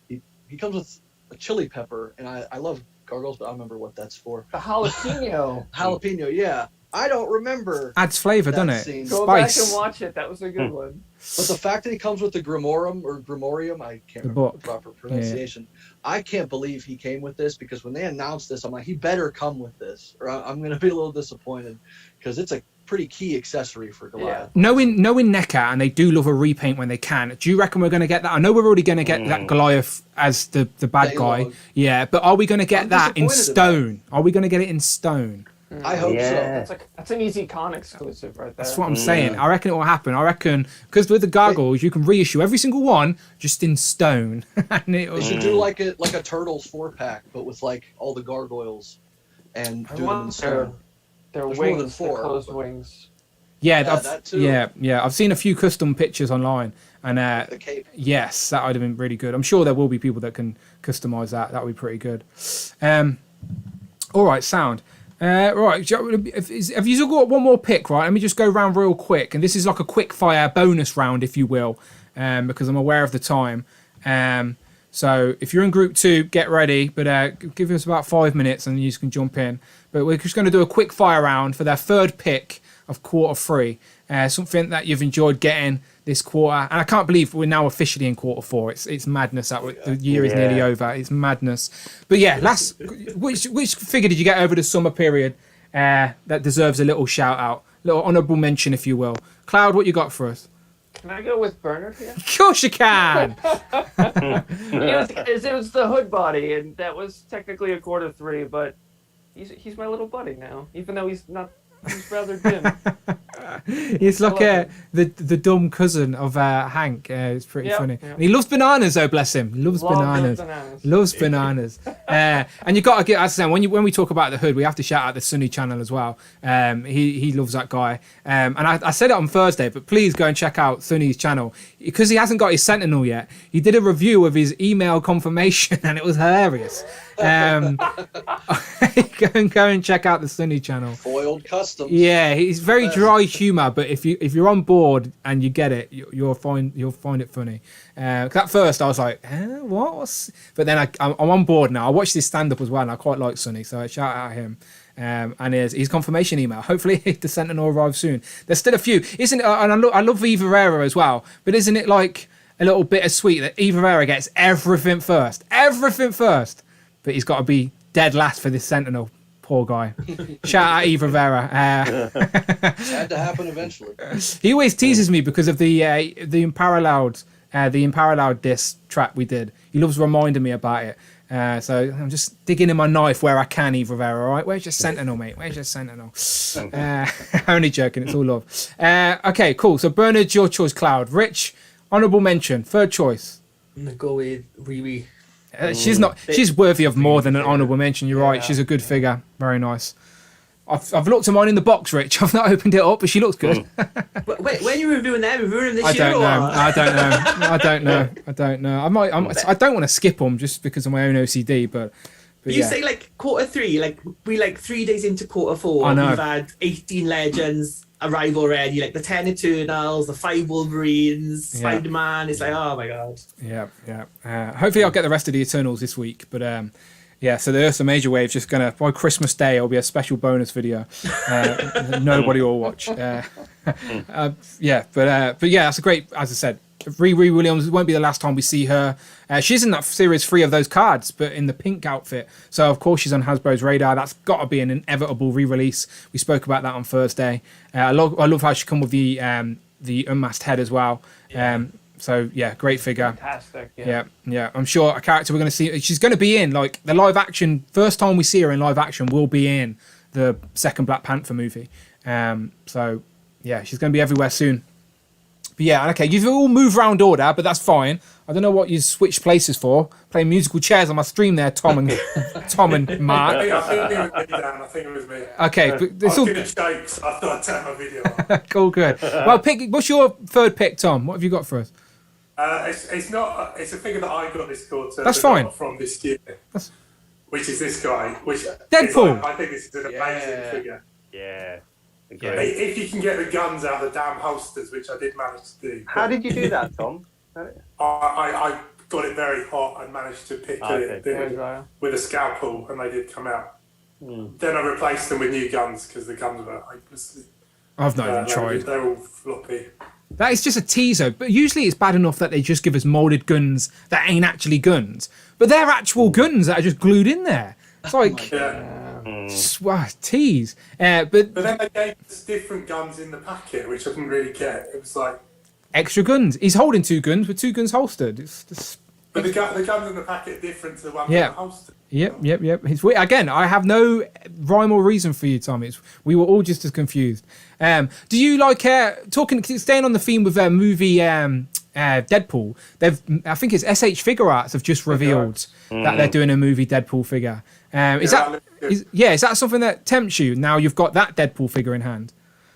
He comes with a chili pepper, and I love gargoyles, but I don't remember what that's for. The jalapeno. Jalapeno, yeah. I don't remember. Adds flavour, doesn't it? scene. Go Spice. back and watch it. That was a good one. But the fact that he comes with the Grimorium, I can't remember book. the proper pronunciation. I can't believe he came with this, because when they announced this, I'm like, he better come with this, or I'm going to be a little disappointed, because it's a pretty key accessory for Goliath. Knowing NECA, and they do love a repaint when they can, do you reckon we're going to get that? I know we're already going to get that Goliath as the bad guy. Daylog. Yeah, but are we going to get I'm that in disappointed in stone? Are we going to get it in stone? I hope Yeah. so. That's an easy con exclusive right there. That's what I'm saying. I reckon it will happen. I reckon because with the Gargoyles, you can reissue every single one just in stone. And They should do like a Turtles 4-pack, but with like all the Gargoyles, and do them in stone. Their There's wings, more than 4. the closed wings. Yeah, that too. yeah. I've seen a few custom pictures online, and The cape. yes, that would have been really good. I'm sure there will be people that can customize that. That would be pretty good. All right, sound. Right, have you got one more pick? Right, let me just go round real quick, and this is like a quick fire bonus round, if you will, because I'm aware of the time. So if you're in group 2, get ready, but give us about 5 minutes, and you can jump in. But we're just going to do a quick fire round for their third pick of quarter 3. Something that you've enjoyed getting this quarter, and I can't believe we're now officially in quarter 4. It's madness that the year is nearly over. It's madness. But yeah, which figure did you get over the summer period that deserves a little shout out, little honourable mention, if you will? Cloud, what you got for us? Can I go with Bernard here? Of course you can. It was the hood body, and that was technically a quarter 3, but he's my little buddy now, even though he's rather dim. He's like the dumb cousin of Hank. It's pretty funny. Yep. And he loves bananas, though, bless him. He loves bananas. Loves bananas. And you got to get, as I said, when we talk about the hood, we have to shout out the Sunny channel as well. He loves that guy. And I said it on Thursday, but please go and check out Sunny's channel because he hasn't got his Sentinel yet. He did a review of his email confirmation, and it was hilarious. Go and check out the Sunny channel. Foiled customs. Yeah, he's very dry humour, but if you're on board and you get it, you'll find it funny. 'Cause at first I was like, what? But then I'm on board now. I watched his stand up as well, and I quite like Sunny, so I shout out him. And his confirmation email. Hopefully the Sentinel arrives soon. There's still a few, isn't it? And I love Eva Rara as well. But isn't it like a little bittersweet that Eva Rara gets everything first, but he's got to be dead last for this Sentinel. Poor guy. Shout out Eva Vera. Had to happen eventually. He always teases me because of the Unparalleled diss track we did. He loves reminding me about it. So I'm just digging in my knife where I can, Eva Vera. All right, where's your Sentinel, mate? Where's your Sentinel? Only joking. It's all love. Okay, cool. So Bernard, your choice. Cloud. Rich, honourable mention. Third choice. I'm gonna go with Riri. She's worthy of more than an honourable mention. You're right. She's a good figure. Very nice. I've looked at mine in the box, Rich. I've not opened it up, but she looks good. Wait, when are you reviewing them? Reviewing this I year? don't know. I don't know. I don't want to skip them just because of my own OCD, but you yeah. say like quarter 3, like we 3 days into quarter 4. I know. We've had 18 Legends arrive already, like the 10 Eternals, the 5 Wolverines, Spider-Man. It's like, oh my god. Yeah. Hopefully I'll get the rest of the Eternals this week, but yeah, so the Ursa Major Wave's just gonna, by Christmas Day, it'll be a special bonus video. Nobody will watch. Yeah, but yeah, that's a great, as I said, Riri Williams. It won't be the last time we see her. She's in that series 3 of those cards, but in the pink outfit. So of course she's on Hasbro's radar. That's got to be an inevitable re-release. We spoke about that on Thursday. I love how she come with the unmasked head as well. So yeah, great figure. Fantastic. Yeah. I'm sure a character we're going to see. She's going to be in like the live action. First time we see her in live action will be in the second Black Panther movie. So yeah, she's going to be everywhere soon. But yeah, okay, you've all moved round order, but that's fine. I don't know what you switched places for. Playing musical chairs on my stream there, Tom and Mark. I think it was me, Dan. I think it was me. Okay, but it's all I was going to shake, so I thought I'd take my video off. cool, good. Well, what's your third pick, Tom? What have you got for us? It's not. It's a figure that I got this quarter. That's fine. From this year, which is this guy. Which Deadpool. I think this is an amazing figure. Yeah. If you can get the guns out of the damn holsters, which I did manage to do. How did you do that, Tom? I got it very hot and managed to pick it with a scalpel, and they did come out. Then I replaced them with new guns because the guns were hopelessly. I've not even tried. They're all floppy. That is just a teaser, but usually it's bad enough that they just give us molded guns that ain't actually guns, but they're actual guns that are just glued in there. It's like tease. But then they gave us different guns in the packet, which I didn't really get. It was like extra guns. He's holding 2 guns with 2 guns holstered. It's just... But the guns in the packet are different to the one with the holster. Yep. It's weird. Again, I have no rhyme or reason for you, Tom. We were all just as confused. Do you like staying on the theme with movie Deadpool? I think it's SH Figure Arts have just revealed that they're doing a movie Deadpool figure. Is that something that tempts you? Now you've got that Deadpool figure in hand.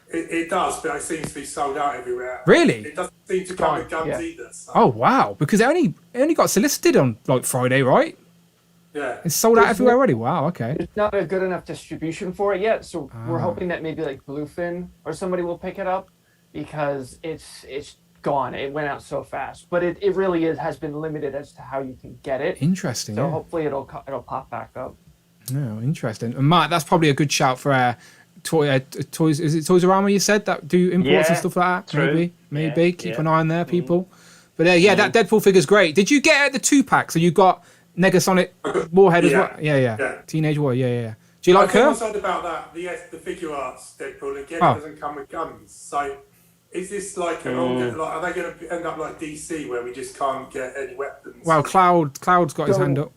It does, but it seems to be sold out everywhere. Really? It doesn't seem to come with guns either. So. Oh wow! Because it only got solicited on like Friday, right? Yeah. It's sold out everywhere already. Wow. Okay. There's not a good enough distribution for it yet, so we're hoping that maybe like Bluefin or somebody will pick it up because it's gone. It went out so fast, but it really has been limited as to how you can get it. Interesting. So hopefully it'll pop back up. No, interesting. And Mark, that's probably a good shout for toys. Is it Toys-R-Us you said that do imports and stuff like that? True. Maybe. Keep an eye on there, people. But that Deadpool figure's great. Did you get the 2-pack? So you got Negasonic Warhead as well? Yeah. Teenage Warrior. Yeah. Do you like her? I'm concerned about that. The figure arts Deadpool again doesn't come with guns. So is this like an ongoing? Like, are they going to end up like DC where we just can't get any weapons? Well, Cloud's got his hand up.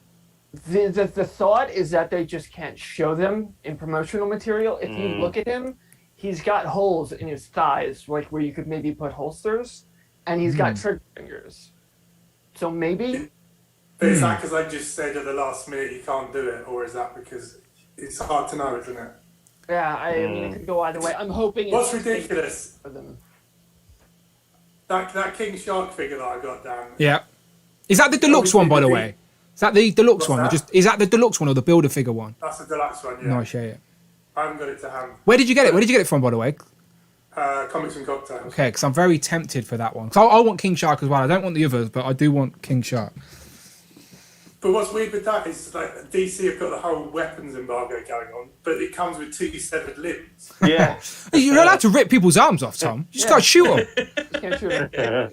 The thought is that they just can't show them in promotional material. If you look at him, he's got holes in his thighs, like where you could maybe put holsters, and he's got trigger fingers. So maybe. Is that because they just said at the last minute you can't do it, or is that because it's hard to know, isn't it? Yeah, I mean it could go either way. I'm hoping. What's ridiculous? For them. That King Shark figure that I got down. Yeah. Is that the deluxe one, by the way? Is that the deluxe one? Is that the deluxe one or the builder figure one? That's the deluxe one, yeah. Nice, yeah. I haven't got it to hand. Where did you get it? Where did you get it from, by the way? Comics and Cocktails. Okay, because I'm very tempted for that one. So I want King Shark as well. I don't want the others, but I do want King Shark. But what's weird with that is like DC have got the whole weapons embargo going on, but it comes with 2 severed limbs. Yeah. You're allowed to rip people's arms off, Tom. You just got to shoot them. Can't shoot him.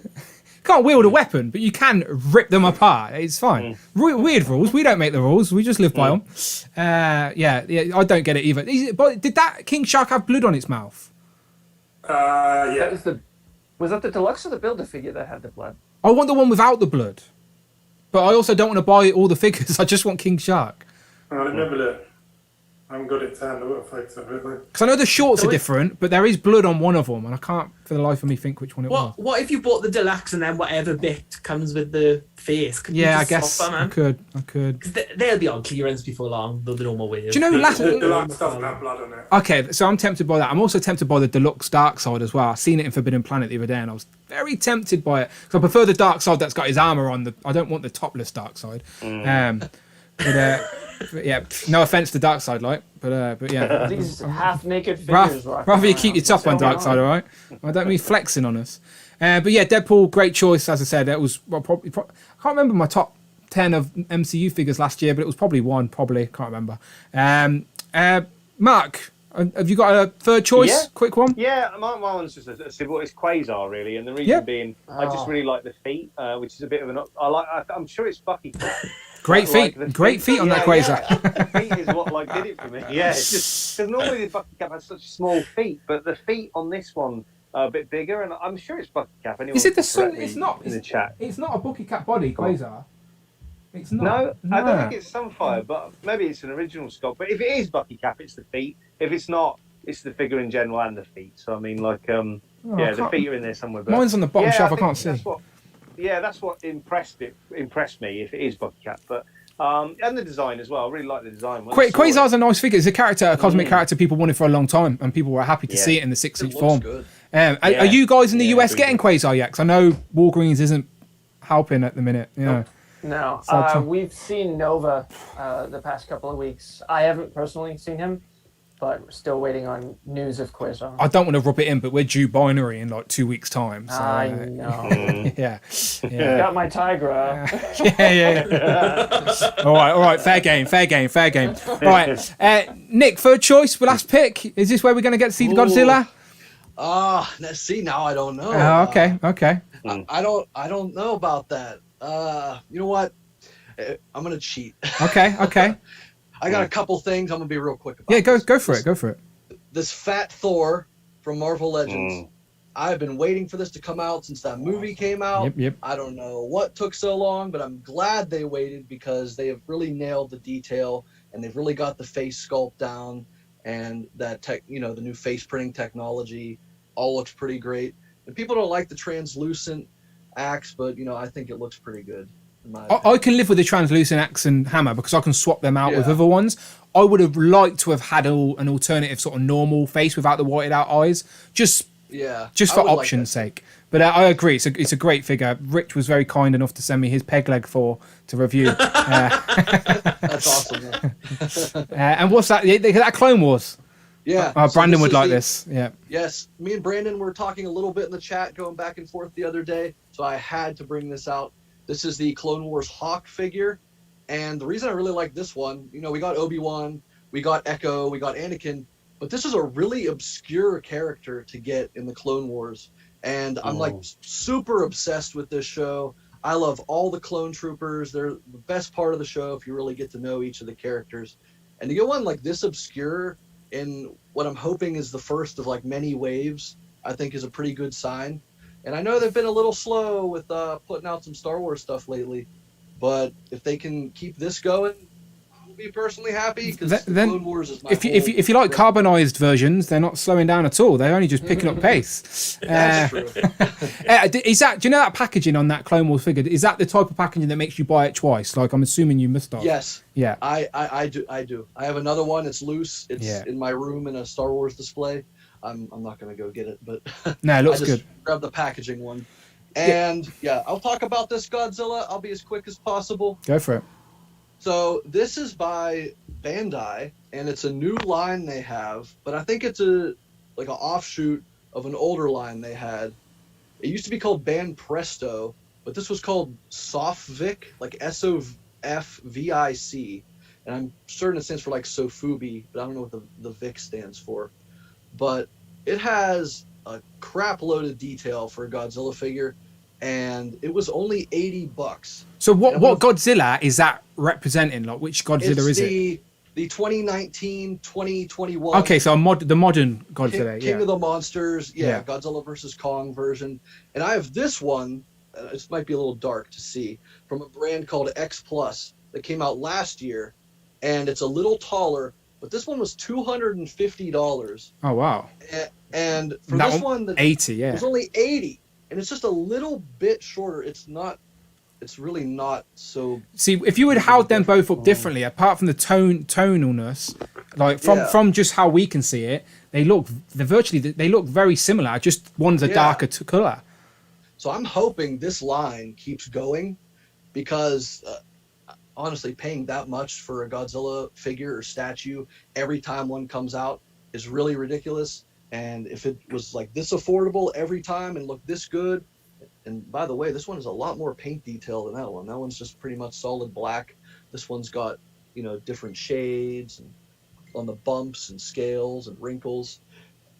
Can't wield a weapon, but you can rip them apart. It's fine. Weird rules. We don't make the rules. We just live by them. Yeah, I don't get it either. But did that King Shark have blood on its mouth? Yeah. Was that the deluxe or the builder figure that had the blood? I want the one without the blood. But I also don't want to buy all the figures. I just want King Shark. Let me have a look. I haven't got it to hand. I've got a photo of it. Because I know the shorts are different, but there is blood on one of them, and I can't for the life of me think which one it was. What if you bought the deluxe and then whatever bit comes with the face? I guess I could. Because they'll be on clearance before long, the normal way. Do you know the deluxe doesn't have blood on it? Okay, so I'm tempted by that. I'm also tempted by the deluxe Dark Side as well. I seen it in Forbidden Planet the other day, and I was very tempted by it. Because I prefer the Dark Side that's got his armor on. I don't want the topless Dark Side. But yeah, no offense to Dark Side, but yeah. These half-naked figures. Rather you keep your top on, Dark Side, all right? I don't mean flexing on us. But yeah, Deadpool, great choice. As I said, it was probably I can't remember my top 10 of MCU figures last year, but it was probably one. Can't remember. Mark, have you got a third choice? Yeah. Quick one. Yeah, my one's just a simple. It's Quasar really, and the reason being, I just really like the feet, which is a bit of an. I'm sure it's Bucky. Great feet, great feet on that Quasar. The feet is what did it for me. Yeah, it's just because normally the Bucky Cap has such small feet, but the feet on this one are a bit bigger, and I'm sure it's Bucky Cap. Anyone is it the sun? It's not in the chat. It's not a Bucky Cap body Quasar. It's not. No, I don't think it's Sunfire, but maybe it's an original sculpt. But if it is Bucky Cap, it's the feet. If it's not, it's the figure in general and the feet. So I mean, the feet are in there somewhere. But mine's on the bottom shelf. I can't see. That's what impressed me. If it is Bucky Cap, but and the design as well. I really like the design. Quasar's a nice figure. It's a cosmic character people wanted for a long time, and people were happy to see it in the 6-inch form. Are you guys in the US getting Quasar yet? Because I know Walgreens isn't helping at the minute. Yeah. No, we've seen Nova the past couple of weeks. I haven't personally seen him, but we're still waiting on news of Quasar. I don't want to rub it in, but we're due binary in like 2 weeks' time. So, I know. Yeah. Got my Tigra. Yeah. All right. Fair game. All right. Nick, third choice, last pick. Is this where we're going to get to see the Godzilla? Let's see. Now I don't know. Okay. I don't know about that. You know what? I'm gonna cheat. Okay. I got a couple things. I'm gonna be real quick about. Yeah, go for it. This fat Thor from Marvel Legends. I've been waiting for this to come out since that movie came out. Yep. I don't know what took so long, but I'm glad they waited because they have really nailed the detail and they've really got the face sculpt down, and that the new face printing technology all looks pretty great. And people don't like the translucent axe, but I think it looks pretty good. I can live with the translucent axe and hammer because I can swap them out with other ones. I would have liked to have had an alternative sort of normal face without the whited out eyes, just for option's sake. But I agree, it's a great figure. Rich was very kind enough to send me his peg leg to review. That's awesome. And what's that? That Clone Wars. Yeah. Brandon would like this. Yeah. Yes. Me and Brandon were talking a little bit in the chat, going back and forth the other day, so I had to bring this out. This is the Clone Wars Hawk figure, and the reason I really like this one, we got Obi-Wan, we got Echo, we got Anakin, but this is a really obscure character to get in the Clone Wars, and I'm like super obsessed with this show. I love all the clone troopers. They're the best part of the show if you really get to know each of the characters. And to get one like this obscure in what I'm hoping is the first of like many waves, I think is a pretty good sign. And I know they've been a little slow with putting out some Star Wars stuff lately, but if they can keep this going, I'll be personally happy because Clone Wars is my if you like carbonized versions, they're not slowing down at all. They're only just picking up pace. That's true. Is that? Do you know that packaging on that Clone Wars figure? Is that the type of packaging that makes you buy it twice? Like I'm assuming you must have. Yes. Yeah. I do. I have another one. It's loose. It's in my room in a Star Wars display. I'm not gonna go get it, but no, it looks good. Grab the packaging one, and I'll talk about this Godzilla. I'll be as quick as possible. Go for it. So this is by Bandai, and it's a new line they have, but I think it's an offshoot of an older line they had. It used to be called Band Presto, but this was called Sofvic, like SOFVIC, and I'm certain it stands for like Sofubi, but I don't know what the Vic stands for. But it has a crap load of detail for a Godzilla figure, and it was only $80. So what Godzilla is that representing? Like which Godzilla is it? The 2019, 2021. Okay, so the modern Godzilla, King of the Monsters, Godzilla versus Kong version. And I have this one. This might be a little dark to see, from a brand called X Plus that came out last year, and it's a little taller. But this one was $250. Oh wow! And for this one, 80, it was only 80, and it's just a little bit shorter. It's really not so. See, if you would held them both up differently, apart from the tonalness, like from just how we can see it, they look very similar. Just one's a darker color. So I'm hoping this line keeps going, because. Honestly, paying that much for a Godzilla figure or statue every time one comes out is really ridiculous. And if it was like this affordable every time and looked this good, and by the way, this one has a lot more paint detail than that one. That one's just pretty much solid black. This one's got, different shades and on the bumps and scales and wrinkles.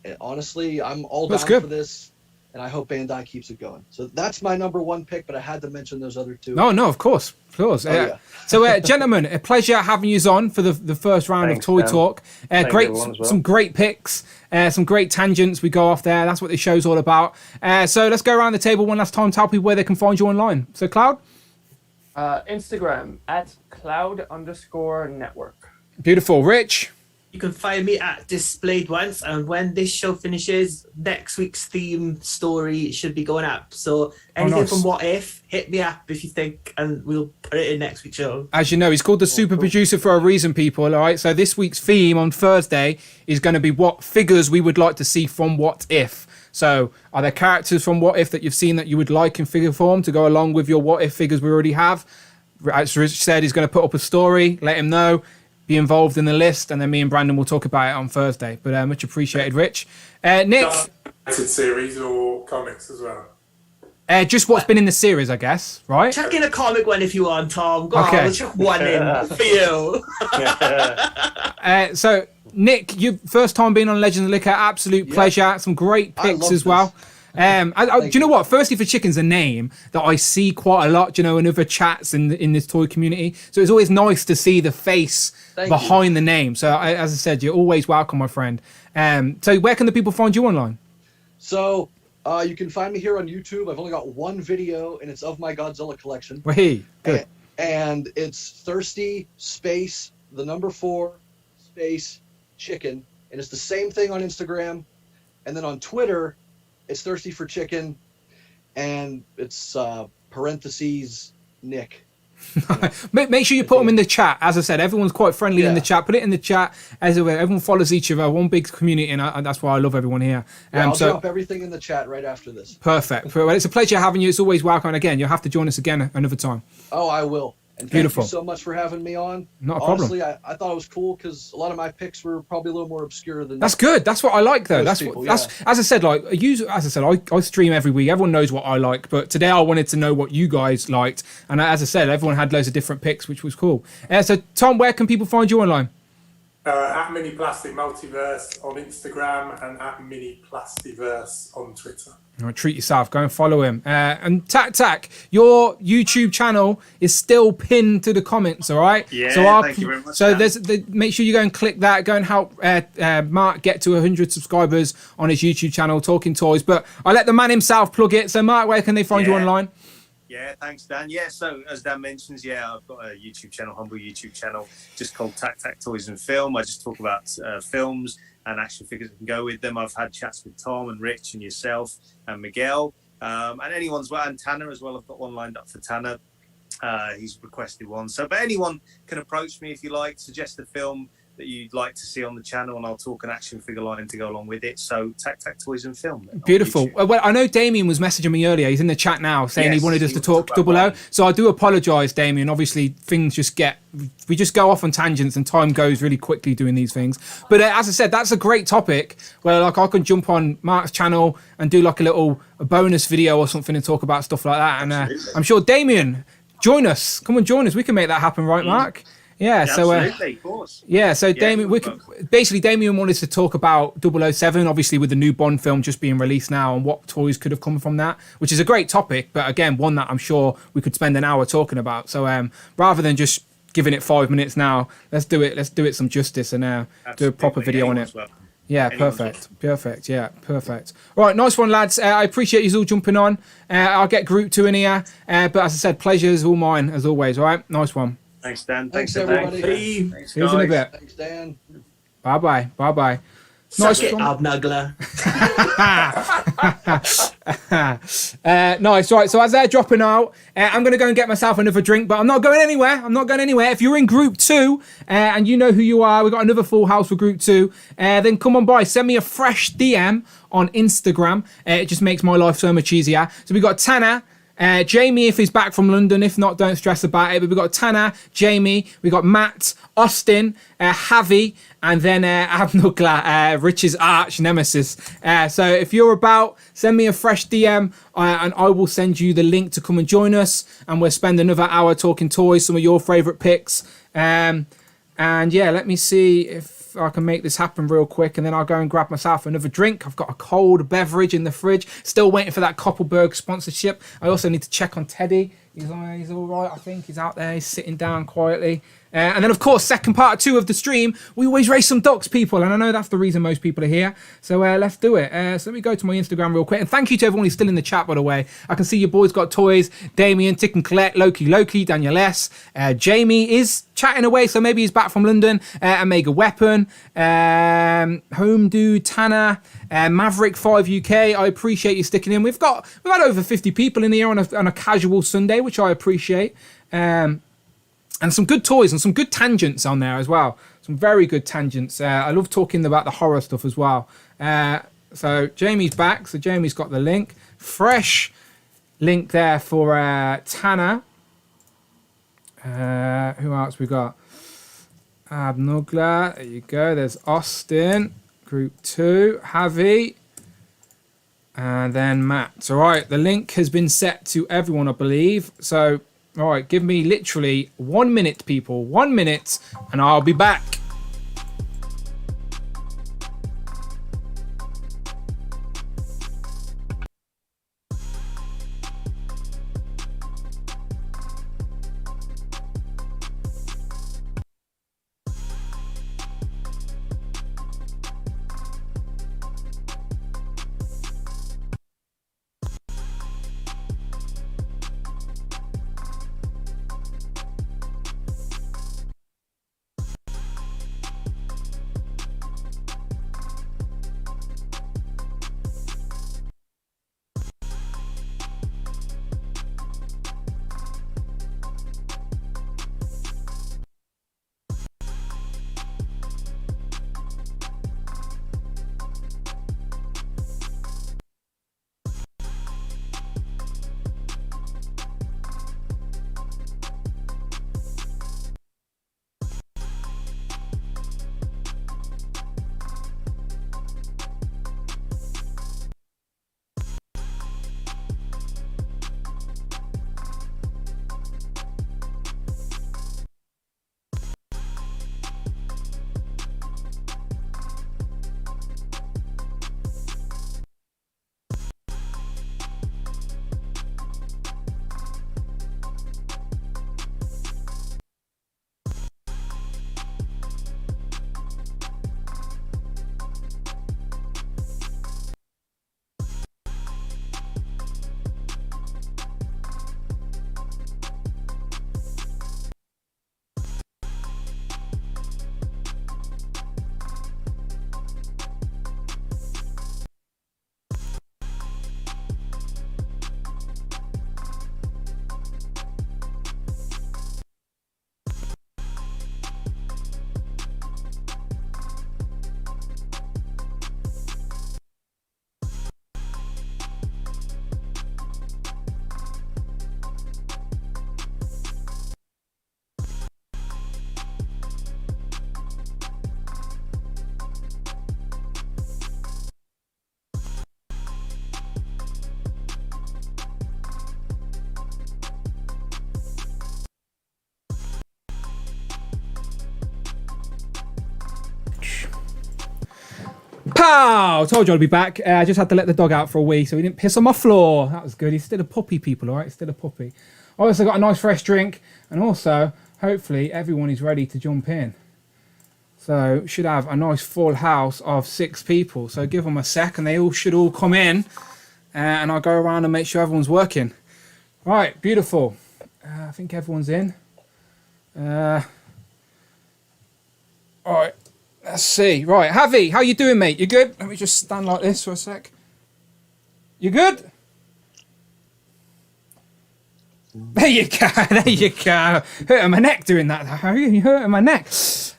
And honestly, I'm all down for this. And I hope Bandai keeps it going. So that's my number one pick, but I had to mention those other two. No, of course. So, gentlemen, a pleasure having you on for the first round of Toy Talk. Some great picks, some great tangents we go off there. That's what this show's all about. So let's go around the table one last time, tell people where they can find you online. So, Cloud? Instagram @Cloud_network. Beautiful. Rich? You can find me at Displayed Once, and when this show finishes, next week's theme story should be going up. So anything from What If, hit me up if you think, and we'll put it in next week's show. As you know, he's called the super producer for a reason, people. All right. So this week's theme on Thursday is going to be what figures we would like to see from What If. So are there characters from What If that you've seen that you would like in figure form to go along with your What If figures we already have? As Rich said, he's going to put up a story. Let him know. Be involved in the list, and then me and Brandon will talk about it on Thursday. But much appreciated, Rich. Nick? Series or comics as well? Just what's been in the series, I guess, right? Chuck in a comic one if you want, Tom. Go on, we'll chuck one in for you. So, Nick, you first time being on Legends of Liquor, absolute pleasure. Some great picks as well. Do you know what? Firstly, for Chicken's a name that I see quite a lot, in other chats in this toy community. So it's always nice to see the face behind the name. So as I said, you're always welcome, my friend. So where can the people find you online? So You can find me here on YouTube. I've only got one video, and it's of my Godzilla collection. Hey, good. And it's thirsty space the number 4 space chicken, and it's the same thing on Instagram, and then on Twitter, it's thirsty for chicken, and it's parentheses Nick. Make sure you put them in the chat. As I said, everyone's quite friendly in the chat. Put it in the chat. As everyone follows each other, one big community, and that's why I love everyone here. I'll drop everything in the chat right after this. Perfect. Well, it's a pleasure having you. It's always welcome. And again, you'll have to join us again another time. Oh, I will. And Beautiful. Thank you so much for having me on. Not a Honestly, problem. I thought it was cool because a lot of my picks were probably a little more obscure than. That's good. That's what I like, though. That's people, that's as I said. I stream every week. Everyone knows what I like, but today I wanted to know what you guys liked. And as I said, everyone had loads of different picks, which was cool. So, Tom, where can people find you online? At Mini Plastic Multiverse on Instagram and at Mini Plastiverse on Twitter. All right, treat yourself. Go and follow him. And TakTak, your YouTube channel is still pinned to the comments. All right. Yeah. So thank you very much. So Dan. make sure you go and click that. Go and help Mark get to 100 subscribers on his YouTube channel, Talking Toys. But I let the man himself plug it. So Mark, where can they find you online? Yeah, thanks, Dan. Yeah, so as Dan mentions, I've got a YouTube channel, humble YouTube channel, just called TakTak Toys and Film. I just talk about films and action figures that can go with them. I've had chats with Tom and Rich and yourself and Miguel, and anyone's and Tanner as well. I've got one lined up for Tanner. He's requested one. So, but anyone can approach me if you like, suggest a film that you'd like to see on the channel, and I'll talk an action figure line to go along with it. So TakTak Toys and Film. Beautiful. Well, I know Damien was messaging me earlier. He's in the chat now saying he wanted us to talk double O. So I do apologise, Damien. Obviously, things just we just go off on tangents and time goes really quickly doing these things. But as I said, that's a great topic where like I can jump on Mark's channel and do like a bonus video or something and talk about stuff like that. And I'm sure Damien, join us. Come and join us. We can make that happen, right, Mark? Yeah, so absolutely, of course. Yeah, so Damien, Damien wanted to talk about 007, obviously with the new Bond film just being released now, and what toys could have come from that, which is a great topic, but again, one that I'm sure we could spend an hour talking about. So rather than just giving it 5 minutes now, let's do it some justice and do a proper video on it. Yeah, perfect. Yeah, perfect. All right, nice one, lads. I appreciate you all jumping on. I'll get Group 2 in here, but as I said, pleasure is all mine as always. All right, nice one. Thanks, Dan. Thanks everybody. Thanks, See you in a bit. Thanks, Dan. Bye-bye. Suck it, Obnuggler. Nice. Right. So as they're dropping out, I'm going to go and get myself another drink, but I'm not going anywhere. If you're in Group 2 and you know who you are, we've got another full house for Group 2, then come on by. Send me a fresh DM on Instagram. It just makes my life so much easier. So we've got Tanner. Jamie, if he's back from London. If not, don't stress about it. But we've got Tanner, Jamie, we've got Matt, Austin, Javi, and then Abnugla, Rich's arch nemesis. So if you're about, send me a fresh DM and I will send you the link to come and join us. And we'll spend another hour talking toys, some of your favourite picks. And yeah, let me see if I can make this happen real quick, and then I'll go and grab myself another drink. I've got a cold beverage in the fridge. Still waiting for that Koppelberg sponsorship. I also need to check on Teddy. He's all right, I think. He's out there. He's sitting down quietly. And then, of course, second part 2 of the stream, we always race some ducks, people. And I know that's the reason most people are here. So let's do it. So let me go to my Instagram real quick. And thank you to everyone who's still in the chat, by the way. I can see your boys got toys. Damien, Tick and Collect, Loki, Daniel S. Jamie is chatting away, so maybe he's back from London. Omega Weapon, Home Dude, Tanner, Maverick 5 UK. I appreciate you sticking in. We've had over 50 people in here on a casual Sunday, which I appreciate. And some good toys and some good tangents on there as well. Some very good tangents. I love talking about the horror stuff as well. So Jamie's back. So Jamie's got the link. Fresh link there for Tanner. Who else we got? Abnugla. There you go. There's Austin. Group 2. Javi. And then Matt. All right. The link has been set to everyone, I believe. So... all right, give me literally 1 minute, people. 1 minute, and I'll be back. Pow! Told you I'd be back. I just had to let the dog out for a wee so he didn't piss on my floor. That was good. He's still a puppy, people, all right? Still a puppy. I also got a nice fresh drink, and also, hopefully, everyone is ready to jump in. So, should have a nice full house of 6 people. So, give them a sec, and they all should all come in, and I'll go around and make sure everyone's working. Right, beautiful. I think everyone's in. All right. Let's see. Right, Javi, how you doing, mate? You good? Let me just stand like this for a sec. You good? There you go. There you go. Hurting my neck doing that. Javi. You hurting my neck.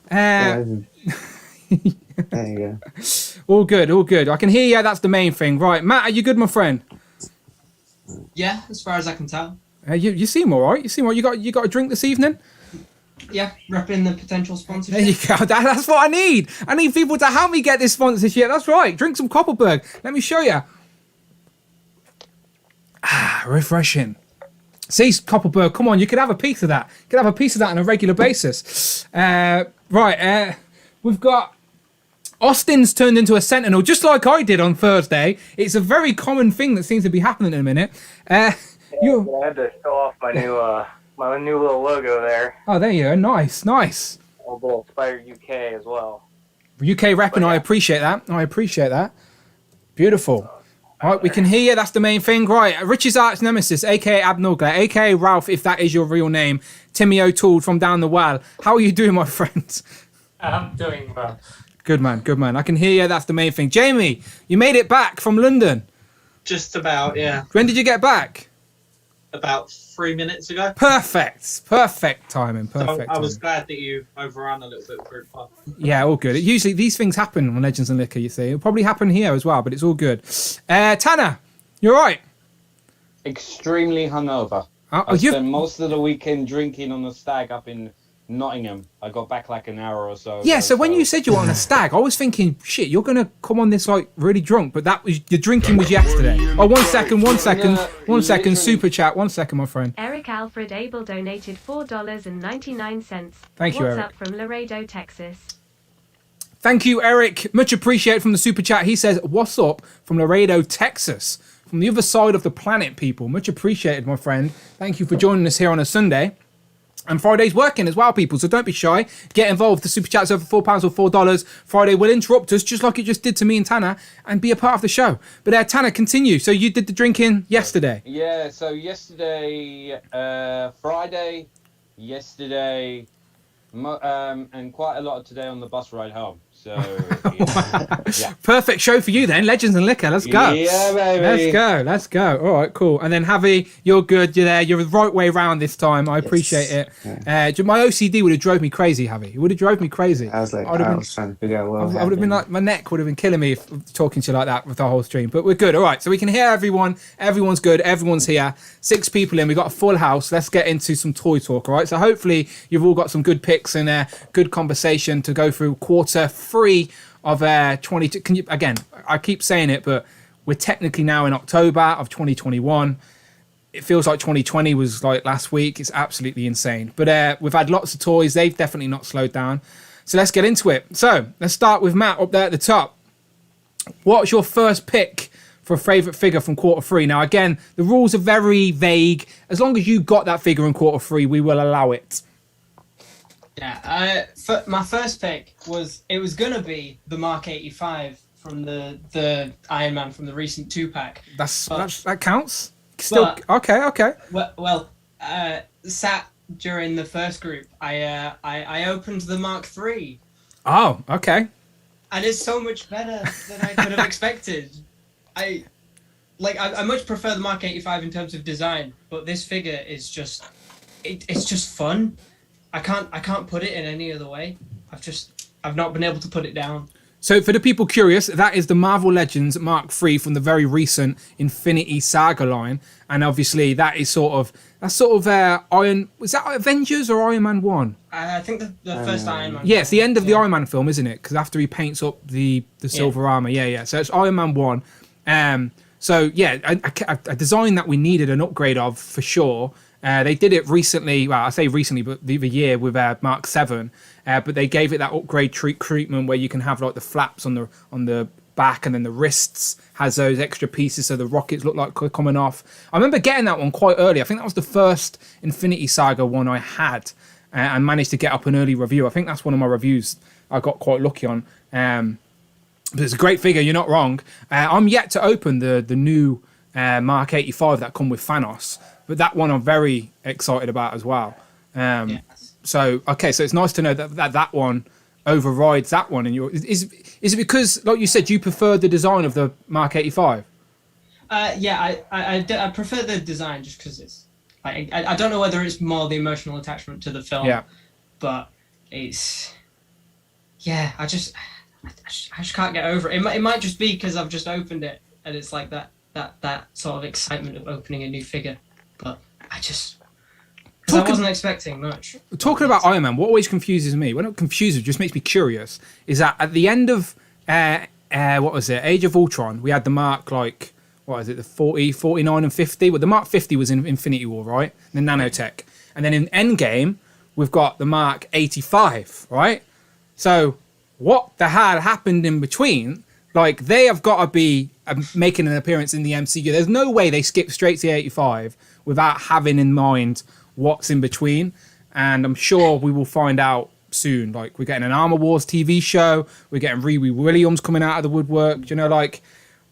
There you go. All good. All good. I can hear you. That's the main thing. Right, Matt, are you good, my friend? Yeah, as far as I can tell. You seem all right. You seem all right. You got a drink this evening? Yeah, repping the potential sponsorship. There you go. That's what I need. I need people to help me get this sponsorship. That's right. Drink some Copperberg. Let me show you. Refreshing. See, Copperberg, come on. You could have a piece of that. You could have a piece of that on a regular basis. Right. We've got Austin's turned into a Sentinel, just like I did on Thursday. It's a very common thing that seems to be happening in a minute. I had to show off my new little logo there. Oh, there you go. Nice. A little Spire UK as well. UK repping, I appreciate that. Beautiful. All right, we can hear you. That's the main thing. Right, Rich's arch nemesis, a.k.a. Abnogler, a.k.a. Ralph, if that is your real name. Timmy O'Toole from down the well. How are you doing, my friend? I'm doing well. Good man. I can hear you. That's the main thing. Jamie, you made it back from London. Just about, yeah. When did you get back? About 3 minutes ago. Perfect timing. I was glad that you overran a little bit for it. Yeah, all good. Usually these things happen on Legends and Liquor, you see. It'll probably happen here as well, but it's all good. Tanner, you all right? Extremely hungover. I spent most of the weekend drinking on the stag up in Nottingham. I got back like an hour or so. Yeah, so when you said you were on a stag, I was thinking, shit, you're going to come on this like really drunk, but that was your drinking was yesterday. Oh, one second, super chat. 1 second, my friend. Eric Alfred Abel donated $4.99. Thank you, What's Eric. up from Laredo, Texas? Thank you, Eric. Much appreciated from the super chat. He says, what's up from Laredo, Texas? From the other side of the planet, people. Much appreciated, my friend. Thank you for joining us here on a Sunday. And Friday's working as well, people, so don't be shy. Get involved. The super chat's over £4 or $4. Friday will interrupt us, just like it just did to me and Tanner, and be a part of the show. But Tanner, continue. So you did the drinking yesterday? Yeah, so yesterday, Friday, yesterday, and quite a lot of today on the bus ride home. So, yeah. Perfect show for you then. Legends and Liquor. Let's go. Yeah, baby. Let's go. All right, cool. And then Javi, you're good. You're there. You're the right way around this time. I appreciate it. Yeah. My OCD would have drove me crazy, Javi. It would have drove me crazy. I was trying to figure out what I would have been like, my neck would have been killing me talking to you like that with the whole stream. But we're good. All right, so we can hear everyone. Everyone's good. Everyone's here. 6 people in. We've got a full house. Let's get into some toy talk, all right? So hopefully you've all got some good picks and good conversation to go through quarter 3 of 22. Can you again? I keep saying it, but we're technically now in October of 2021. It feels like 2020 was like last week. It's absolutely insane. But we've had lots of toys. They've definitely not slowed down. So let's get into it. So let's start with Matt up there at the top. What's your first pick for a favourite figure from quarter 3? Now, again, the rules are very vague. As long as you got that figure in quarter 3, we will allow it. Yeah, my first pick was going to be the Mark 85 from the Iron Man from the recent 2-pack. That counts? Still, okay. Well, sat during the first group, I opened the Mark 3. Oh, okay. And it's so much better than I could have expected. I much prefer the Mark 85 in terms of design, but this figure is just, it's just fun. I can't put it in any other way. I've not been able to put it down. So for the people curious, that is the Marvel Legends Mark III from the very recent Infinity Saga line, and obviously that is sort of Iron. Was that Avengers or Iron Man 1? I think the first Iron Man. Yeah, it's the end of the Iron Man film, isn't it? Because after he paints up the silver armor, yeah. So it's Iron Man 1. So yeah, a design that we needed an upgrade of for sure. They did it recently. Well, I say recently, but the year with Mark 7. But they gave it that upgrade treatment where you can have like the flaps on the back, and then the wrists has those extra pieces so the rockets look like they're coming off. I remember getting that one quite early. I think that was the first Infinity Saga one I had, and managed to get up an early review. I think that's one of my reviews I got quite lucky on. But it's a great figure, you're not wrong. I'm yet to open the new Mark 85 that come with Thanos, but that one I'm very excited about as well. So it's nice to know that one overrides that one. And is it because, like you said, you prefer the design of the Mark 85? I prefer the design just because it's like I don't know whether it's more the emotional attachment to the film, but it's I just can't get over it. It might just be because I've just opened it and it's like that sort of excitement of opening a new figure, but I wasn't expecting much. Talking about Iron Man, what always confuses me, well, not confuses, just makes me curious, is that at the end of what was it, Age of Ultron, we had the Mark, like, what is it, the 40, 49 and 50? Well, the Mark 50 was in Infinity War, right? The nanotech. And then in Endgame, we've got the Mark 85, right? So what the hell happened in between? Like, they have got to be making an appearance in the MCU. There's no way they skip straight to the 85 without having in mind what's in between. And I'm sure we will find out soon. Like, we're getting an Armor Wars TV show. We're getting Riri Williams coming out of the woodwork. You know, like,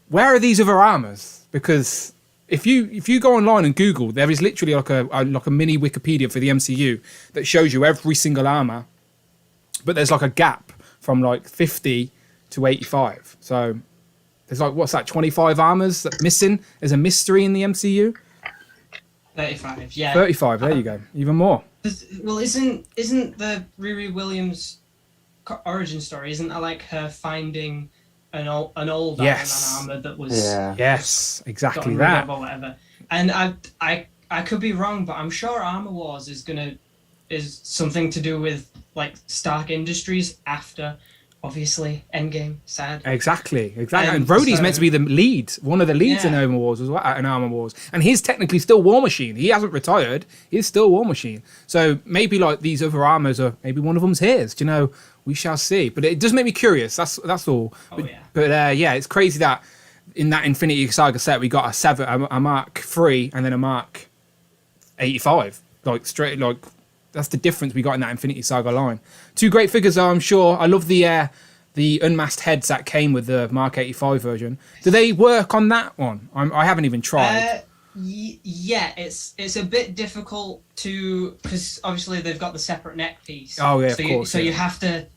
where are these other armors? Because if you go online and Google, there is literally like a mini Wikipedia for the MCU that shows you every single armor. But there's like a gap from like 50 to 85. So there's like, what's that, 25 armors that missing? There's a mystery in the MCU. 35, yeah. 35, there you go. Even more. Well, isn't the Riri Williams origin story, isn't that like her finding an old Iron Man armor that was yes, exactly gotten rid that of or whatever? And I could be wrong, but I'm sure Armor Wars is something to do with like Stark Industries after, obviously, Endgame. Sad. Exactly. And Rhodey's meant to be the lead, one of the leads in Armor Wars as well. In Armor Wars, and he's technically still War Machine. He hasn't retired. He's still War Machine. So maybe like these other armors are maybe one of them's his. Do you know? We shall see. But it does make me curious. That's all. But it's crazy that in that Infinity Saga set we got a Mark 3 and then a Mark 85. Like straight like. That's the difference we got in that Infinity Saga line. Two great figures, though, I'm sure. I love the unmasked heads that came with the Mark 85 version. Do they work on that one? I haven't even tried. It's a bit difficult to, because obviously they've got the separate neck piece. Oh yeah, of course. So you have to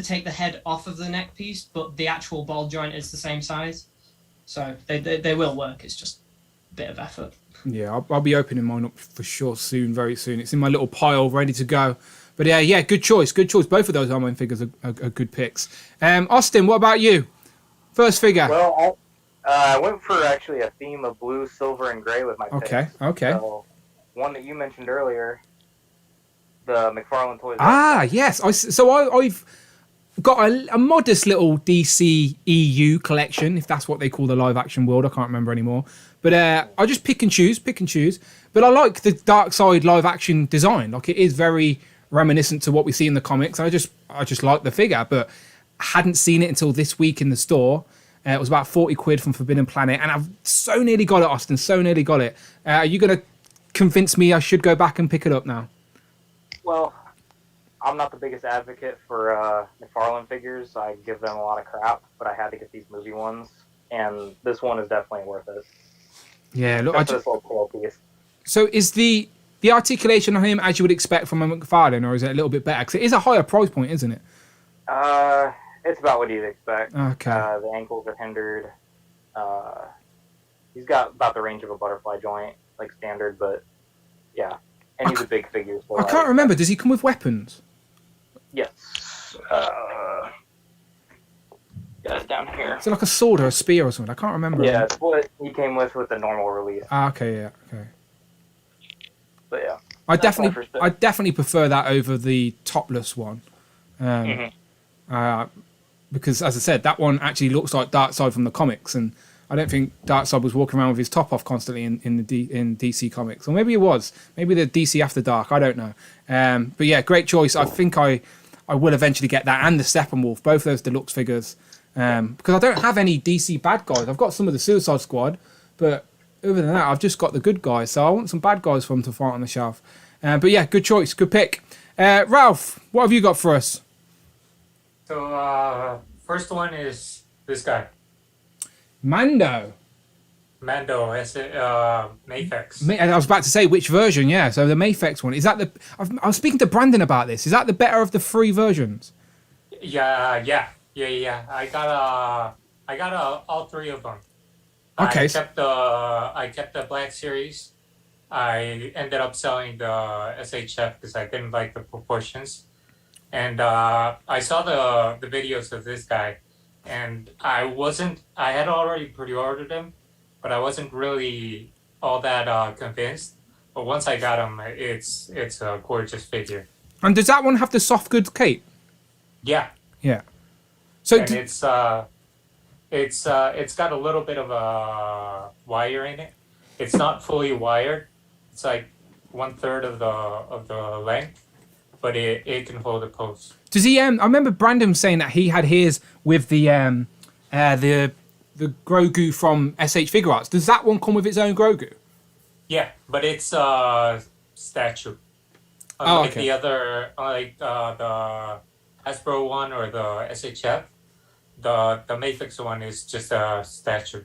take the head off of the neck piece, but the actual ball joint is the same size. So they will work. It's just a bit of effort. Yeah, I'll be opening mine up for sure soon, very soon. It's in my little pile ready to go. But good choice. Both of those Iron Man figures are good picks. Austin, what about you? First figure. Well, I went for actually a theme of blue, silver, and gray with my picks. Okay. So, one that you mentioned earlier, the McFarlane Toys. Yes. I've got a modest little DC EU collection, if that's what they call the live action world. I can't remember anymore. But I just pick and choose. But I like the Darkseid live action design. Like, it is very reminiscent to what we see in the comics. I just like the figure, but I hadn't seen it until this week in the store. It was about 40 quid from Forbidden Planet, and I've so nearly got it, Austin. So nearly got it. Are you going to convince me I should go back and pick it up now? Well, I'm not the biggest advocate for McFarlane figures. I give them a lot of crap, but I had to get these movie ones, and this one is definitely worth it. Yeah, look. This little cool piece. So is the articulation on him as you would expect from a McFarlane, or is it a little bit better? Because it is a higher price point, isn't it? It's about what you'd expect. Okay. The ankles are hindered. He's got about the range of a butterfly joint, like standard, but yeah. And he's a big figure. So I can't remember. Does he come with weapons? Yes. Yeah, it's down here. Is it like a sword or a spear or something? I can't remember. Yeah, it's what he came with the normal release. Okay. But yeah. I definitely prefer that over the topless one. Because, as I said, that one actually looks like Darkseid from the comics, and I don't think Darkseid was walking around with his top off constantly in DC comics. Or maybe he was. Maybe the DC After Dark. I don't know. But yeah, great choice. I think I will eventually get that and the Steppenwolf, both those deluxe figures. Because I don't have any DC bad guys. I've got some of the Suicide Squad, but other than that, I've just got the good guys. So I want some bad guys for them to fight on the shelf. But yeah, good choice, good pick. Ralph, what have you got for us? So first one is this guy. Mando, as Mayfex. I was about to say which version. Yeah, so the Mayfex one. Is that the? I was speaking to Brandon about this. Is that the better of the 3 versions? Yeah. I got all 3 of them. Okay. I kept the Black Series. I ended up selling the SHF because I didn't like the proportions. And I saw the videos of this guy, and I had already pre-ordered him, but I wasn't really all that convinced. But once I got him, it's a gorgeous figure. And does that one have the soft goods cape? Yeah. Yeah. So and it's got a little bit of a wire in it. It's not fully wired. It's like 1/3 of the length, but it can hold a post. Does he? I remember Brandon saying that he had his with the Grogu from SH Figure Arts. Does that one come with its own Grogu? Yeah, but it's statue. Okay. The other, the Hasbro one or the SHF, the Mayfix one is just a statue.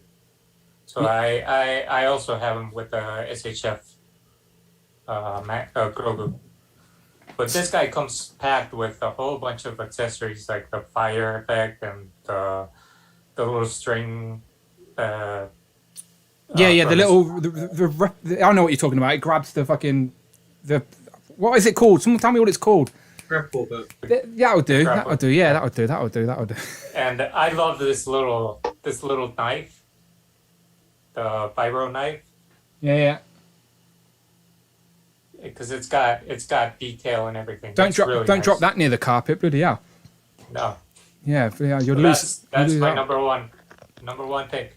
So I also have him with the SHF Grogu. But this guy comes packed with a whole bunch of accessories like the fire effect and the little string. The little. I know what you're talking about. It grabs the fucking. What is it called? Someone tell me what it's called. Grapple book. That'll do. That'll do. Yeah, that'll do. And I love this little knife, the vibro knife. Yeah. Because it's got detail and everything. Don't drop that near the carpet, bloody hell. No. Yeah, you'll lose. That's my number one pick.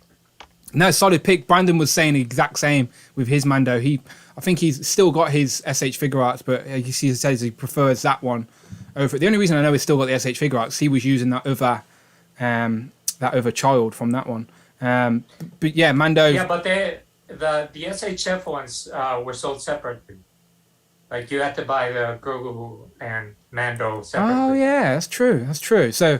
No, solid pick. Brandon was saying the exact same with his Mando. I think he's still got his SH Figure Arts, but he says he prefers that one over. The only reason I know he's still got the SH Figure Arts, he was using that other child from that one. But yeah, Mando. Yeah, but the SHF ones were sold separately. Like you had to buy the Grogu and Mando separately. Oh yeah, that's true. So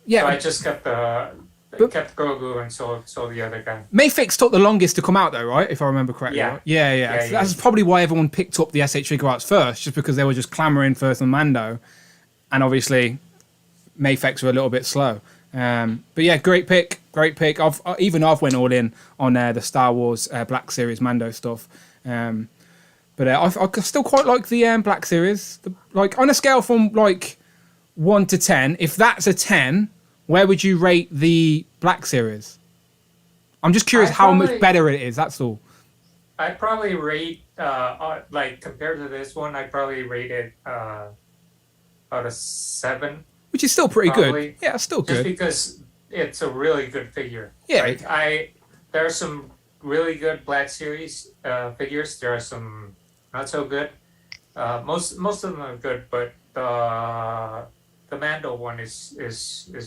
yeah, so I just kept Grogu and sold the other guy. Mayfix took the longest to come out though, right? If I remember correctly. Yeah. Right? Yeah. So that's probably why everyone picked up the SH Figure Arts first, just because they were just clamoring first on Mando, and obviously Mayfix were a little bit slow. But yeah, great pick. I've went all in on the Star Wars Black Series Mando stuff. But I still quite like the Black Series. Like on a scale from like 1 to 10, if that's a 10, where would you rate the Black Series? I'm just curious how much better it is. That's all. I'd probably rate like compared to this one, I'd probably rate it out of 7. Which is still pretty good. Yeah, still good. Just because it's a really good figure. Yeah. Like there are some really good Black Series figures. There are some not so good. Most of them are good, but the Mando one is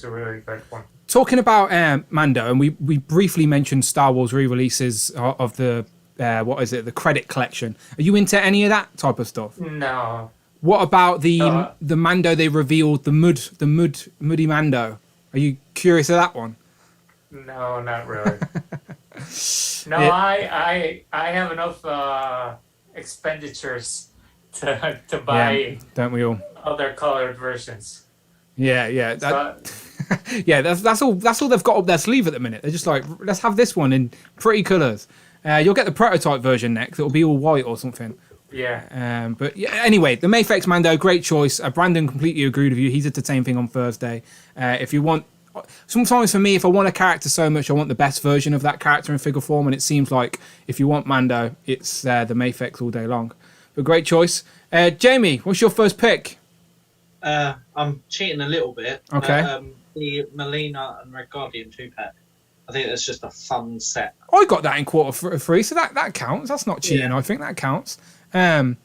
a really good one. Talking about Mando, and we briefly mentioned Star Wars re-releases of the the credit collection. Are you into any of that type of stuff? No. What about the Mando they revealed, the Moody Mando? Are you curious of that one? No, not really. No, I have enough expenditures to buy. Yeah, don't we all? Other colored versions. Yeah. Yeah, that's all they've got up their sleeve at the minute. They're just like, let's have this one in pretty colours. You'll get the prototype version next. It'll be all white or something. Yeah. But yeah, anyway, the Mayfix Mando, great choice. Brandon completely agreed with you. He did the same thing on Thursday. If you want, sometimes for me, if I want a character so much, I want the best version of that character in figure form. And it seems like if you want Mando, it's the Mayfix all day long. But great choice. Jamie, what's your first pick? I'm cheating a little bit. Okay. The Melina and Red Guardian 2-pack. I think that's just a fun set. I got that in quarter 3, so that counts. That's not cheating. Yeah. I think that counts. I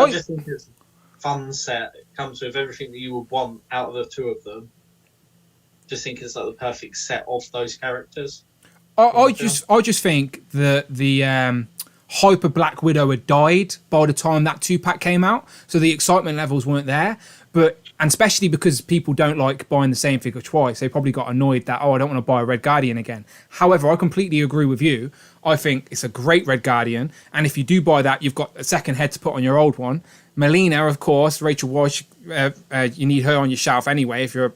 just think it's a fun set. It comes with everything that you would want out of the two of them. just think it's like the perfect set of those characters. I just think that the Hyper Black Widow had died by the time that 2-pack came out, so the excitement levels weren't there. And especially because people don't like buying the same figure twice, they probably got annoyed that, I don't want to buy a Red Guardian again. However, I completely agree with you. I think it's a great Red Guardian, and if you do buy that, you've got a second head to put on your old one. Melina, of course, Rachel Walsh, you need her on your shelf anyway if you're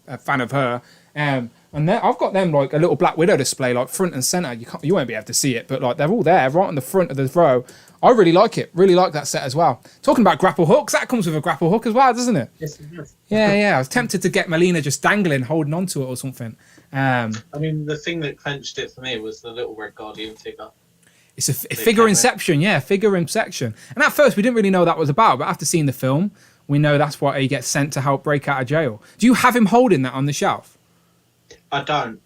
a fan of her. And I've got them like a little Black Widow display, like front and center. You won't be able to see it, but like they're all there right on the front of the row. I really like it. Really like that set as well. Talking about grapple hooks, that comes with a grapple hook as well, doesn't it? Yes, it does. Yeah. I was tempted to get Melina just dangling, holding onto it or something. I mean, the thing that clenched it for me was the little Red Guardian figure. It's a figure inception, figure inception. And at first, we didn't really know what that was about, but after seeing the film, we know that's why he gets sent to help break out of jail. Do you have him holding that on the shelf? I don't.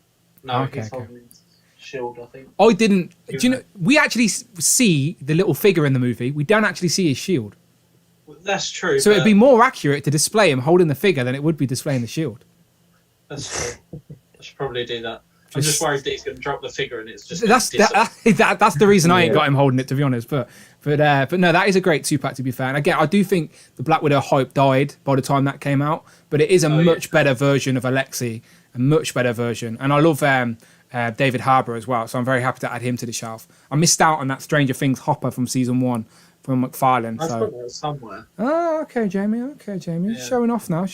No, Okay, he's holding his shield, I think. I didn't. Do you know? We actually see the little figure in the movie. We don't actually see his shield. That's true. So it'd be more accurate to display him holding the figure than it would be displaying the shield. That's true. I should probably do that. I'm just worried that he's going to drop the figure and it's just. That's the reason I ain't got him holding it, to be honest. But no, that is a great 2-pack, to be fair. And again, I do think the Black Widow hype died by the time that came out, but it is a much better version of Alexi, a much better version. And I love David Harbour as well, so I'm very happy to add him to the shelf. I missed out on that Stranger Things Hopper from season 1 from McFarlane. I've So. got that somewhere. Oh, okay, Jamie. Yeah. Showing off now.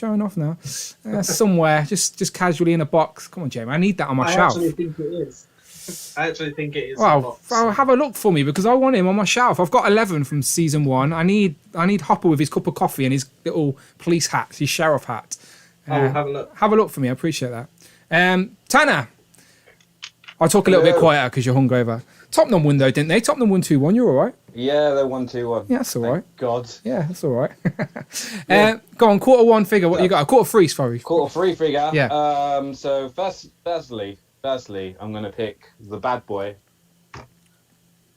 Somewhere, just casually in a box. Come on, Jamie. I need that on my shelf. I actually think it is. Well, have a look for me because I want him on my shelf. I've got 11 from season 1. I need Hopper with his cup of coffee and his little police hat, his sheriff hat. Have a look. Have a look for me. I appreciate that. Tanner, I'll talk a little bit quieter because you're hungover. Tottenham won though, didn't they? Tottenham won 2-1. You're all right. Yeah, they won 2-1. Yeah, that's all right. God. Yeah, that's all right. Go on, quarter 1 figure. What you got? A quarter 3, sorry. Quarter 3 figure. Yeah. So firstly, I'm going to pick the bad boy.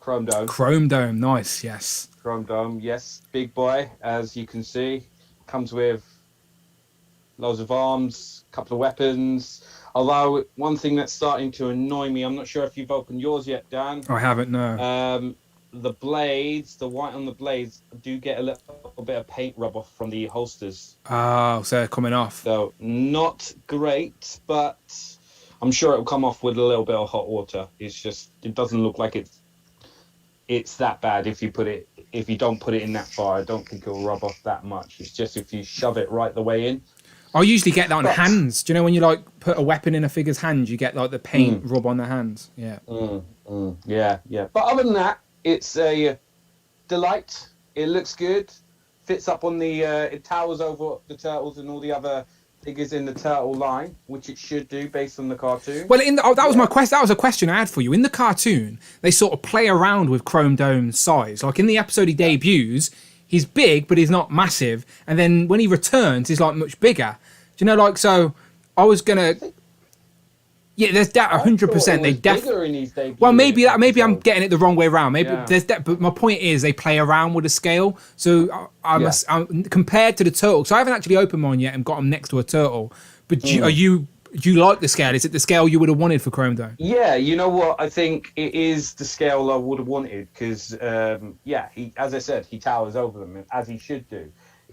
Chrome Dome. Chrome Dome, nice, yes. Chrome Dome, yes. Big boy, as you can see. Comes with loads of arms, couple of weapons. Although, one thing that's starting to annoy me, I'm not sure if you've opened yours yet, Dan. I haven't, no. The blades, the white on the blades, do get a little bit of paint rub off from the holsters. Oh, so they're coming off. So, not great, but I'm sure it'll come off with a little bit of hot water. It's just, it doesn't look like it's that bad if you don't put it in that far. I don't think it'll rub off that much. It's just if you shove it right the way in. I usually get that on hands. Do you know when you like put a weapon in a figure's hand, you get like the paint rub on the hands? Yeah. Yeah. But other than that, it's a delight. It looks good. Fits up on the. It towers over the turtles and all the other figures in the turtle line, which it should do based on the cartoon. Well, that was my question. That was a question I had for you. In the cartoon, they sort of play around with Chrome Dome's size. Like in the episode he debuts, he's big, but he's not massive. And then when he returns, he's like much bigger. Do you know, like, so I was going to... Yeah, there's that 100%. They definitely. Well, maybe I'm getting it the wrong way around. Maybe there's that, but my point is they play around with the scale. So I'm compared to the turtle. So I haven't actually opened mine yet and got them next to a turtle. But do you like the scale? Is it the scale you would have wanted for Chrome Dome? Yeah, you know what? I think it is the scale I would have wanted because, he, as I said, he towers over them as he should do.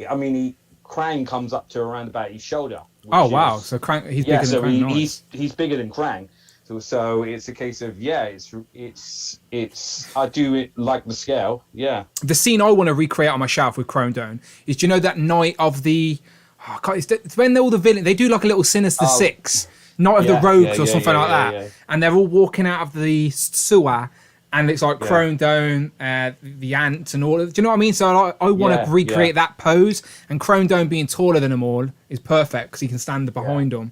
I mean, Krang comes up to around about his shoulder. Oh wow! So Krang, he's bigger than Krang. Nice. He's bigger than Krang. So it's a case of it's. I do like the scale. Yeah. The scene I want to recreate on my shelf with Chrome Dome is, do you know that night of the? It's when all the villains they do like a little Sinister Six, Night of the Rogues or something like that, and they're all walking out of the sewer. And it's like Chrome Dome, the ants and all of it. Do you know what I mean? So I want to recreate that pose. And Chrome Dome being taller than them all is perfect because he can stand behind them.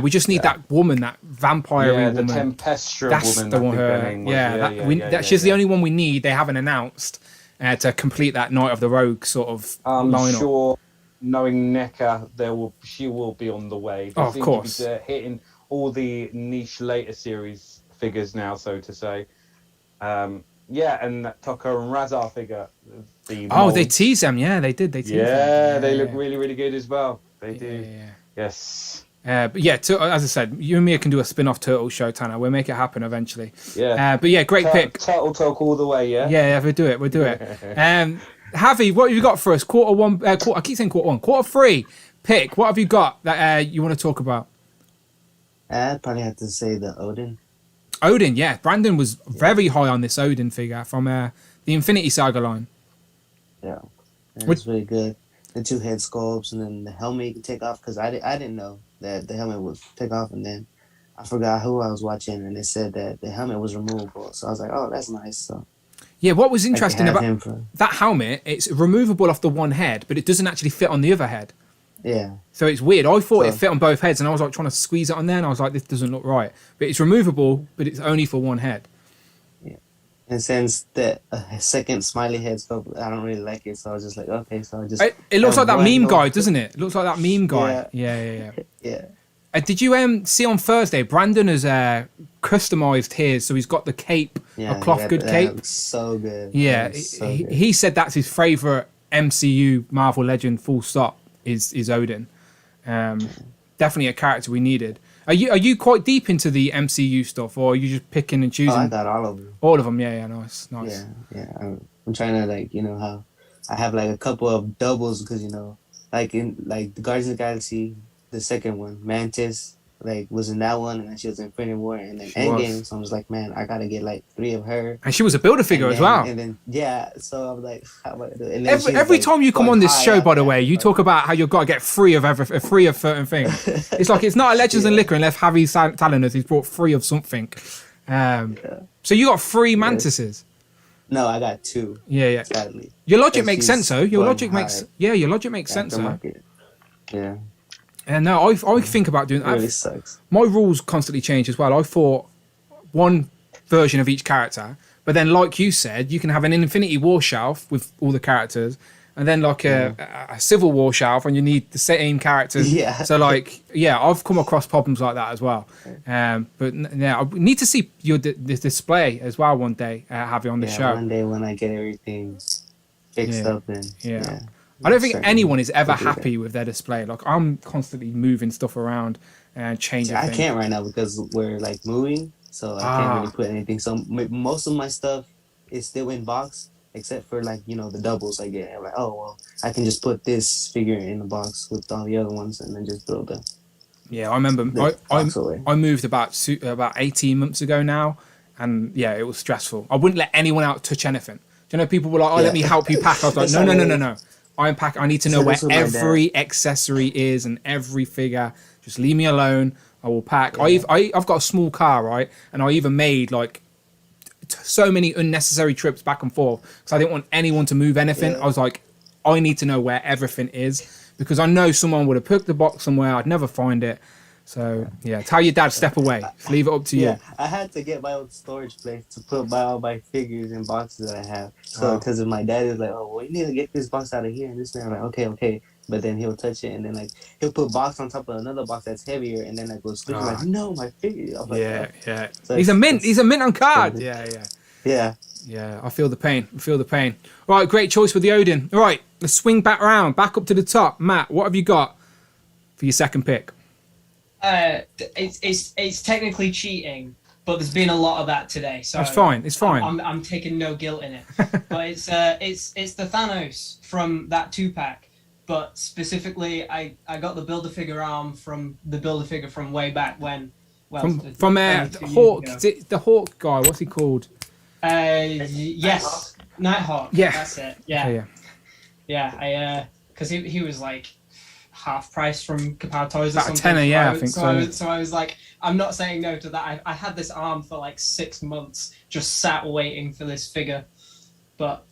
We just need that woman, that vampire woman. The Tempestra That's woman. The one. She's the only one we need. They haven't announced to complete that Night of the Rogue sort of lineup. I'm sure, knowing NECA, she will be on the way. Oh, of course. He's hitting all the niche later series figures now, so to say. And that Tucker and Razar figure. They tease them. Yeah, they did. They tease them. They look really, really good as well. They do. Yeah. Yes. But yeah, as I said, you and me can do a spin-off Turtle show, Tanner. We'll make it happen eventually. Yeah. But yeah, great pick. Turtle talk all the way, yeah? Yeah, we'll do it. Javi, what have you got for us? I keep saying quarter three pick. What have you got that you want to talk about? I'd probably have to say the Odin. Odin, yeah. Brandon was very high on this Odin figure from the Infinity Saga line. Yeah, it's really good. The 2 head sculpts and then the helmet you can take off, because I didn't know that the helmet would take off, and then I forgot who I was watching and they said that the helmet was removable. So I was like, oh, that's nice. So yeah, what was interesting about that helmet, it's removable off the one head, but it doesn't actually fit on the other head. Yeah. So it's weird. I thought it fit on both heads, and I was like trying to squeeze it on there, and I was like, this doesn't look right. But it's removable, but it's only for one head. Yeah. And since the second smiley head sculpt, I don't really like it, so I was just like, okay, so I just. It looks like that meme guy, doesn't it? It looks like that meme guy. Yeah. Did you see on Thursday? Brandon has customized his, so he's got the cape, a cloth good cape. Looks so good. Yeah, he said that's his favorite MCU Marvel Legend. Full stop. Is Odin. Definitely a character we needed. Are you quite deep into the MCU stuff, or are you just picking and choosing? Oh, I got all of them. All of them, yeah, nice. Yeah. I'm trying to how I have like a couple of doubles, because like in like the Guardians of the Galaxy, the second one, Mantis, like was in that one, and then she was in Infinity War, and then Endgame. So I was like, man, I gotta get like 3 of her. And she was a Build-A-Figure as well. And then so I'm like, how am I gonna do it? And then every time you come on this show, by the way, you talk about how you've got to get free of certain things. It's like it's not a Legends and Liquor unless Javi's telling us he's brought 3 of something. So you got 3 Mantises. No, I got 2. Yeah. Sadly, your logic makes sense, though. Your logic makes sense, though. Yeah. And no, I think about doing that. It really sucks. My rules constantly change as well. I thought one version of each character, but then like you said, you can have an Infinity War shelf with all the characters, and then like a Civil War shelf, and you need the same characters. Yeah. So I've come across problems like that as well. But yeah, I need to see your display as well one day. Have you on the show? One day when I get everything fixed up, and yeah. I don't think anyone is ever happy with their display. Like I'm constantly moving stuff around and changing things. I can't right now because we're like moving, so I can't really put anything. So most of my stuff is still in box, except for like the doubles I get. I'm like, oh well, I can just put this figure in the box with all the other ones and then just build them. Yeah, I remember I moved about 18 months ago now, and yeah, it was stressful. I wouldn't let anyone out touch anything. Do you know, people were like, let me help you pack. I was like, no. I need to know where every accessory is and every figure. Just leave me alone. I will pack. Yeah. I've got a small car, right? And I even made like so many unnecessary trips back and forth because I didn't want anyone to move anything. I was like, I need to know where everything is because I know someone would have put the box somewhere. I'd never find it. So yeah, tell your dad step away. Just leave it up to you. Yeah, I had to get my own storage place to put all my figures and boxes that I have. So because my dad is like, oh well, you need to get this box out of here and this and that. I'm like, okay. But then he'll touch it and then like he'll put box on top of another box that's heavier and then I go switch. Like, no, my figure. Like, yeah. So he's a mint on card. Yeah. I feel the pain. All right, great choice with the Odin. All right, let's swing back up to the top. Matt, what have you got for your second pick? It's technically cheating, but there's been a lot of that today. So it's fine. I'm taking no guilt in it. But it's the Thanos from that 2-pack. But specifically, I got the Build-A-Figure arm from the Build-A-Figure from way back when. Well, from Hawk. The Hawk guy. What's he called? Yes, Nighthawk. Yeah, that's it. Yeah. Because he was like half price from Kapow Toys or something. About a tenner, I think so. So I was like, I'm not saying no to that. I had this arm for like 6 months, just sat waiting for this figure. But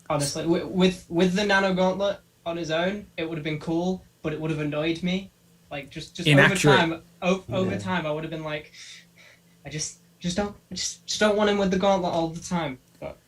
honestly, with the Nano Gauntlet on his own, it would have been cool, but it would have annoyed me. Like just over time, I would have been like, I just don't want him with the gauntlet all the time. But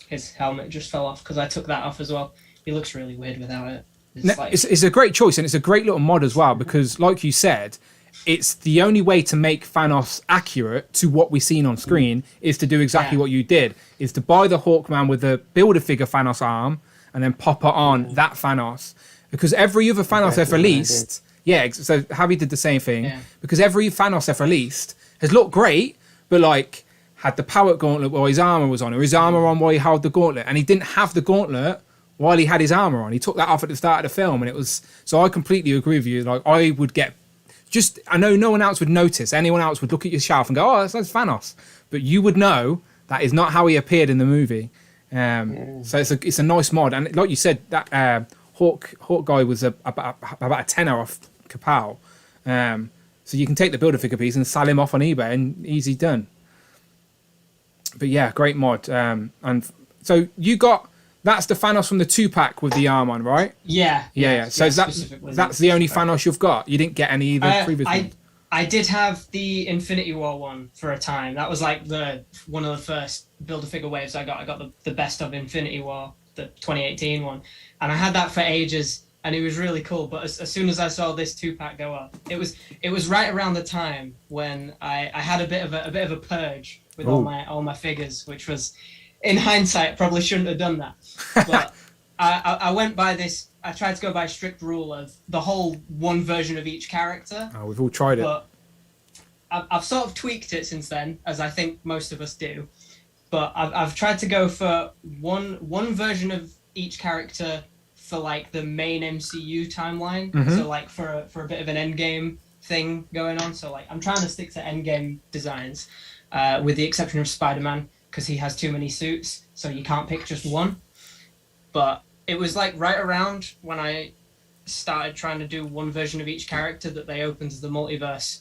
his helmet just fell off because I took that off as well. He looks really weird without it. It's a great choice and it's a great little mod as well because, like you said, it's the only way to make Thanos accurate to what we've seen on screen is to do exactly what you did, is to buy the Hawkman with the Build-A-Figure Thanos arm and then pop it on that Thanos. Because every other Thanos they've released, Yeah, so Javier did the same thing. Yeah. Because every Thanos they've released has looked great, but like had the power gauntlet while his armor was on, or his armor on while he held the gauntlet, and he didn't have the gauntlet while he had his armor on. He took that off at the start of the film, and it was... So I completely agree with you. Like, I would get... I know no one else would notice. Anyone else would look at your shelf and go, oh, that's Thanos. But you would know that is not how he appeared in the movie. So it's a nice mod. And like you said, that Hawk guy was about a tenner off Kapow. So you can take the Build-A-Figure piece and sell him off on eBay and easy done. But yeah, great mod. And so you got... That's the Thanos from the 2-pack with the arm on, right? Yeah. So that's the only Thanos you've got? You didn't get any of the previous ones? I did have the Infinity War one for a time. That was like one of the first Build-A-Figure waves I got. I got the best of Infinity War, the 2018 one. And I had that for ages, and it was really cool. But as soon as I saw this 2-pack go up, it was right around the time when I had a bit of a purge with all my figures, which was... In hindsight, probably shouldn't have done that. But I went by this... I tried to go by a strict rule of the whole one version of each character. Oh, we've all tried it. But I've sort of tweaked it since then, as I think most of us do. But I've tried to go for one version of each character for like the main MCU timeline. Mm-hmm. So like for a bit of an endgame thing going on. So like I'm trying to stick to endgame designs, with the exception of Spider-Man, because he has too many suits, so you can't pick just one. But it was like right around when I started trying to do one version of each character that they opened the multiverse.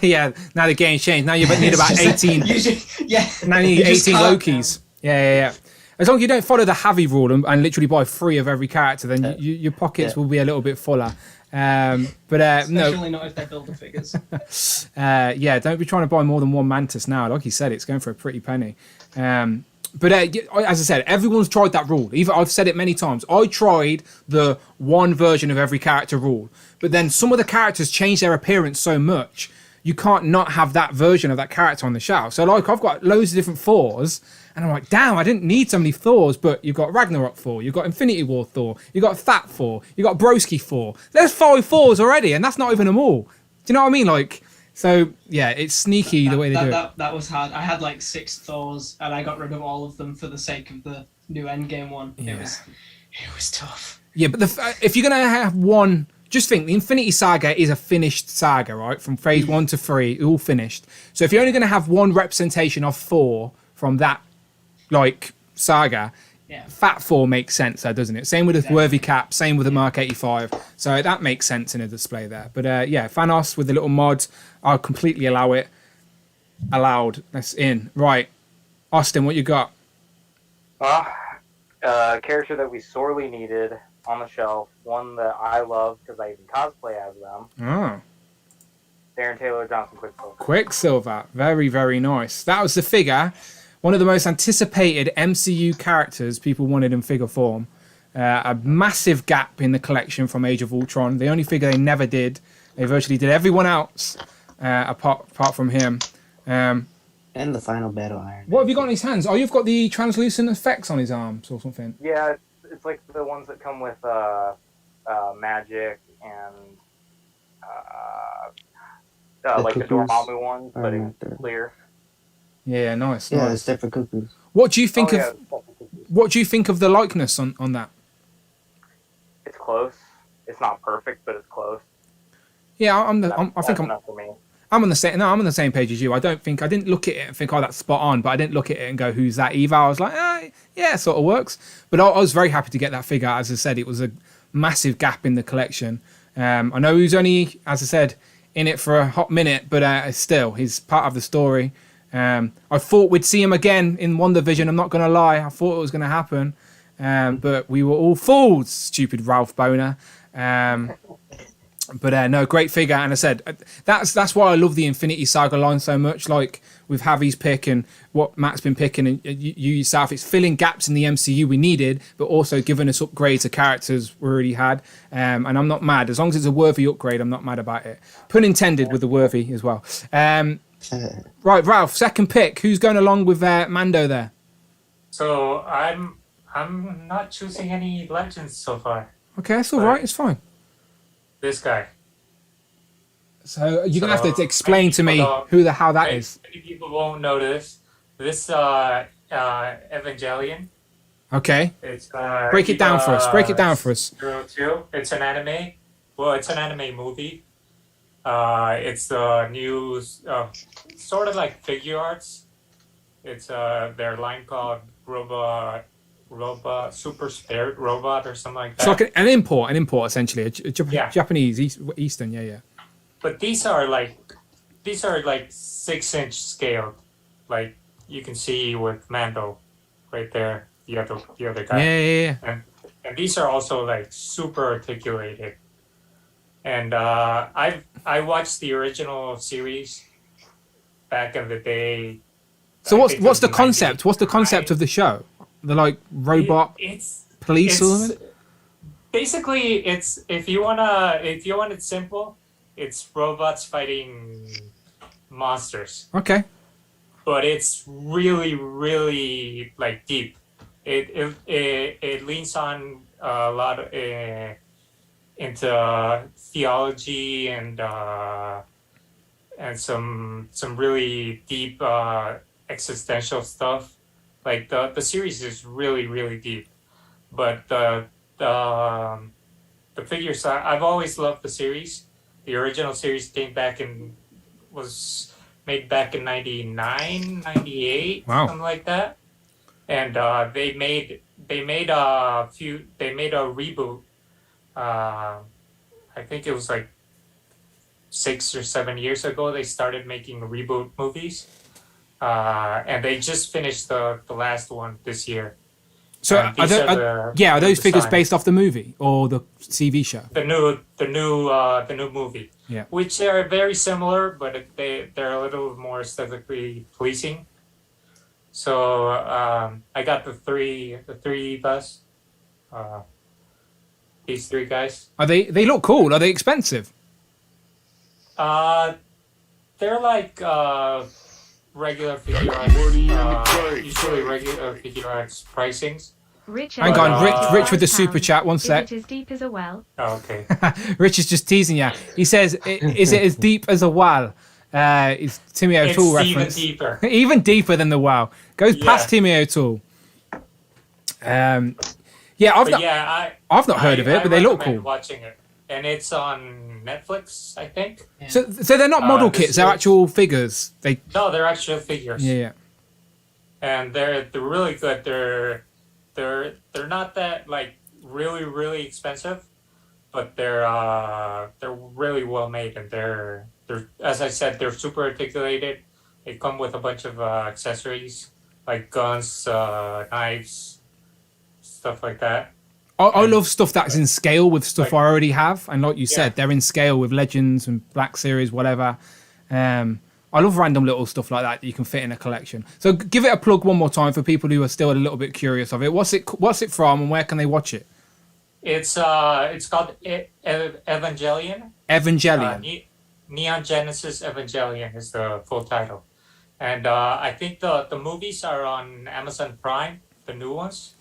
Yeah, now the game's changed. Now you need about 18. Now you need 18 Lokis. Yeah. As long as you don't follow the Javi rule and literally buy 3 of every character, then your pockets will be a little bit fuller. Especially not if they're Build-A-Figures. Don't be trying to buy more than one Mantis now. Like you said, it's going for a pretty penny. But as I said, everyone's tried that rule. I've said it many times. I tried the one version of every character rule, but then some of the characters change their appearance so much, you can't not have that version of that character on the shelf. So like I've got loads of different Thors, and I'm like, damn, I didn't need so many Thors, but you've got Ragnarok Thor, you've got Infinity War Thor, you've got Fat Thor, you've got Broski Thor. There's 5 Thors already, and that's not even them all. Do you know what I mean? Like, so yeah, it's sneaky the way they do it. That was hard. I had like 6 Thors, and I got rid of all of them for the sake of the new Endgame one. Yeah. It was tough. Yeah, but if you're gonna have one, just think the Infinity Saga is a finished saga, right? From phase 1 to 3, all finished. So if you're only gonna have one representation of Thor from that like saga, Fat Thor makes sense there, doesn't it? Same with the Worthy Cap, same with the Mark 85. So that makes sense in a display there. But Thanos with the little mods, I'll completely allow it. Allowed. That's in. Right. Austin, what you got? A character that we sorely needed on the shelf, one that I love because I even cosplay as them. Oh. Darren Taylor Johnson Quicksilver. Quicksilver. Very, very nice. That was the figure. One of the most anticipated MCU characters people wanted in figure form. A massive gap in the collection from Age of Ultron. The only figure they never did. They virtually did everyone else apart from him. And the final battle iron. What have you got in his hands? Oh, you've got the translucent effects on his arms or something. Yeah, it's like the ones that come with magic and like the Dormammu ones, but it's clear. Yeah, nice. Yeah, nice. it's different cuckoos. What do you think What do you think of the likeness on that? It's close. It's not perfect, but it's close. Yeah, I'm on the same. No, I'm on the same page as you. I didn't look at it and think, oh, that's spot on. But I didn't look at it and go, who's that Eva? I was like, yeah, it sort of works. But I was very happy to get that figure. As I said, it was a massive gap in the collection. I know he's only, as I said, in it for a hot minute, but still, he's part of the story. I thought we'd see him again in WandaVision. I'm not going to lie. I thought it was going to happen. But we were all fools, stupid Ralph Boner. But no, great figure. And I said, that's why I love the Infinity Saga line so much. Like with Javi's pick and what Matt's been picking and you yourself, it's filling gaps in the MCU we needed, but also giving us upgrades to characters we already had. And I'm not mad. As long as it's a worthy upgrade, I'm not mad about it. Pun intended with the worthy as well. Right, Ralph, second pick. Who's going along with Mando there? So I'm not choosing any legends so far. Okay, that's all right. It's fine. This guy. So you're gonna have to explain to me how that is. Many people won't know this. This Evangelion. Okay. It's break it down for us. Break it down for us. 02. It's an anime. Well, it's an anime movie. It's the new sort of like figure arts. It's their line called Robot Super Spirit Robot or something like that. It's like an import essentially, a Japanese Eastern, yeah. But these are like 6-inch scaled, like you can see with Mando, right there, the other guy. Yeah. And these are also like super articulated. And I watched the original series back in the day. So what's the concept? What's the concept of the show? The like robot police or something? Basically, it's if you want it simple, it's robots fighting monsters. Okay. But it's really, really like deep. It leans on a lot into theology and some really deep existential stuff. Like the series is really, really deep, but the figures. I've always loved the series. The original series was made back in 99, 98, something like that. And they made a reboot. I think it was like 6 or 7 years ago. They started making reboot movies. And they just finished the last one this year. So are those figures based off the movie or the TV show? The new movie. Yeah. Which are very similar, but they're a little more aesthetically pleasing. So I got the three bus. These three guys. They look cool. Are they expensive? They're like regular figure arts, usually regular figure arts pricings. Hang on, Rich with the super chat. One sec. Is it as deep as a well? Oh, okay. Rich is just teasing you. He says, "Is it as deep as a well?" It's Timmy O'Toole reference. Even deeper. Even deeper than the well. Goes past Timmy O'Toole. I've not heard of it, but they look cool. Watching it, and it's on Netflix, I think. Yeah. So they're not model kits; they're actual figures. No, they're actual figures. Yeah. And they're really good. They're not that like really, really expensive, but they're really well made, and they're as I said, they're super articulated. They come with a bunch of accessories like guns, knives, stuff like that. I love stuff that's in scale with stuff I already have, and like you said, they're in scale with Legends and Black Series, whatever. I love random little stuff like that you can fit in a collection. So give it a plug one more time for people who are still a little bit curious of it. What's it from, and where can they watch it? It's called Evangelion. Evangelion. Neon Genesis Evangelion is the full title, and I think the movies are on Amazon Prime, the new ones.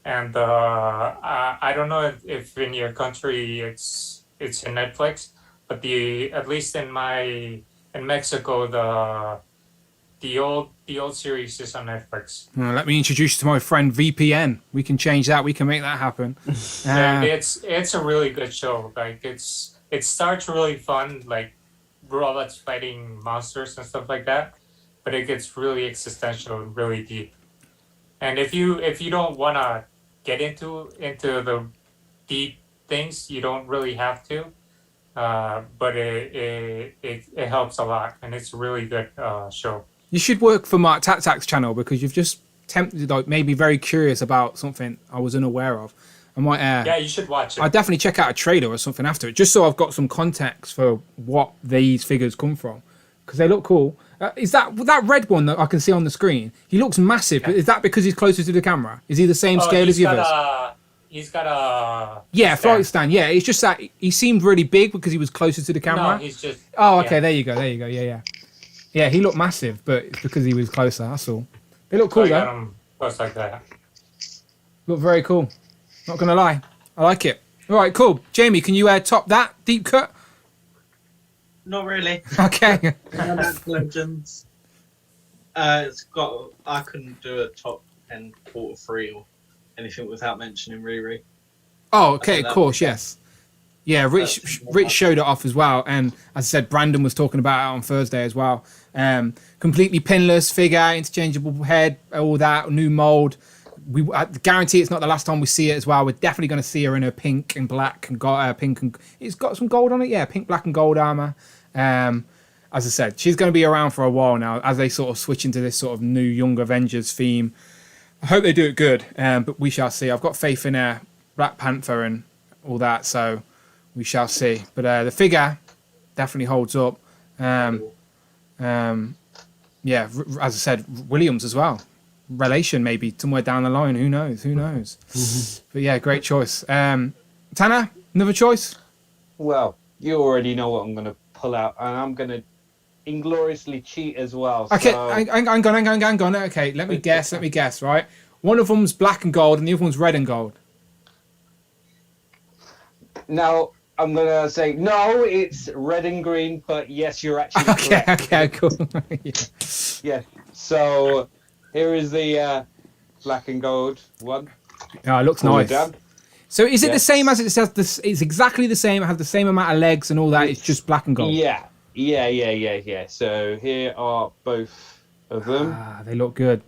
And I don't know if in your country it's in Netflix, but at least in Mexico the old series is on Netflix. Let me introduce you to my friend VPN. We can change that. We can make that happen. And it's a really good show. Like it starts really fun, like robots fighting monsters and stuff like that, but it gets really existential and really deep. And if you don't want to get into the deep things, you don't really have to, but it helps a lot, and it's a really good show. You should work for MarkTakTak's channel, because you've just made me very curious about something I was unaware of. I might you should watch it. I'll definitely check out a trailer or something after it, just so I've got some context for what these figures come from, because they look cool. Is that red one that I can see on the screen? He looks massive. Yeah. Is that because he's closer to the camera? Is he the same scale as the others? He's got a flight stand. Yeah, it's just that he seemed really big because he was closer to the camera. No, he's just. Oh, okay. There you go. Yeah, he looked massive, but it's because he was closer. That's all. They look cool I though. got him close like that. Look very cool. Not gonna lie, I like it. All right, cool. Jamie, can you top that deep cut? not really. Okay. Legends. I couldn't do a top 10 quarter 3 or anything without mentioning Riri. Oh, okay, of course, yes. Yeah, Rich showed it off as well, and as I said, Brandon was talking about it on Thursday as well. Completely pinless figure, interchangeable head, all that, new mold. I guarantee it's not the last time we see it as well. We're definitely going to see her in her pink and black and pink and it's got some gold on it. Yeah, pink, black, and gold armor. As I said, she's going to be around for a while now as they sort of switch into this sort of new Young Avengers theme. I hope they do it good, but we shall see. I've got faith in Black Panther and all that, so we shall see. But the figure definitely holds up. Yeah, as I said, Williams as well. Relation maybe somewhere down the line. Who knows? But yeah, great choice. Tanner, another choice? Well, you already know what I'm going to pull out, and I'm going to ingloriously cheat as well. Okay, so... hang on. Okay, let me guess, right? One of them's black and gold, and the other one's red and gold. Now, I'm going to say, no, it's red and green, but yes, you're actually correct. Okay, cool. Yeah, so here is the black and gold one. Oh, it looks nice. So is it the same as it says? It's exactly the same. It has the same amount of legs and all that. It's just black and gold. Yeah. So here are both of them. They look good.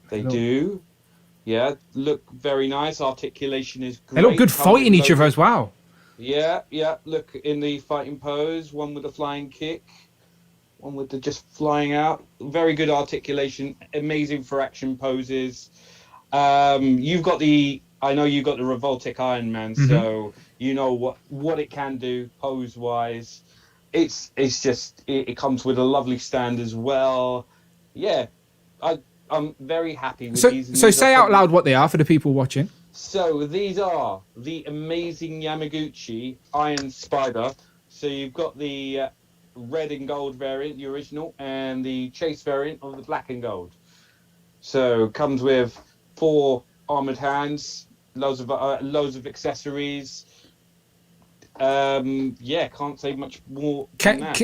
They do. Yeah, look very nice. Articulation is great. They look good fighting each other as well. Yeah. Look in the fighting pose. One with the flying kick. One with the just flying out. Very good articulation. Amazing for action poses. You've got the... I know you got the Revoltic Iron Man, so you know what it can do pose-wise. It's just it comes with a lovely stand as well. Yeah, I'm very happy with these. So say out loud what they are for the people watching. So these are the amazing Yamaguchi Iron Spider. So you've got the red and gold variant, the original, and the chase variant of the black and gold. So comes with 4 armored hands, loads of accessories. Can't say much more than that.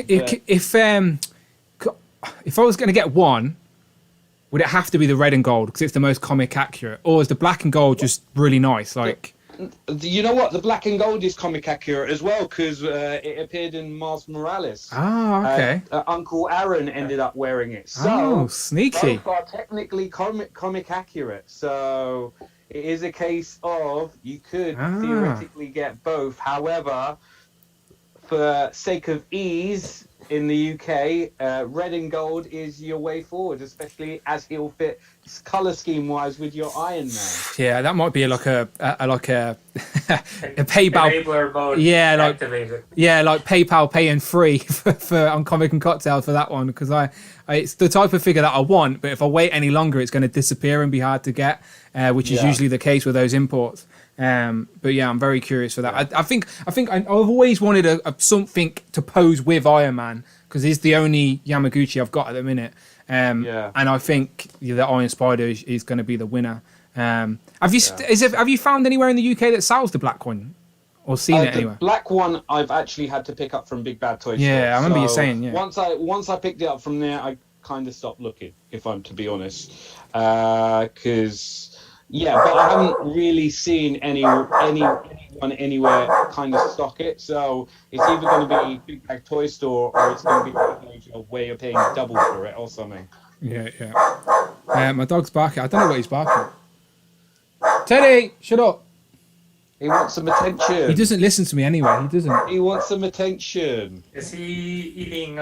If I was going to get one, would it have to be the red and gold because it's the most comic accurate, or is the black and gold just really nice? Like, you know what, the black and gold is comic accurate as well because it appeared in Miles Morales. Oh, okay. Uncle Aaron ended up wearing it. So sneaky. Both are technically comic accurate. So it is a case of you could theoretically get both. However, for sake of ease in the UK, red and gold is your way forward, especially as he'll fit color scheme wise with your Iron Man. Yeah, that might be like a PayPal enabler mode. Yeah, activated. like PayPal paying free for on Comic and Cocktail for that one because it's the type of figure that I want. But if I wait any longer, it's going to disappear and be hard to get, which is usually the case with those imports. But yeah, I'm very curious for that. I think I've always wanted something to pose with Iron Man because he's the only Yamaguchi I've got at the minute. And I think the Iron Spider is going to be the winner. Have you found anywhere in the UK that sells the black one, or seen it anywhere? The black one I've actually had to pick up from Big Bad Toy Store. Yeah, I remember you saying. Yeah. Once I picked it up from there, I kind of stopped looking, if I'm to be honest, because. Yeah, but I haven't really seen anyone anywhere kind of stock it. So it's either going to be Big Bag Toy Store or it's going to be a way of paying double for it or something. Yeah. My dog's barking. I don't know what he's barking. Teddy, shut up. He wants some attention. He doesn't listen to me anyway. He doesn't. He wants some attention. Is he eating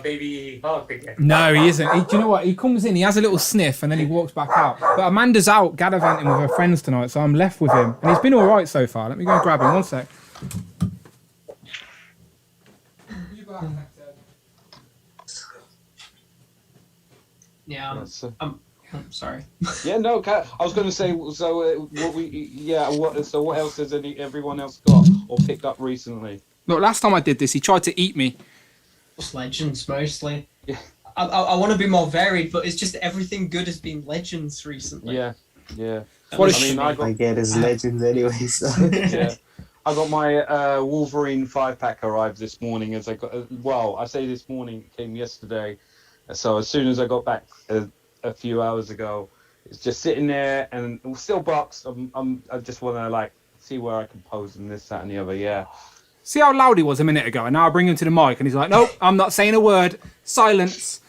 baby hog again? No, he isn't. Do you know what? He comes in, he has a little sniff, and then he walks back out. But Amanda's out gallivanting with her friends tonight, so I'm left with him. And he's been all right so far. Let me go and grab him. 1 sec. Yeah, I'm sorry. Yeah, no, I was going to say. So what else has everyone else got or picked up recently? Look, last time I did this, he tried to eat me. Just Legends mostly. Yeah. I want to be more varied, but it's just everything good has been Legends recently. Yeah. I get his Legends anyway. So. Yeah. I got my Wolverine 5-pack arrived this morning. As I got, I say this morning, it came yesterday. So as soon as I got back a few hours ago, it's just sitting there and still boxed. I just want to like see where I can pose and this, that, and the other. Yeah. See how loud he was a minute ago, and now I bring him to the mic, and he's like, "Nope, I'm not saying a word. Silence."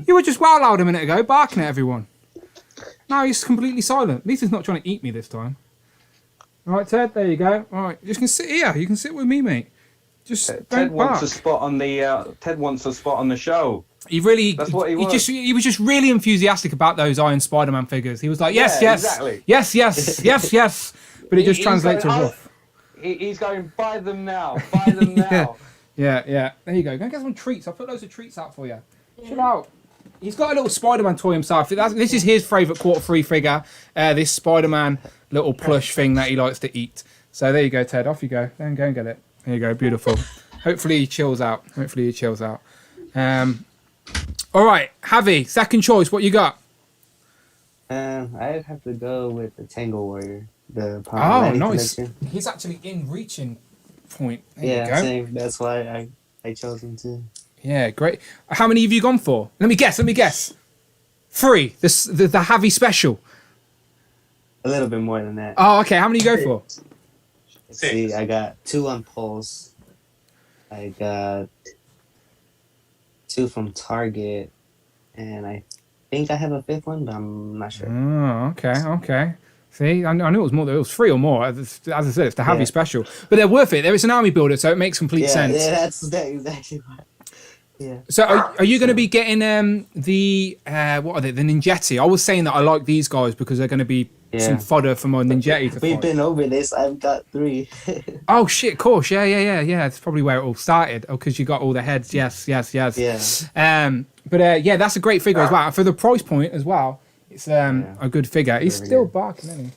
You were just wow loud a minute ago, barking at everyone. Now he's completely silent. At least he's not trying to eat me this time. All right, Ted, there you go. All right, you can sit here. You can sit with me, mate. Just Ted wants a spot on the. Ted wants a spot on the show. He really. That's what he wants. He was just really enthusiastic about those Iron Spider-Man figures. He was like, "Yes, Yeah, yes, exactly. yes, yes, yes, yes," but it just translates to rough. He's going, buy them now. Buy them now. Yeah. There you go. Go and get some treats. I'll put loads of treats out for you. Chill out. He's got a little Spider-Man toy himself. This is his favourite quarter-free figure. This Spider-Man little plush thing that he likes to eat. So there you go, Ted. Off you go. Then go and get it. There you go. Beautiful. Hopefully he chills out. All right, Javi, second choice. What you got? I'd have to go with the Tangle Warrior. The Oh, nice. collection. He's actually in reaching point. There Yeah, you go. same. That's why I chose him too. Yeah, great. How many have you gone for? Let me guess. 3. The Javi special. A little bit more than that. Oh, okay. How many you go for? Let's see, I got 2 on Pulse. I got 2 from Target, and I think I have a 5th one, but I'm not sure. Oh, okay. See, I knew it was more. It was 3 or more. As I said, it's the Javi special, but they're worth it. There is an army builder, so it makes complete sense. Yeah, that's exactly right. Yeah. So, are you going to be getting the what are they? The Ninjetti? I was saying that I like these guys because they're going to be some fodder for my Ninjetti to We've fight. been over this. I've got 3. Oh shit! Of course, yeah. That's probably where it all started. Oh, because you got all the heads. Yes. Yeah. But yeah, that's a great figure as well. For the price point as well, it's a good figure. He's still barking, isn't he?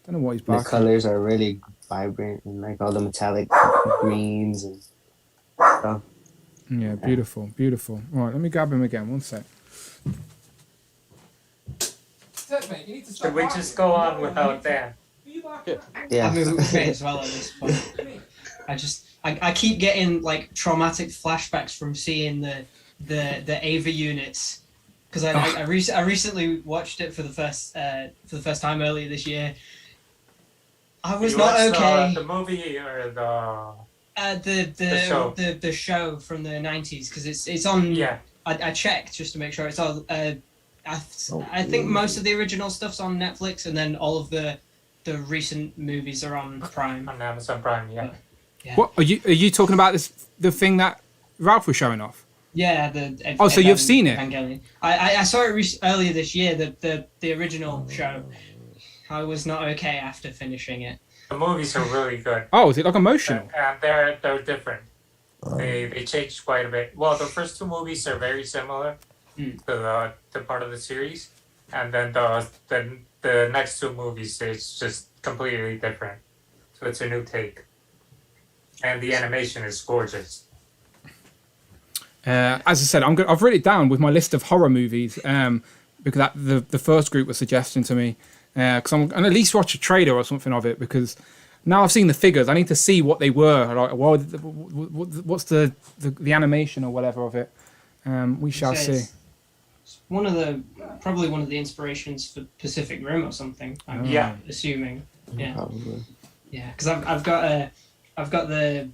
Don't know what he's barking. The colors are really vibrant and like all the metallic greens and stuff. Yeah, beautiful. Right, let me grab him again. One sec. Should we just go on without Dan? Yeah. I mean, we may as well at this point. I keep getting like traumatic flashbacks from seeing the Ava units because I recently watched it for the first time earlier this year. I was not okay. The movie or the show from the 90s because it's on. Yeah. I checked just to make sure it's all. I think most of the original stuff's on Netflix, and then all of the recent movies are on Prime. On Amazon Prime, yeah. What are you talking about? The thing that Ralph was showing off? Yeah, so you've seen it? Evangelion. I saw it earlier this year. The original show. I was not okay after finishing it. The movies are really good. Oh, is it like emotional? And they're different. They changed quite a bit. Well, the first 2 movies are very similar to the part of the series, and then the next 2 movies it's just completely different. So it's a new take, and the animation is gorgeous. As I said, I've written it down with my list of horror movies because the first group was suggesting to me because I'm going to at least watch a trailer or something of it because now I've seen the figures. I need to see what they were. Like, what's the animation or whatever of it. We shall see. It's probably one of the inspirations for Pacific Rim or something. I'm assuming. Yeah. Probably. Yeah, because I've got the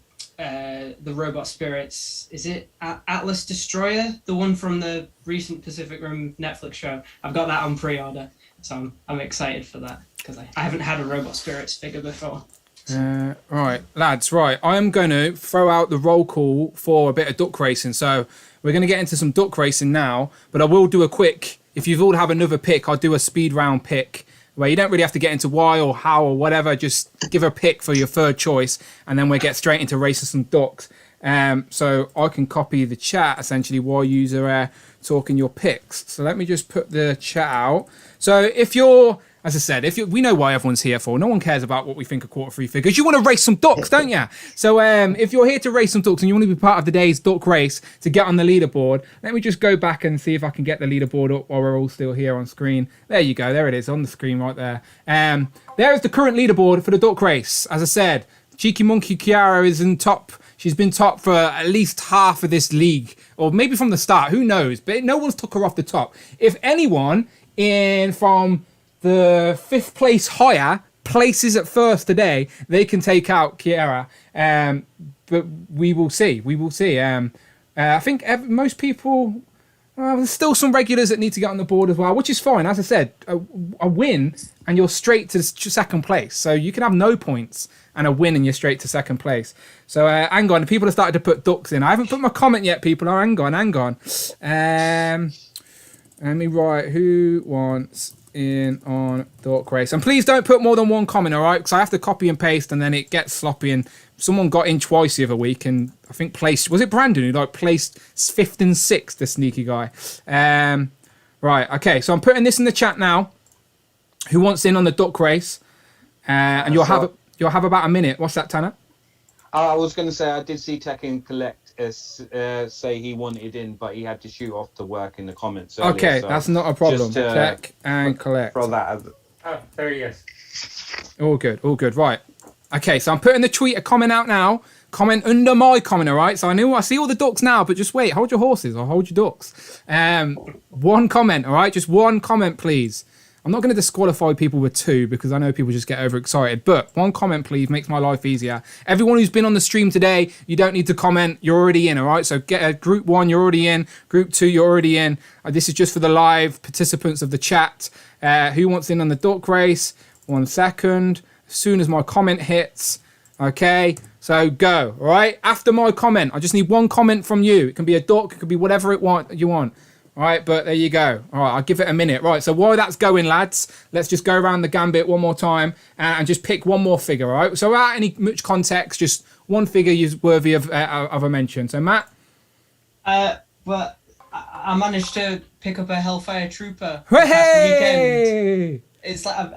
robot spirits. Is it Atlas Destroyer, the one from the recent Pacific Rim Netflix show? I've got that on pre-order, so I'm excited for that because I haven't had a robot spirits figure before. Right, lads. Right, I am going to throw out the roll call for a bit of duck racing. So we're going to get into some duck racing now, but I will do a quick. If you all have another pick, I'll do a speed round pick where you don't really have to get into why or how or whatever. Just give a pick for your third choice, and then we'll get straight into racing some ducks. So I can copy the chat essentially while you're talking your picks. So let me just put the chat out. So if you're, as I said, we know why everyone's here for. No one cares about what we think of quarter free figures. You want to race some ducks, don't you? So if you're here to race some ducks and you want to be part of today's duck race to get on the leaderboard, let me just go back and see if I can get the leaderboard up while we're all still here on screen. There you go. There it is on the screen right there. There is the current leaderboard for the duck race. As I said, Cheeky Monkey Kiara is in top. She's been top for at least half of this league, or maybe from the start. Who knows? But no one's took her off the top. If anyone from the 5th place higher places at first today, they can take out Kiara. But we will see. We will see. I think most people. There's still some regulars that need to get on the board as well, which is fine. As I said, a win and you're straight to second place. So you can have no points and a win and you're straight to second place. So hang on, people have started to put ducks in. I haven't put my comment yet, people. Oh, hang on. Let me write who wants in on duck race. And please don't put more than one comment, all right? Because I have to copy and paste and then it gets sloppy. And someone got in twice the other week and I think was it Brandon who placed 5th and 6th, the sneaky guy. Right, okay, so I'm putting this in the chat now. Who wants in on the duck race? And you'll have about a minute. What's that, Tanner? I was going to say I did see Tekken Collect say he wanted in, but he had to shoot off to work in the comments earlier, okay, so that's not a problem. just, Check and collect. Throw that. Oh, there he is. All good. Right. Okay, so I'm putting the tweet a comment out now. Comment under my comment, all right? So I see all the ducks now, but just wait. Hold your horses or hold your ducks. One comment, all right? Just one comment, please. I'm not going to disqualify people with 2 because I know people just get overexcited. But one comment, please, makes my life easier. Everyone who's been on the stream today, you don't need to comment. You're already in, all right? So get a group 1, you're already in. Group 2, you're already in. This is just for the live participants of the chat. Who wants in on the duck race? 1 second. As soon as my comment hits. Okay, so go, all right? After my comment, I just need one comment from you. It can be a duck, it could be whatever you want. All right, but there you go. All right, I'll give it a minute. Right, so while that's going, lads, let's just go around the gambit one more time and just pick one more figure, all right? So without any much context, just one figure is worthy of a mention. So, Matt? Well, I managed to pick up a Hellfire Trooper Hey! weekend. It's like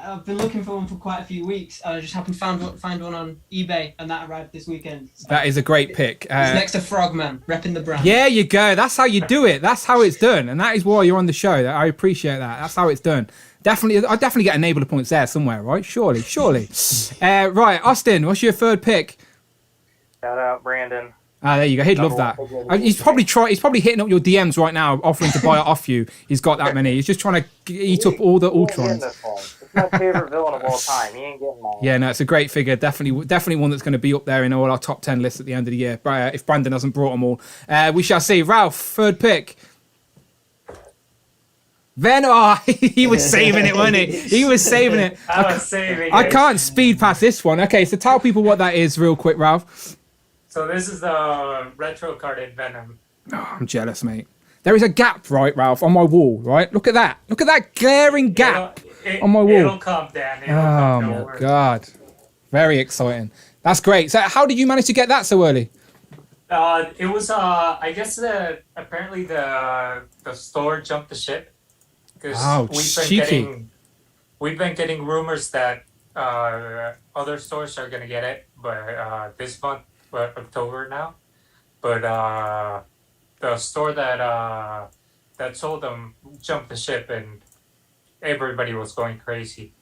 I've been looking for one for quite a few weeks. I just happened to find one on eBay, and that arrived this weekend. So that is a great pick. It's next to Frogman, repping the brand. Yeah, you go. That's how you do it. That's how it's done, and that is why you're on the show. I appreciate that. That's how it's done. Definitely, I definitely get enabler points there somewhere, right? Surely. Right, Austin, what's your third pick? Shout out, Brandon. There you go. He'd love that. He's probably hitting up your DMs right now, offering to buy it off you. He's got that many. He's just trying to eat up all the Ultrons. It's my favorite villain of all time. He ain't getting mine. Yeah, no, it's a great figure. Definitely one that's going to be up there in all our top 10 lists at the end of the year. If Brandon hasn't brought them all, we shall see. Ralph, third pick. He was saving it, wasn't he? He was saving it. I can't speed past this one. Okay, so tell people what that is real quick, Ralph. So this is the retro carded Venom. Oh, I'm jealous, mate. There is a gap, right, Ralph, on my wall, right? Look at that. Look at that glaring gap on my wall. It'll come, Dan. Oh, my God. Very exciting. That's great. So how did you manage to get that so early? It was, I guess, apparently the store jumped the ship. Because we've been getting rumors that other stores are going to get it, but this month, October now, but the store that sold them jumped the ship and everybody was going crazy,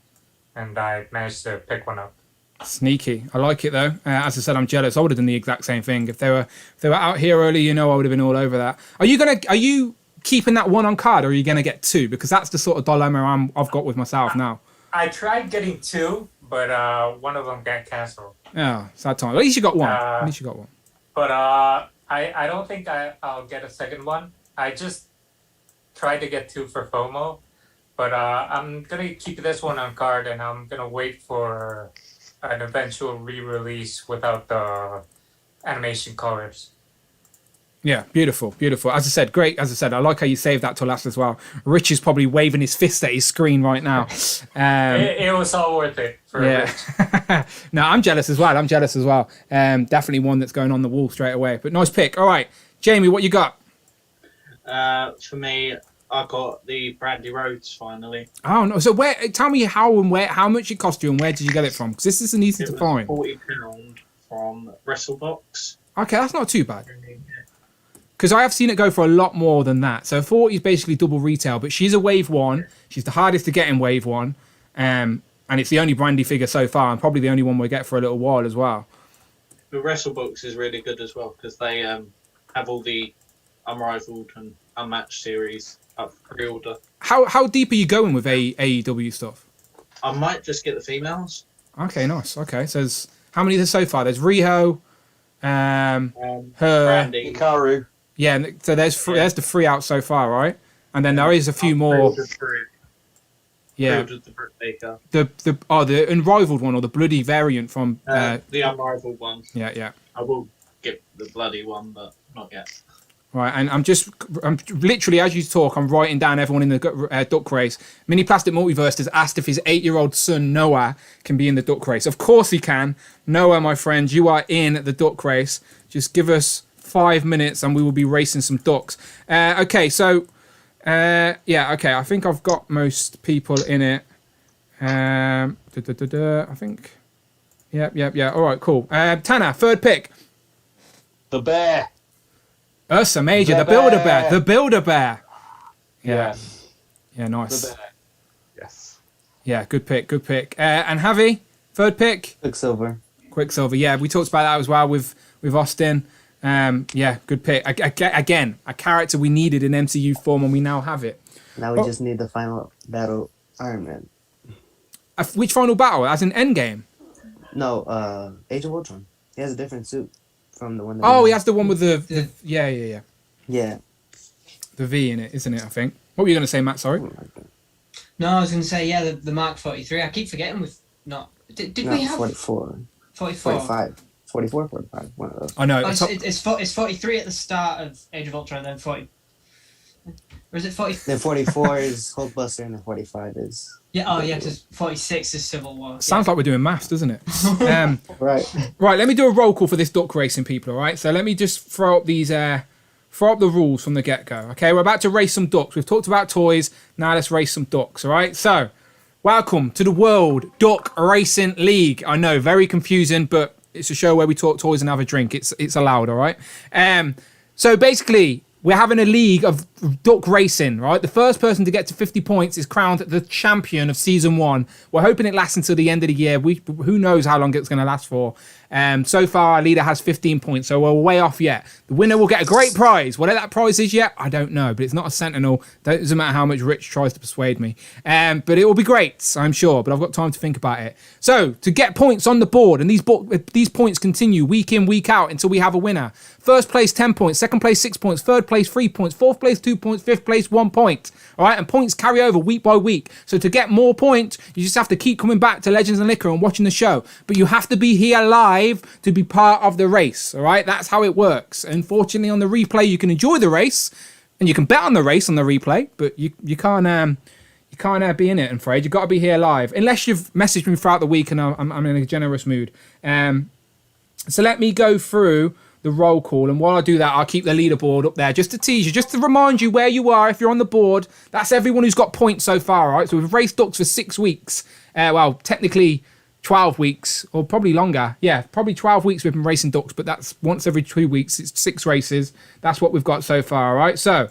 and I managed to pick one up. Sneaky. I like it though. As I said, I'm jealous. I would have done the exact same thing if they were out here early. I would have been all over that. Are you keeping that one on card, or are you gonna get 2? Because that's the sort of dilemma I've got with myself now. I tried getting 2, but one of them got canceled. Yeah, sad time. At least you got one. But I don't think I'll get a second one. I just tried to get 2 for FOMO, but I'm gonna keep this one on card, and I'm gonna wait for an eventual re-release without the animation colors. Yeah, beautiful. As I said, great. As I said, I like how you saved that till last as well. Rich is probably waving his fist at his screen right now. It was all worth it for Rich. No, I'm jealous as well. Definitely one that's going on the wall straight away. But nice pick. All right, Jamie, what you got? For me, I got the Brandy Rhodes finally. Oh no! So tell me how much it cost you, and where did you get it from? Because this isn't easy to find. £40 from WrestleBox. Okay, that's not too bad. Because I have seen it go for a lot more than that. So 40 is basically double retail, but she's a wave 1. She's the hardest to get in wave 1. And And it's the only brandy figure so far, and probably the only one we'll get for a little while as well. The WrestleBooks is really good as well because they have all the unrivaled and unmatched series up for pre-order. How deep are you going with AEW stuff? I might just get the females. Okay, nice. Okay, so there's, how many there's so far? There's Riho, her, Brandy. Hikaru. yeah. So there's the 3 out so far, right? And then there is a few more. Yeah, the unrivaled one or the bloody variant from the unrivaled one. Yeah. I will get the bloody one, but not yet. Right, and I'm literally, as you talk, I'm writing down everyone in the duck race. Mini Plastic Multiverse has asked if his 8-year-old son, Noah, can be in the duck race. Of course he can. Noah, my friend, you are in the duck race. Just give us 5 minutes and we will be racing some ducks. Okay, so, okay, I think I've got most people in it. I think. Yeah. All right, cool. Tanner, third pick. The bear. Ursa Major, the Builder-Bear. The Builder-Bear. Yeah, nice. The bear. Yes. Yeah, good pick. And Javi, third pick? Quicksilver, yeah. We talked about that as well with Austin. Yeah, good pick. Again, a character we needed in MCU form, and we now have it. now we just need the final battle, Iron Man. Which final battle? As in Endgame? No, Age of Ultron. He has a different suit from the one that he has the one with the yeah. Yeah. The V in it, isn't it, I think? What were you going to say, Matt? Sorry. No, I was going to say, the Mark 43. I keep forgetting with not... Did we have... 44. 44. 45. 44, 45. One of those. I know. It's 43 at the start of Age of Ultron, and then 40... Or is it 40? Then 44 is Hulkbuster, and then 45 is... Yeah, because 46 is Civil War. Sounds like we're doing maths, doesn't it? Right. Right, let me do a roll call for this duck racing, people, all right? So let me just throw up the rules from the get-go, okay? We're about to race some ducks. We've talked about toys. Now let's race some ducks, all right? So, welcome to the World Duck Racing League. I know, very confusing, but it's a show where we talk toys and have a drink. It's allowed, all right? So basically, we're having a league of duck racing, right? The first person to get to 50 points is crowned the champion of season 1. We're hoping it lasts until the end of the year. Who knows how long it's going to last for. So far, our leader has 15 points, so we're way off yet. The winner will get a great prize. Whatever that prize is yet, I don't know, but it's not a Sentinel. Doesn't matter how much Rich tries to persuade me. But it will be great, I'm sure, but I've got time to think about it. So, to get points on the board, and these points continue week in, week out until we have a winner. First place, 10 points. Second place, 6 points. Third place, 3 points. Fourth place, 2 points. Fifth place, 1 point. All right, and points carry over week by week. So to get more points, you just have to keep coming back to Legends and Liquor and watching the show. But you have to be here live to be part of the race. All right, that's how it works. Unfortunately, on the replay, you can enjoy the race and you can bet on the race on the replay, but you can't be in it. I'm afraid you've got to be here live, unless you've messaged me throughout the week and I'm in a generous mood. So let me go through the roll call, and while I do that, I'll keep the leaderboard up there just to tease you, just to remind you where you are if you're on the board. That's everyone who's got points so far, right? So we've raced ducks for 6 weeks. Well, technically 12 weeks, or probably longer. Yeah, probably 12 weeks we've been racing ducks, but that's once every 2 weeks. It's 6 races. That's what we've got so far, all right? So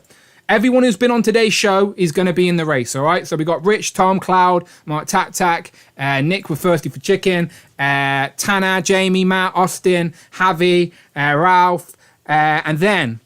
everyone who's been on today's show is going to be in the race, all right? So we got Rich, Tom, Cloud, MarkTakTak, Nick with Thirsty for Chicken, Tanner, Jamie, Matt, Austin, Javi, Ralph, and then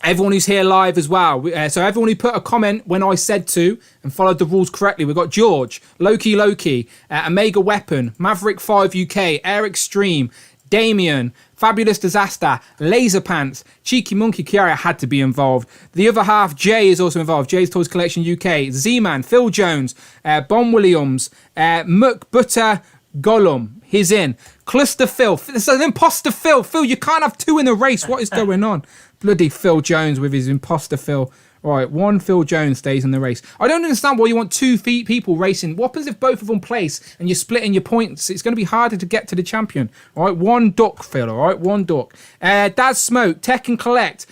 everyone who's here live as well. So everyone who put a comment when I said to and followed the rules correctly. We've got George, Loki, Omega Weapon, Maverick 5 UK, Air Extreme, Damien, Fabulous Disaster, Laser Pants, Cheeky Monkey, Kiara had to be involved. The other half, Jay, is also involved. Jay's Toys Collection UK, Z-Man, Phil Jones, Bon Williams, Muck Butter, Gollum, he's in. Cluster Phil, it's an imposter Phil. Phil, you can't have 2 in a race. What is going on? Bloody Phil Jones with his imposter Phil. All right, 1 Phil Jones stays in the race. I don't understand why you want 2 people racing. What happens if both of them place and you're splitting your points? It's going to be harder to get to the champion. All right, 1 duck, Phil. All right, 1 duck. Dad Smoke, Tech and Collect.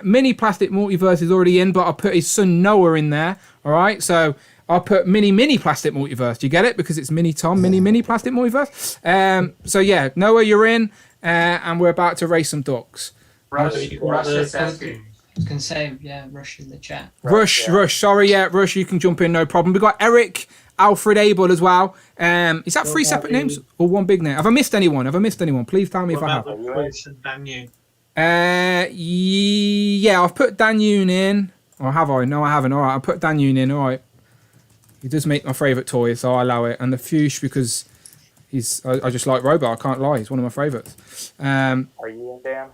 Mini Plastic Multiverse is already in, but I'll put his son Noah in there. All right, so I'll put mini Plastic Multiverse. Do you get it? Because it's Mini Tom, mini Plastic Multiverse. So yeah, Noah, you're in, and we're about to race some ducks. Rush is asking, was gonna say, yeah, Rush in the chat. Rush. Sorry, yeah, Rush. You can jump in, no problem. We got Eric, Alfred Abel as well. Is that three separate names or one big name? Have I missed anyone? Please tell me if I have. Yeah, I've put Dan Yoon in. Or have I? No, I haven't. All right, I'll put Dan Yoon in. All right. He does make my favourite toy, so I allow it. And the Fuchs, because I just like Robo. I can't lie. He's one of my favourites. Are you in, Dan?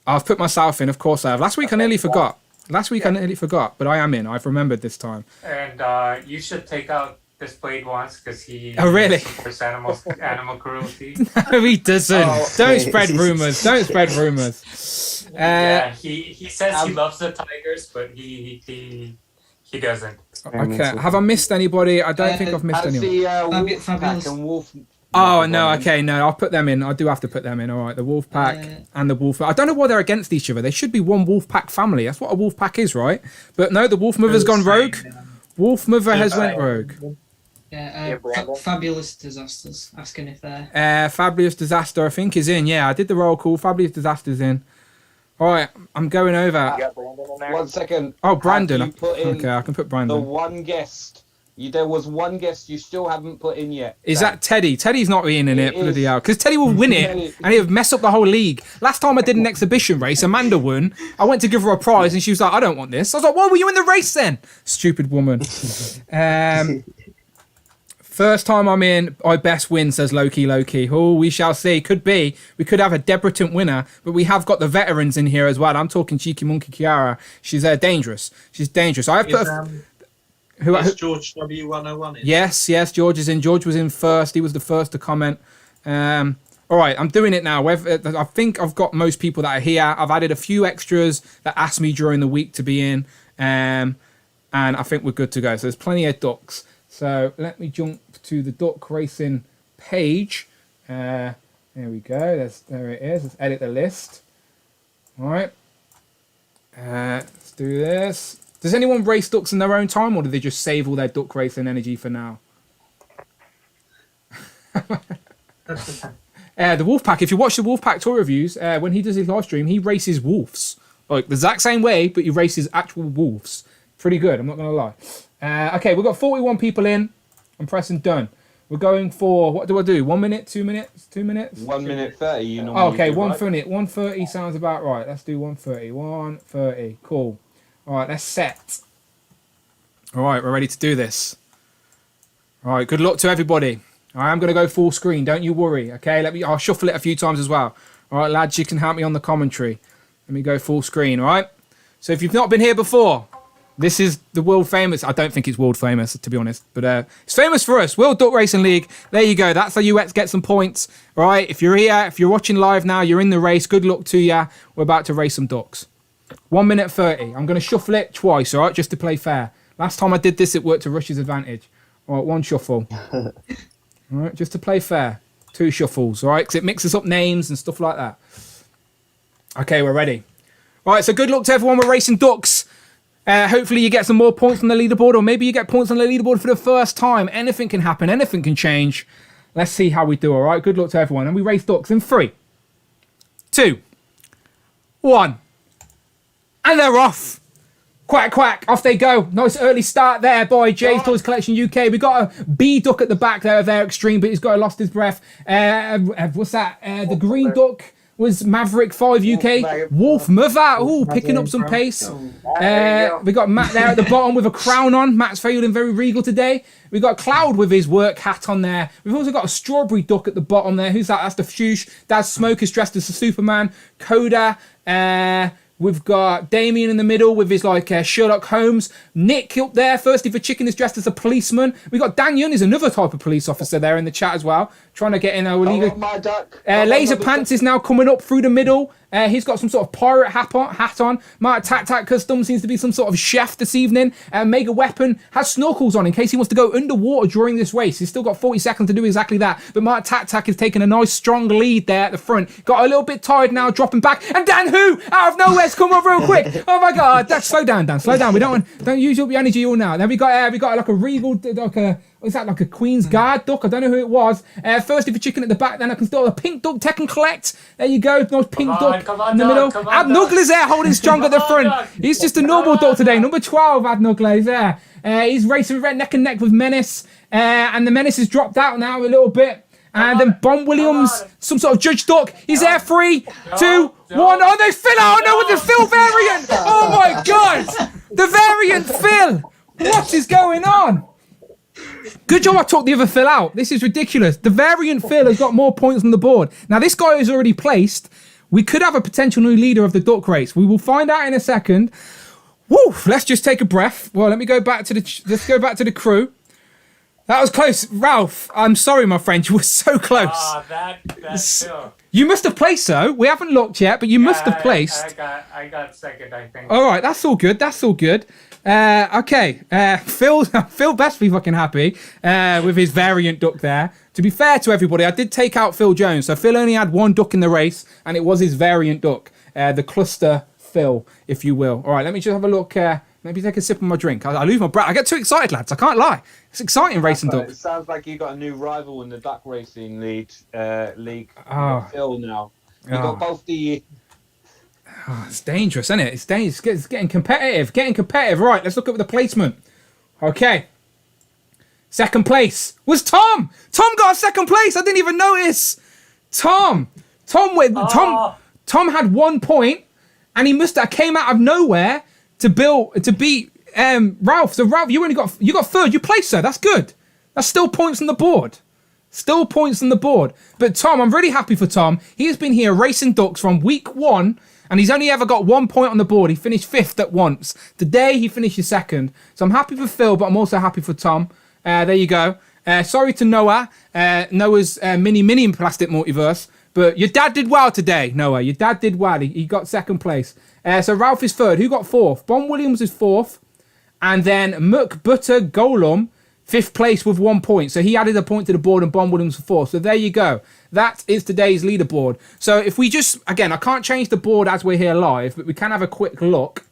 I've put myself in, of course I have. Last week I nearly forgot. But I am in. I've remembered this time. And you should take out Displayed once because he really supports animal cruelty. No, he doesn't. Don't spread rumours. Yeah, he says he loves the tigers, but he doesn't. Okay, have I missed anybody? I don't think I've missed anyone. Pack and Wolf. Oh no, okay, no, I'll put them in. I do have to put them in. All right, the Wolf Pack and the Wolf. I don't know why they're against each other. They should be one Wolf Pack family. That's what a Wolf Pack is, right? But no, the Wolf Mother's gone rogue. Wolf Mother has went rogue. Yeah, Fabulous Disasters asking if they're. Fabulous Disaster, I think, is in. Yeah, I did the roll call. Fabulous Disaster's in. All right, I'm going over. You got Brandon in there? 1 second. Oh, Brandon. Okay, I can put Brandon. The one guest. There was one guest you still haven't put in yet. Is that Teddy? Teddy's not in it, bloody hell. Because Teddy will win it and he'll mess up the whole league. Last time I did an exhibition race, Amanda won. I went to give her a prize and she was like, I don't want this. I was like, why were you in the race then? Stupid woman. First time I'm in, I best win, says Loki. Oh, we shall see. Could be. We could have a debutant winner, but we have got the veterans in here as well. I'm talking Cheeky Monkey Kiara. She's dangerous. I have put Is George W101 in? Yes, George is in. George was in first. He was the first to comment. All right, I'm doing it now. I think I've got most people that are here. I've added a few extras that asked me during the week to be in. And I think we're good to go. So there's plenty of ducks. So let me jump to the duck racing page. There we go. There it is. Let's edit the list. All right. Let's do this. Does anyone race ducks in their own time, or do they just save all their duck racing energy for now? The Wolfpack. If you watch the Wolfpack tour reviews, when he does his live stream, he races wolves. Like the exact same way, but he races actual wolves. Pretty good, I'm not going to lie. Okay, we've got 41 people in. I'm pressing done. We're going for, what do I do? 1 minute, 2 minutes, 2 minutes? 1 minute 30. You normally okay, do, 1 right? minute. 1:30 sounds about right. Let's do 1:30. 1:30. Cool. All right, let's set. All right, we're ready to do this. All right, good luck to everybody. I am going to go full screen. Don't you worry. Okay, I'll shuffle it a few times as well. All right, lads, you can help me on the commentary. Let me go full screen. All right. So if you've not been here before, this is the world famous. I don't think it's world famous, to be honest, but it's famous for us. World Duck Racing League. There you go. That's how you get some points. All right. If you're here, if you're watching live now, you're in the race. Good luck to you. We're about to race some ducks. 1 minute 30. I'm going to shuffle it twice, all right, just to play fair. Last time I did this, it worked to Rush's advantage. All right, one shuffle. All right, just to play fair. 2 shuffles, all right, because it mixes up names and stuff like that. Okay, we're ready. All right, so good luck to everyone. We're racing ducks. Hopefully you get some more points on the leaderboard, or maybe you get points on the leaderboard for the first time. Anything can happen. Anything can change. Let's see how we do, all right? Good luck to everyone. And we race ducks in 3, 2, 1. And they're off. Quack, quack. Off they go. Nice early start there by Jay's Toys Collection UK. We got a B duck at the back there of their extreme, but he's lost his breath. What's that? The green duck was Maverick 5 UK. Wolf Mother. Ooh, picking up some pace. We got Matt there at the bottom with a crown on. Matt's feeling very regal today. We got Cloud with his work hat on there. We've also got a strawberry duck at the bottom there. Who's that? That's the Fuchs. Daz Smoke is dressed as the Superman. Coda. We've got Damien in the middle with his Sherlock Holmes. Nick up there, thirsty for chicken, is dressed as a policeman. We got Dan Yun is another type of police officer there in the chat as well, trying to get in our league. Laser Pants is now coming up through the middle. He's got some sort of pirate hat on. MarkTakTak Custom seems to be some sort of chef this evening. Mega Weapon has snorkels on in case he wants to go underwater during this race. He's still got 40 seconds to do exactly that. But MarkTakTak is taking a nice strong lead there at the front. Got a little bit tired now, dropping back. And Dan Who, out of nowhere, come up real quick. Oh my God, slow down, Dan. Slow down. Don't use up your energy all now. Then we got like a regal, like is that like a Queen's Guard duck? I don't know who it was. First, if a chicken at the back, then I can start a pink duck, Tekken Collect. There you go, nice pink duck in the middle. Adnuggler's there, holding strong at the front. He's just a normal duck today. Number 12, Adnuggler is there. He's racing right neck and neck with Menace. And the Menace has dropped out now a little bit. And then Bon Williams, some sort of judge duck. He's there. 3, 2, 1. Oh, there's Phil. Oh, no, with the Phil variant. Oh, my God. The variant Phil. What is going on? Good job I took the other Phil out. This is ridiculous. The variant Phil has got more points on the board. Now, this guy is already placed. We could have a potential new leader of the duck race. We will find out in a second. Woo, let's just take a breath. Well, let's go back to the crew. That was close. Ralph, I'm sorry, my friend. You were so close. That's Phil. You must have placed, though. We haven't looked yet, but you must have placed. I got second, I think. All right, that's all good. Okay. Phil best be fucking happy with his variant duck there. To be fair to everybody, I did take out Phil Jones. So Phil only had one duck in the race, and it was his variant duck. The cluster Phil, if you will. All right, let me just have a look. Maybe take a sip of my drink. I lose my breath. I get too excited, lads. I can't lie. It's exciting racing ducks. It sounds like you got a new rival in the duck racing league. Oh. Phil now. You got both the. Oh, it's dangerous, isn't it? It's dangerous. It's getting competitive. Right, let's look at the placement. Okay. Second place was Tom. Tom got second place. I didn't even notice. Tom had 1 point, and he must have came out of nowhere to beat Ralph. So Ralph, you got third. You placed, sir. That's good. That's still points on the board. But Tom, I'm really happy for Tom. He has been here racing ducks from week 1, and he's only ever got 1 point on the board. He finished 5th at once. Today he finished 2nd. So I'm happy for Phil, but I'm also happy for Tom. There you go. Sorry to Noah. Noah's mini plastic multiverse. But your dad did well today, Noah. Your dad did well. He got second place. So Ralph is third. Who got 4th? Bon Williams is 4th. And then McButter Golem, 5th place with 1 point. So he added a point to the board and Bon Williams for 4th. So there you go. That is today's leaderboard. So if we just, again, I can't change the board as we're here live, but we can have a quick look.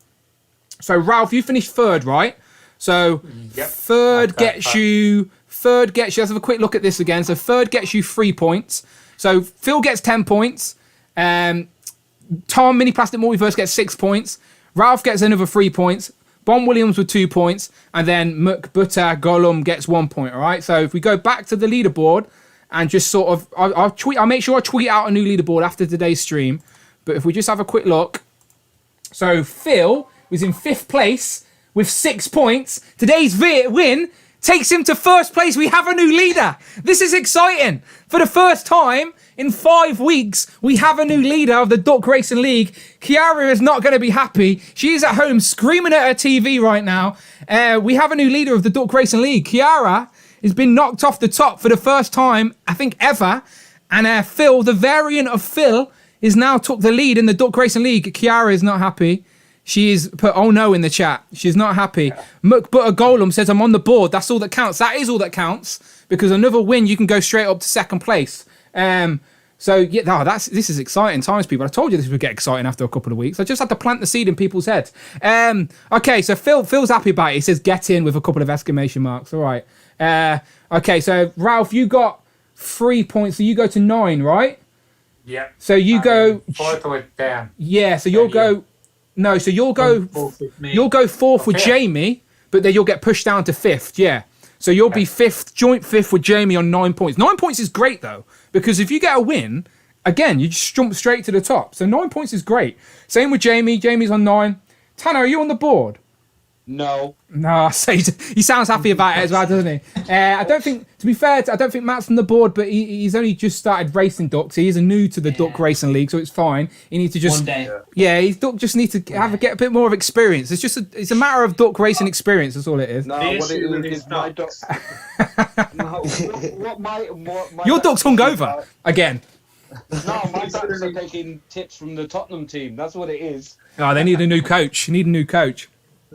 So Ralph, you finished 3rd, right? So third gets you, let's have a quick look at this again. So 3rd gets you 3 points. So Phil gets 10 points. Tom, Mini Plastic Multiverse, gets 6 points. Ralph gets another 3 points. Bon Williams with 2 points. And then McButter Gollum gets 1 point, all right? So if we go back to the leaderboard and just sort of... I'll make sure I tweet out a new leaderboard after today's stream. But if we just have a quick look. So Phil was in 5th place with 6 points. Today's win takes him to 1st place. We have a new leader. This is exciting. For the first time in 5 weeks, we have a new leader of the Duck Racing League. Kiara is not going to be happy. She is at home screaming at her TV right now. We have a new leader of the Duck Racing League. Kiara has been knocked off the top for the first time, I think, ever. And Phil, the variant of Phil, is now took the lead in the Duck Racing League. Kiara is not happy. She's put, oh no, in the chat. She's not happy. McButter Golem says, I'm on the board. That's all that counts. That is all that counts. Because another win, you can go straight up to 2nd place. So, yeah, this is exciting times, people. I told you this would get exciting after a couple of weeks. I just had to plant the seed in people's heads. Okay, so Phil's happy about it. He says, get in with a couple of exclamation marks. All right. Okay, so, Ralph, you got 3 points. So you go to 9, right? Yep. So you go... 4th with Dan. Yeah, so you'll go... No, so you'll go 4th with Jamie, but then you'll get pushed down to 5th, yeah. So you'll be 5th, joint 5th with Jamie on 9 points. 9 points is great, though, because if you get a win, again, you just jump straight to the top. So 9 points is great. Same with Jamie. Jamie's on 9. Tanner, are you on the board? No. No, he sounds happy about it as well, doesn't he? I don't think, to be fair, I don't think Matt's on the board, but he's only just started racing ducks. He is new to the Duck Racing League, so it's fine. He needs to just... One day. Yeah, his duck just needs to get a bit more of experience. It's a matter of duck racing experience, that's all it is. No, what it is my duck... Your duck's hungover, again. No, my ducks are taking tips from the Tottenham team. That's what it is. Oh, they need a new coach.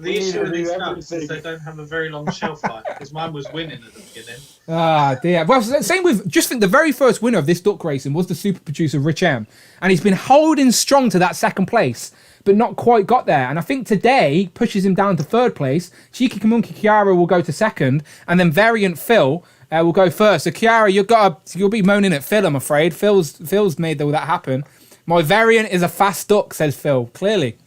The issue with these nuts is they don't have a very long shelf life, because mine was winning at the beginning. Ah, dear. Well, same with, just think the very first winner of this duck racing was the super producer Rich M. And he's been holding strong to that 2nd place. but not quite got there. And I think today pushes him down to third place. Cheeky Monkey Kiara will go to second, and then Variant Phil will go first. So Kiara, you'll be moaning at Phil, I'm afraid. Phil's made all that happen. My variant is a fast duck, says Phil. Clearly.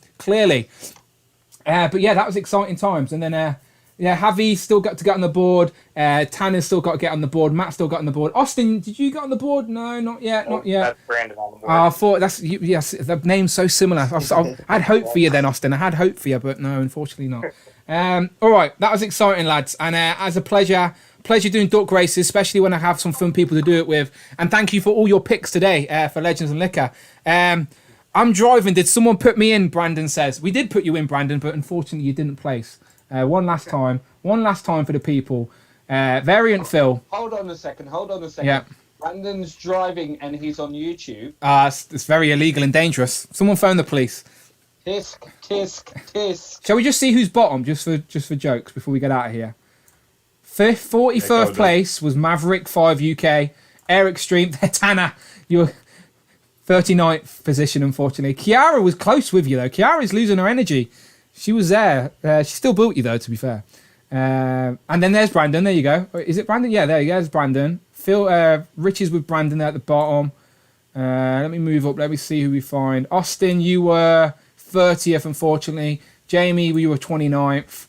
But yeah, that was exciting times. And then Javi still got to get on the board. Tanner's still got to get on the board. Matt still got on the board. Austin, did you get on the board? No, not yet. That's Brandon on the board. I thought yes, the name's so similar. I had hope for you then, Austin. I had hope for you, but no, unfortunately not. All right, that was exciting, lads. And as a pleasure doing duck races, especially when I have some fun people to do it with. And thank you for all your picks today for Legends and Liquor. I'm driving. Did someone put me in? Brandon says. We did put you in, Brandon, but unfortunately you didn't place. One last time for the people. Variant Phil. Hold on a second. Yeah. Brandon's driving and he's on YouTube. It's very illegal and dangerous. Someone phone the police. Tisk. Shall we just see who's bottom, just for jokes, before we get out of here? 41st place was Maverick 5 UK. Eric Stream, Tanner, you're 39th position, unfortunately. Kiara was close with you, though. Kiara's losing her energy. She was there. She still built you, though, to be fair. And then there's Brandon. There you go. Is it Brandon? Yeah, there you go. There's Brandon. Phil, Rich is with Brandon there at the bottom. Let me move up. Let me see who we find. Austin, you were 30th, unfortunately. Jamie, you were 29th.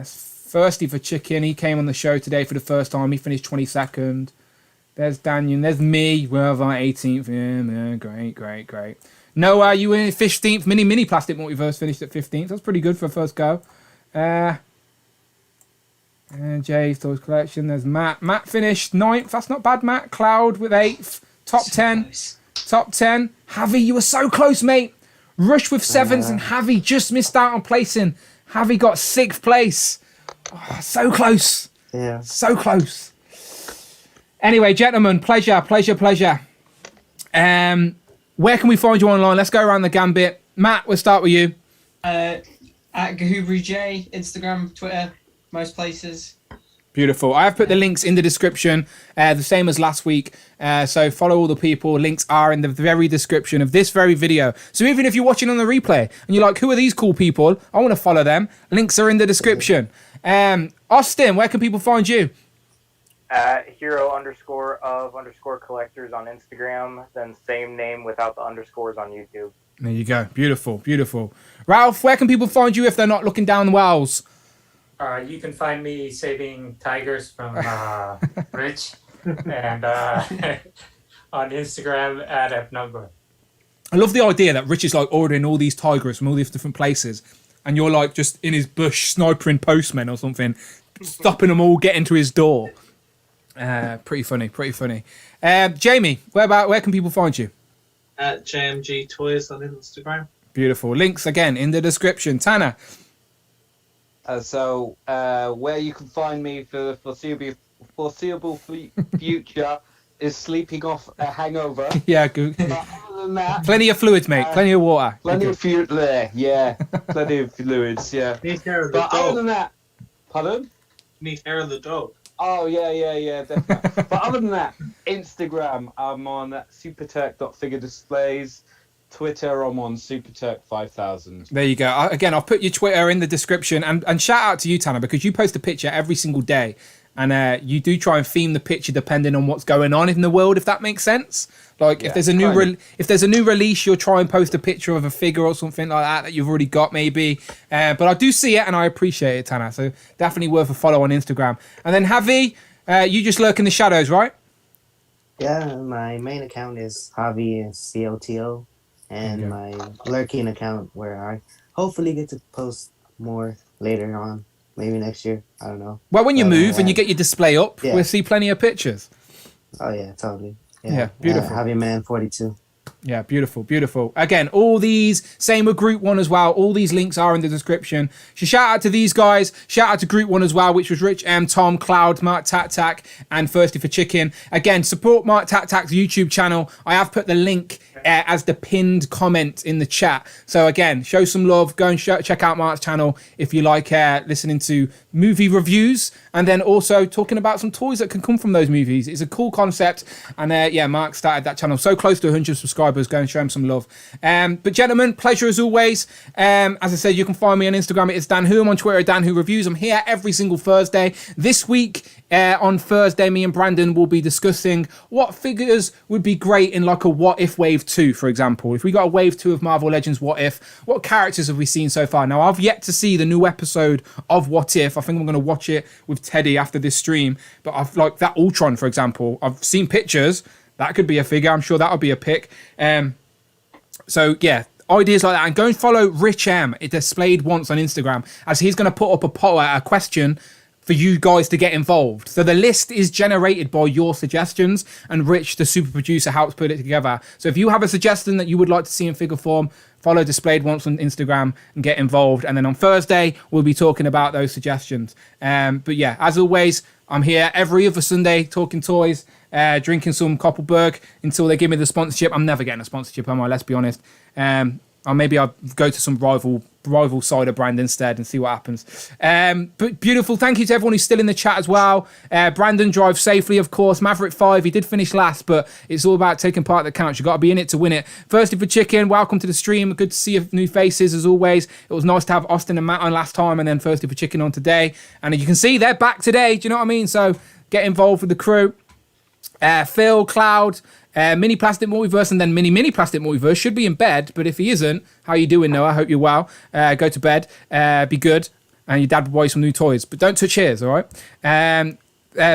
Thirsty for Chicken. He came on the show today for the first time. He finished 22nd. There's Daniel. There's me. Where have I? 18th. Yeah, great. Noah, you were in 15th. Mini Plastic Multiverse finished at 15th. That's pretty good for a first go. And Jay's Toys Collection. There's Matt. Matt finished 9th. That's not bad, Matt. Cloud with 8th. Top 10. Javi, you were so close, mate. Rush with 7th, and Javi just missed out on placing. Javi got 6th place. Oh, so close. Yeah. So close. Anyway, gentlemen, pleasure. Where can we find you online? Let's go around the gambit. Matt, we'll start with you. At GahubruJ, Instagram, Twitter, most places. Beautiful. I have put the links in the description, the same as last week. So follow all the people. Links are in the very description of this very video. So even if you're watching on the replay and you're like, who are these cool people? I want to follow them. Links are in the description. Austin, where can people find you? Hero_of_collectors on Instagram, then same name without the underscores on YouTube. There you go. Beautiful. Ralph, where can people find you if they're not looking down the wells? You can find me saving tigers from Rich, and on Instagram at @Nugger. I love the idea that Rich is like ordering all these tigers from all these different places, and you're like just in his bush snipering postmen or something, stopping them all getting to his door. Pretty funny. Jamie, where can people find you? At JMG Toys on Instagram. Beautiful. Links again in the description. Tanner. So where you can find me for the foreseeable future is sleeping off a hangover. Yeah, good. But other than that, plenty of fluids, mate. Plenty of water. Plenty of fluids there. Yeah, plenty of fluids. Yeah. Need hair of the But dog. other than that, pardon? Need hair of the dog. Oh yeah, definitely. But other than that, Instagram, I'm on superturk.figuredisplays. Twitter, I'm on superturk5000. There you go. Again, I'll put your Twitter in the description, and shout out to you, Tanner, because you post a picture every single day, and you do try and theme the picture depending on what's going on in the world, if that makes sense. Like if there's a new release, you'll try and post a picture of a figure or something like that you've already got, maybe. But I do see it and I appreciate it, Tanner. So definitely worth a follow on Instagram. And then Javi, you just lurk in the shadows, right? Yeah, my main account is Javi COTO, and my lurking account where I hopefully get to post more later on, maybe next year. I don't know. Well, when you move and you get your display up, Yeah. we'll see plenty of pictures. Oh yeah, totally. Yeah, beautiful. Javi Man 42. Yeah, beautiful. Again, all these, same with Group 1 as well. All these links are in the description. So shout out to these guys. Shout out to Group 1 as well, which was Rich M, Tom, Cloud, MarkTakTak, and Thirsty for Chicken. Again, support MarkTakTak's YouTube channel. I have put the link as the pinned comment in the chat. So again, show some love. Go and check out Mark's channel if you like listening to movie reviews, and then also talking about some toys that can come from those movies. It's a cool concept. And Mark started that channel so close to 100 subscribers. subscribers. Go and show them some love. But gentlemen, pleasure as always. As I said, you can find me on Instagram. It's Dan Who. I'm on Twitter, Dan Who Reviews. I'm here every single Thursday. This week, on Thursday, me and Brandon will be discussing what figures would be great in like a What If Wave 2, for example. If we got a Wave 2 of Marvel Legends What If, what characters have we seen so far? Now, I've yet to see the new episode of What If. I think I'm going to watch it with Teddy after this stream. But I've like that Ultron, for example. I've seen pictures. That could be a figure. I'm sure that'll be a pick. So, yeah. Ideas like that, and go and follow Rich M. It displayed once on Instagram, as he's going to put up a question for you guys to get involved. So the list is generated by your suggestions, and Rich, the super producer, helps put it together. So if you have a suggestion that you would like to see in figure form, follow Displayed Once on Instagram and get involved. And then on Thursday, we'll be talking about those suggestions. But yeah, as always, I'm here every other Sunday talking toys, drinking some Koppelberg until they give me the sponsorship. I'm never getting a sponsorship, am I? Let's be honest. Or maybe I'll go to some rival cider brand instead and see what happens. But beautiful. Thank you to everyone who's still in the chat as well. Brandon, drive safely, of course. Maverick 5, he did finish last, but it's all about taking part that counts. You've got to be in it to win it. Thirsty for Chicken, welcome to the stream. Good to see your new faces as always. It was nice to have Austin and Matt on last time, and then Thirsty for Chicken on today. And you can see they're back today. Do you know what I mean? So get involved with the crew. Phil, Cloud, Mini Plastic Multiverse, and then Mini Plastic Multiverse should be in bed, but if he isn't, how you doing, Noah? I hope you're well. Go to bed, be good, and your dad will buy you some new toys, but don't touch his, all right?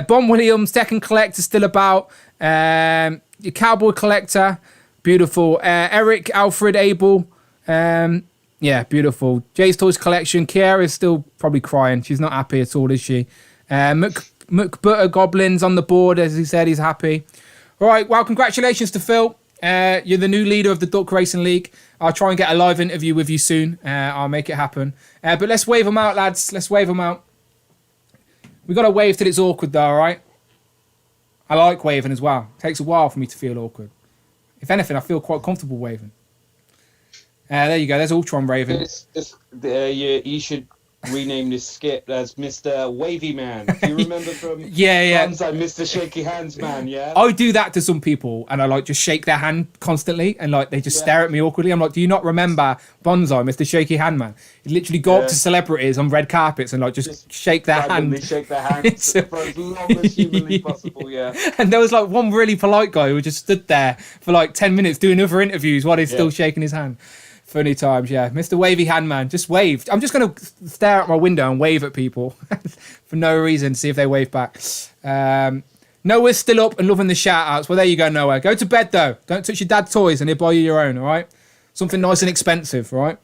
Bon Williams, Tekken Collect is still about. Your Cowboy Collector, beautiful. Eric, Alfred, Abel, yeah, beautiful. Jay's Toys Collection. Kiara is still probably crying. She's not happy at all, is she? McButter Goblins on the board, as he said, he's happy. All right, well, congratulations to Phil. You're the new leader of the Duck Racing League. I'll try and get a live interview with you soon. I'll make it happen. But let's wave them out, lads. Let's wave them out. We got to wave till it's awkward, though, all right? I like waving as well. It takes a while for me to feel awkward. If anything, I feel quite comfortable waving. There you go. There's Ultron raving. You should rename this skit as Mr. Wavy Man. Do you remember from yeah. Bonsai, Mr. Shaky Hands Man, yeah? I do that to some people, and I like just shake their hand constantly, and like they just stare at me awkwardly. I'm like, do you not remember Bonsai, Mr. Shaky Hand Man? You literally go up to celebrities on red carpets and like just shake their hand. Shake their hands for as long as humanly possible, yeah. And there was like one really polite guy who just stood there for like 10 minutes doing other interviews while he's still shaking his hand. Funny times, yeah. Mr. Wavy Handman just waved. I'm just going to stare out my window and wave at people for no reason, see if they wave back. Noah's still up and loving the shout-outs. Well, there you go, Noah. Go to bed, though. Don't touch your dad's toys and he'll buy you your own, all right? Something nice and expensive, all right?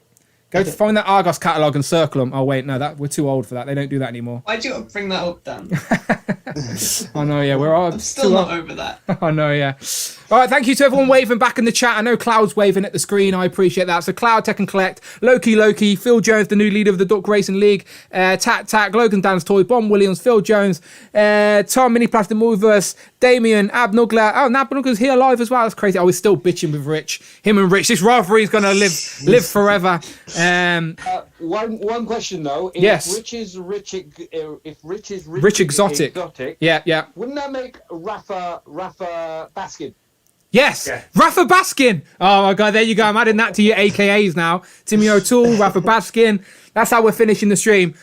Go to find that Argos catalogue and circle them. Oh, wait, no, we're too old for that. They don't do that anymore. Why'd you bring that up, Dan? I know, yeah. I'm still not over that. I know, yeah. All right, thank you to everyone waving back in the chat. I know Cloud's waving at the screen. I appreciate that. So Cloud, Tekken Collect, Loki, Phil Jones, the new leader of the Duck Racing League, Tak, Logan Dan's Toy, Bon Williams, Phil Jones, Tom, Mini Plastic Multiverse, Damien, Ab Nuggler. Oh, Ab Nuggler's here live as well. That's crazy. I was still bitching with Rich. Him and Rich. This rivalry is going to live forever. One question though. Yes. Rich is Rich Exotic. Yeah. Wouldn't that make Rafa Baskin? Yes, yeah. Rafa Baskin. Oh my God, there you go. I'm adding that to your AKAs now. Timmy O'Toole, Rafa Baskin. That's how we're finishing the stream.